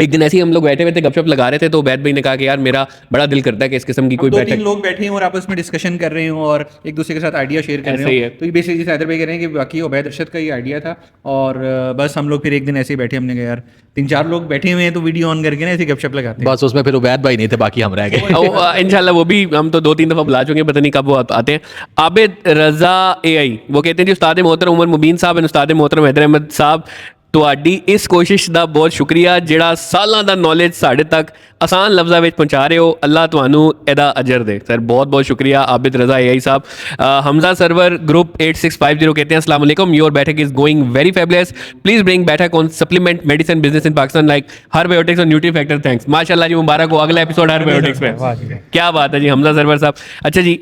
एक दिन ऐसे ही हम लोग बैठे हुए थे, गपशप लगा रहे थे, तो उबैद भाई ने कहा कि यार मेरा बड़ा दिल करता है कि इस किस्म की कोई दो तीन बैठक। लोग बैठे हैं और आपस में डिस्कशन कर रहे हो और एक दूसरे के साथ आइडिया शेयर कर ऐसे रहे ही हो, है। तो ये बेसिकली हैदर भाई कह रहे हैं कि बाकी उबैद अरशद का ये आइडिया था और बस हम लोग फिर एक दिन ऐसे ही बैठे, हमने कहा यार 3-4 लोग बैठे हुए हैं तो वीडियो ऑन करके ना ऐसे गपशप लगाते हैं। बस उसमें फिर उबैद भाई नहीं थे, बाकी हम रह गए। इंशाल्लाह वो भी हम तो 2-3 दफ़ा बुला चुके हैं, पता नहीं कब वो आते हैं। आबिद रजा AI वो कहते हैं जी, उस्ताद मोहतरम उमर मुबीन साहब एंड उस्ताद मोहतरम हैदर अहमद साहब, ਤੁਹਾਡੀ ਇਸ ਕੋਸ਼ਿਸ਼ ਦਾ ਬਹੁਤ ਸ਼ੁਕਰੀਆ, ਜਿਹੜਾ ਸਾਲਾਂ ਦਾ ਨੌਲੇਜ ਸਾਡੇ ਤੱਕ ਆਸਾਨ ਲਫ਼ਜ਼ਾਂ ਵਿੱਚ ਪਹੁੰਚਾ ਰਹੇ ਹੋ, ਅੱਲਾਹ ਤੁਹਾਨੂੰ ਇਹਦਾ ਅਜਰ ਦੇ। ਸਰ बहुत बहुत शुक्रिया आबिद रज़ा AI साहब। हमजा सर्वर ग्रुप 8650 कहते हैं अस्सलाम वालेकुम, your Baithak is going very fabulous, please bring Baithak on supplement medicine business in Pakistan like Herbiotics और न्यूट्री फैक्टर, थैंक्स। माशाल्लाह जी, मुबारक हो, अगला एपिसोड हर्बयोटिक्स पे, क्या बात है जी हमजा सर्वर साहब। अच्छा जी,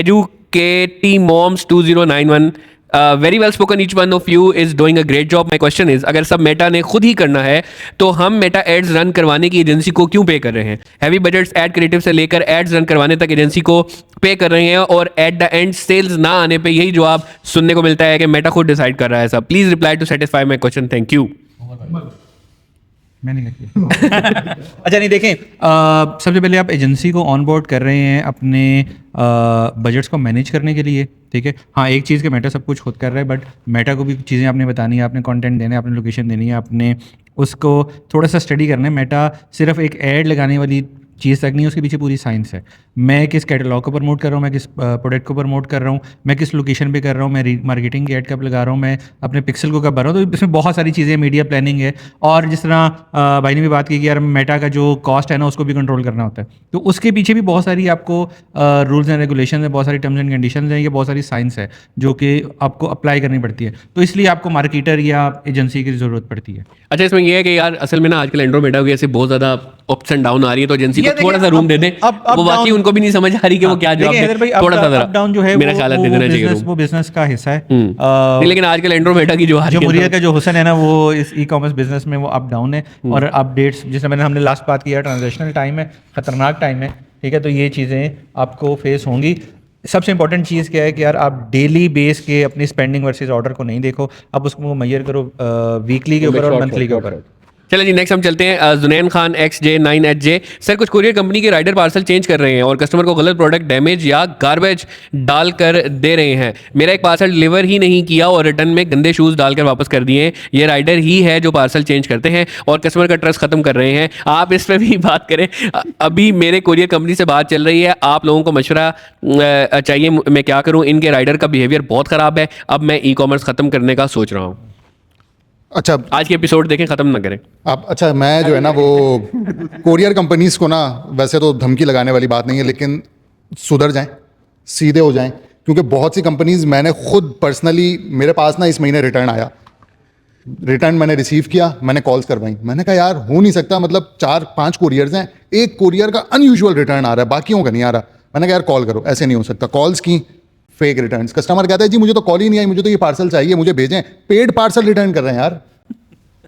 educate moms 2091 very well spoken, each one of you is doing a great job. My question is, अगर सब मेटा ने खुद ही करना है तो हम मेटा एड्स रन करवाने की एजेंसी को क्यों पे कर रहे हैं? हैवी बजट्स एड क्रिएटिव से लेकर एड्स रन करवाने तक एजेंसी को पे कर रहे हैं और एट द एंड सेल्स ना आने पे यही जवाब सुनने को मिलता है कि मेटा खुद डिसाइड कर रहा है। सब please reply to satisfy my question, thank you. मैंने अच्छा नहीं, देखें सबसे पहले आप एजेंसी को ऑन बोर्ड कर रहे हैं अपने बजट्स को मैनेज करने के लिए, ठीक है। हाँ, एक चीज़ के मेटा सब कुछ खुद कर रहा है, बट मेटा को भी चीज़ें आपने बतानी है, आपने कंटेंट देना है, आपने लोकेशन देनी है, आपने उसको थोड़ा सा स्टडी करना है। मेटा सिर्फ एक ऐड लगाने वाली चीज़ तक नहीं है, उसके पीछे पूरी साइंस है। मैं किस कैटलॉग को प्रमोट कर रहा हूँ, मैं किस प्रोडक्ट को प्रमोट कर रहा हूँ, मैं किस लोकेशन पे कर रहा हूँ, मैं मार्केटिंग की ऐड कब लगा रहा हूँ, मैं अपने पिक्सल को कब भर रहा हूँ, तो इसमें बहुत सारी चीज़ें, मीडिया प्लानिंग है। और जिस तरह भाई ने भी बात की कि यार मेटा का जो कॉस्ट है ना उसको भी कंट्रोल करना होता है, तो उसके पीछे भी बहुत सारी आपको रूल्स एंड रेगुलेशन है, बहुत सारी टर्म्स एंड कंडीशन है, ये बहुत सारी साइंस है जो कि आपको अप्लाई करनी पड़ती है, तो इसलिए आपको मार्केटर या एजेंसी की ज़रूरत पड़ती है। अच्छा, इसमें यह है कि यार असल में ना आजकल एंड्रोमेडा की ऐसे बहुत ज़्यादा अप्स एंड डाउन आ रही है, तो एजेंसी को थोड़ा सा रूम दे दें। वो वाकई उनको भी नहीं समझ आ रही कि वो क्या जवाब दे, थोड़ा सा जरा डाउन जो है मेरा ख्याल है दे देना चाहिए रूम। वो बिजनेस का हिस्सा है। नहीं, लेकिन आजकल एंड्रोमेडा की जो आ रही है जमहूरियत का जो हुसन है ना, वो इस ई कॉमर्स बिजनेस में वो अप डाउन है। और अपडेट्स, जैसे हमने लास्ट बात किया, ट्रांजेक्शनल टाइम है, खतरनाक टाइम है, ठीक है। तो ये चीज़ें आपको फेस होंगी। सबसे इंपॉर्टेंट चीज़ क्या है कि यार आप डेली बेस के अपनी स्पेंडिंग वर्सेस ऑर्डर को नहीं देखो, आप उसको मेजर करो वीकली के ऊपर और मंथली के ऊपर। चलो जी, नेक्स्ट हम चलते हैं। जुनैन खान XJ9HJ, सर कुछ कुरियर कंपनी के राइडर पार्सल चेंज कर रहे हैं और कस्टमर को गलत प्रोडक्ट, डैमेज या गार्बेज डाल कर दे रहे हैं। मेरा एक पार्सल डिलीवर ही नहीं किया और रिटर्न में गंदे शूज़ डालकर वापस कर दिए। ये राइडर ही है जो पार्सल चेंज करते हैं और कस्टमर का ट्रस्ट खत्म कर रहे हैं। आप इस पर भी बात करें। अभी मेरे कुरियर कंपनी से बात चल रही है, आप लोगों को मशवरा चाहिए, मैं क्या करूँ? इनके राइडर का बिहेवियर बहुत ख़राब है, अब मैं ई कॉमर्स ख़त्म करने का सोच रहा हूँ। अच्छा, आज के एपिसोड देखें, ख़त्म ना करें आप। अच्छा, मैं जो है ना वो कोरियर कंपनीज़ को ना, वैसे तो धमकी लगाने वाली बात नहीं है, लेकिन सुधर जाएं, सीधे हो जाएं, क्योंकि बहुत सी कंपनीज़, मैंने खुद पर्सनली, मेरे पास ना इस महीने रिटर्न आया, रिटर्न मैंने रिसीव किया, मैंने कॉल्स करवाई, मैंने कहा यार हो नहीं सकता, मतलब 4-5 कोरियर्स हैं, एक कोरियर का अनयूजुअल रिटर्न आ रहा है, बाकियों का नहीं आ रहा। मैंने कहा यार कॉल करो, ऐसे नहीं हो सकता। कॉल्स की, फेक रिटर्न्स। कस्टमर कहता है जी मुझे तो कॉल ही नहीं आई, मुझे तो ये पार्सल चाहिए, मुझे भेजें। पेड पार्सल रिटर्न कर रहे हैं यार।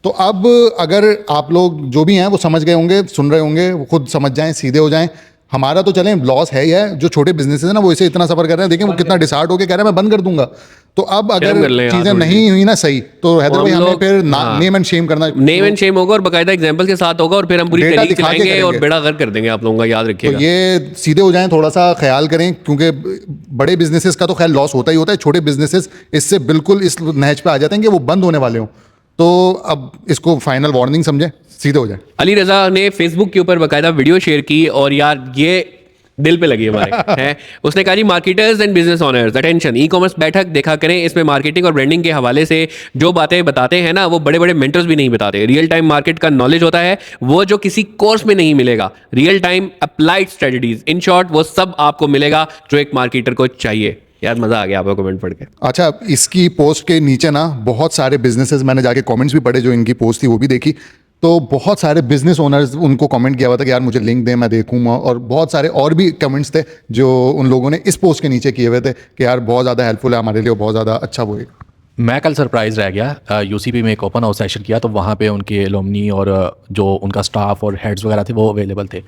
तो अब अगर आप लोग जो भी हैं वो समझ गए होंगे, सुन रहे होंगे, वो खुद समझ जाएं, सीधे हो जाएं। हमारा तो चलें, लॉस है ही है। जो छोटे बिजनेसेस हैं ना, वो इसे इतना सफ़र कर रहे हैं, देखें वो कितना डिसार्ट होकर कह रहे हैं मैं बंद कर दूंगा। तो अब अगर चीज़ें नहीं हुई ना सही, तो हैदर भाई हमें फिर नेम एंड शेम करना, नेम एंड शेम होगा और बाकायदा एग्जांपल के साथ होगा और फिर हम पूरी तरीके से चलाएंगे और बेड़ा गर्क कर देंगे आप लोगों का, याद रखिएगा। तो ये सीधे हो जाएं, थोड़ा सा ख्याल करें, क्योंकि बड़े बिजनेसेस का तो खैर लॉस होता ही होता है, छोटे बिजनेसेस इससे बिल्कुल इस नहज पे आ जाते हैं कि वो बंद होने वाले हों। तो अब इसको फाइनल वार्निंग समझें, सीधे हो जाए। अली रज़ा ने फेसबुक के ऊपर बाकायदा वीडियो शेयर की और यार ये दिल पे लगी हमारे है। उसने कहा जी marketers and business owners attention, e-commerce Baithak देखा करें, इसमें मार्केटिंग और ब्रांडिंग के हवाले से जो बातें बताते हैं ना वो बड़े बड़े मेंटर्स भी नहीं बताते। रियल टाइम मार्केट का नॉलेज होता है वो जो किसी कोर्स में नहीं मिलेगा, real time applied strategies, in short वो सब आपको मिलेगा जो एक मार्केटर को चाहिए। यार मजा आ गया आपको कमेंट पढ़ के। अच्छा, इसकी पोस्ट के नीचे ना बहुत सारे बिजनेसेस, मैंने जाके कमेंट्स भी पढ़े, जो इनकी पोस्ट थी वो भी देखी, तो बहुत सारे बिजनेस ओनर्स उनको कमेंट किया हुआ था कि यार मुझे लिंक दें मैं देखूंगा, और बहुत सारे और भी कमेंट्स थे जो उन लोगों ने इस पोस्ट के नीचे किए हुए थे कि यार बहुत ज़्यादा हेल्पफुल है हमारे लिए, बहुत ज़्यादा अच्छा वो है। मैं कल सरप्राइज रह गया, यूसीपी में एक ओपन हाउस सेशन किया तो वहाँ पे उनके एलुमनी और जो उनका स्टाफ और हेड्स वगैरह थे वो अवेलेबल थे।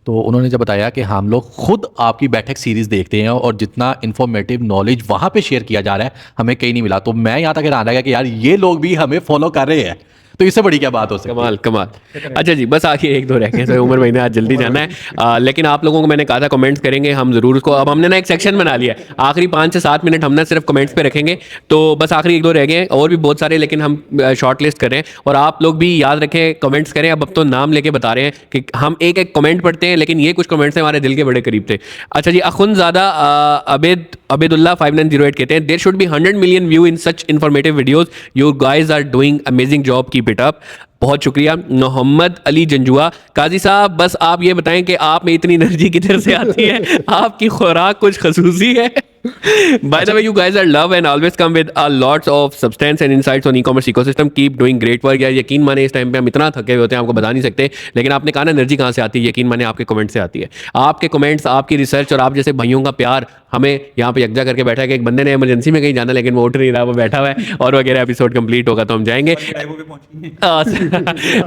तो उन्होंने जब बताया कि हम लोग खुद आपकी बैठक सीरीज़ देखते हैं और जितना इन्फॉर्मेटिव नॉलेज वहाँ पे शेयर किया जा रहा है हमें कहीं नहीं मिला, तो मैं यहाँ तक हैरान रह गया कि यार ये लोग भी हमें फॉलो कर रहे हैं, तो इससे बड़ी क्या बात हो सकती है। कमाल कमाल। अच्छा जी, बस आखिर एक दो रह गए, तो उमर भाई ने आज जल्दी जाना है, लेकिन आप लोगों को मैंने कहा था कमेंट्स करेंगे हम जरूर उसको। अब हमने ना एक सेक्शन बना लिया है, आखिरी 5 से 7 मिनट हमने सिर्फ कमेंट्स पे रखेंगे, तो बस आखिरी एक दो रह गए हैं, और भी बहुत सारे लेकिन हम शॉर्ट लिस्ट करें। और आप लोग भी याद रखें, कमेंट्स करें। अब तो नाम लेके बता रहे हैं कि हम एक एक कमेंट पढ़ते हैं, लेकिन ये कुछ कमेंट्स हमारे दिल के बड़े करीब थे। अच्छा जी, अखुनज़ादा अबेदुल्ला 5908 कहते हैं there should be 100 million view in such informative videos, you guys are doing amazing job, keep it up. बहुत शुक्रिया। मोहम्मद अली जंजुआ, काजी साहब बस आप ये बताएं कि आप में इतनी एनर्जी किधर से आती है, आपकी खुराक कुछ खसूसी है? By the way, you guys are love and always come with a lots of substance and insights on e-commerce ecosystem. Keep doing great work. यार यकीन माने इस टाइम पे हम इतना थके हुए होते हैं, आपको बता नहीं सकते, लेकिन आपने कहा ना एनर्जी कहाँ से आती है, यकीन माने आपके कमेंट से आती है। आपके कमेंट्स, आपकी रिसर्च और आप जैसे भाइयों का प्यार हमें यहाँ पे यकजा करके बैठा है कि एक बंदे ने इमरजेंसी में कहीं जाना लेकिन वो उठ नहीं रहा, वो बैठा हुआ है, और वगैरह एपिसोड कंप्लीट होगा तो हम जाएंगे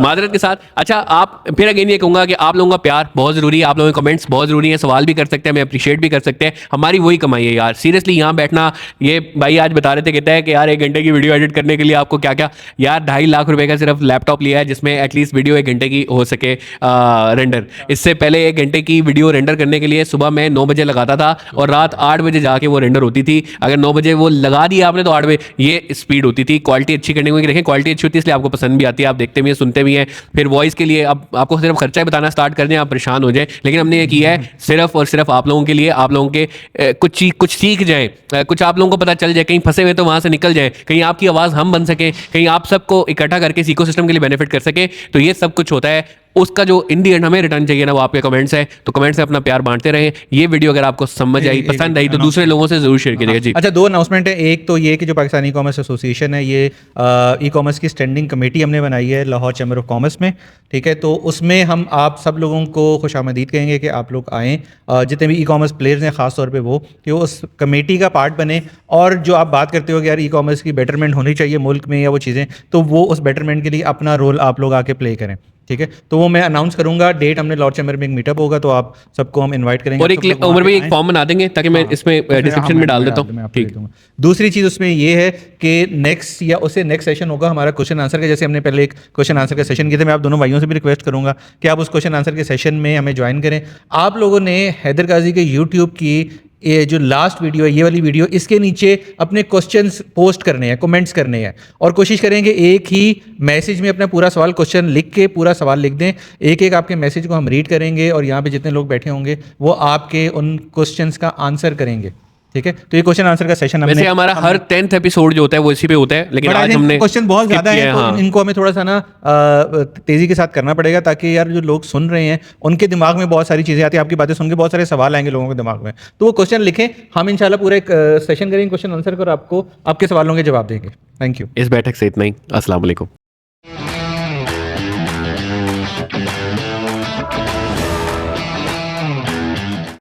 माजरत के साथ। अच्छा, आप फिर अगेन ये कहूँगा कि आप लोगों का प्यार बहुत ज़रूरी है, आप लोगों के कमेंट्स बहुत ज़रूरी है, सवाल भी कर सकते हैं, हमें अप्रिशिएट भी कर सकते हैं, हमारी वही कमाई है यार। सीरियसली यहाँ बैठना, ये भाई आज बता रहे थे, कहता है कि यार 1 घंटे की वीडियो एडिट करने के लिए आपको क्या क्या, यार 2.5 लाख रुपए का सिर्फ लैपटॉप लिया है जिसमें एटलीस्ट वीडियो 1 घंटे की हो सके रेंडर। इससे पहले 1 घंटे की वीडियो रेंडर करने के लिए सुबह मैं 9 बजे लगाता था और रात 8 बजे जाके वो रेंडर होती थी। अगर 9 बजे वो लगा दिया आपने तो 8 बजे ये स्पीड होती थी। क्वालिटी अच्छी करने को देखें, क्वालिटी अच्छी होती है इसलिए आपको पसंद भी आती है, आप देखते भी हैं, सुनते भी हैं। फिर वॉइस के लिए अब आपको सिर्फ खर्चा ही बताना स्टार्ट कर दें, आप परेशान हो जाए, लेकिन हमने ये किया है सिर्फ और सिर्फ आप लोगों के लिए, आप लोगों के कुछ सीख जाए, कुछ आप लोगों को पता चल जाए, कहीं फंसे हुए तो वहां से निकल जाए, कहीं आपकी आवाज़ हम बन सके, कहीं आप सबको इकट्ठा करके इस इकोसिस्टम के लिए बेनिफिट कर सके। तो ये सब कुछ होता है, उसका जो इन दी एंड हमें रिटर्न चाहिए ना वो आपके कमेंट्स है। तो कमेंट्स से अपना प्यार बांटते रहें। ये वीडियो अगर आपको समझ आई, पसंद आई तो दूसरे लोगों से जरूर शेयर कीजिएगा जी। अच्छा, 2 अनाउंसमेंट है। एक तो ये कि जो पाकिस्तानी ई कॉमर्स एसोसिएशन है, ये ई कॉमर्स की स्टैंडिंग कमेटी हमने बनाई है लाहौर चैम्बर ऑफ कॉमर्स में, ठीक है। तो उसमें हम आप सब लोगों को खुशामदीद कहेंगे कि आप लोग आएँ, जितने भी ई कॉमर्स प्लेयर्स हैं ख़ास तौर पे वो, कि वो उस कमेटी का पार्ट बने। और जो आप बात करते हो कि यार ई कॉमर्स की बेटरमेंट होनी चाहिए मुल्क में या वो चीज़ें, तो वो उस बेटरमेंट के लिए अपना रोल आप लोग आके प्ले करें, ठीक है। तो वो मैं अनाउंस करूंगा, डेट हमने लॉर्ड चैम्बर में एक मीटअप होगा, तो आप सबको हम इनवाइट करेंगे। और एक उमर भाई एक फॉर्म बना देंगे ताकि मैं इसमें डिस्क्रिप्शन में डाल देता हूँ, ठीक। दूसरी चीज़ उसमें ये है कि नेक्स्ट या उससे नेक्स्ट सेशन होगा हमारा क्वेश्चन आंसर का। जैसे हमने पहले एक क्वेश्चन आंसर का सेशन किया था, मैं आप दोनों भाइयों से भी रिक्वेस्ट करूंगा कि आप उस क्वेश्चन आंसर के सेशन में हमें ज्वाइन करें। आप लोगों ने हैदर काजी के यूट्यूब की ये जो लास्ट वीडियो है, ये वाली वीडियो, इसके नीचे अपने क्वेश्चंस पोस्ट करने हैं, कमेंट्स करने हैं, और कोशिश करें कि एक ही मैसेज में अपना पूरा सवाल, क्वेश्चन लिख के पूरा सवाल लिख दें। एक एक आपके मैसेज को हम रीड करेंगे और यहाँ पे जितने लोग बैठे होंगे वो आपके उन क्वेश्चंस का आंसर करेंगे, ठीक है। तो ये क्वेश्चन आंसर का सेशन वैसे हमारा हर 10th एपिसोड जो होता है वो इसी पे होता है, लेकिन आज हमने क्वेश्चन बहुत ज़्यादा है, हाँ। तो इनको हमें थोड़ा सा ना तेज़ी के साथ करना पड़ेगा, ताकि यार जो लोग सुन रहे हैं उनके दिमाग में बहुत सारी चीज़ें आती हैं, आपकी बातें सुन के बहुत सारे सवाल आएंगे लोगों के दिमाग में, तो वो क्वेश्चन लिखें, हम इंशाल्लाह पूरा एक सेशन करेंगे क्वेश्चन आंसर का और आपको आपके सवालों के जवाब देंगे। Thank you. इस बैठक से इतना ही। अस्सलाम वालेकुम।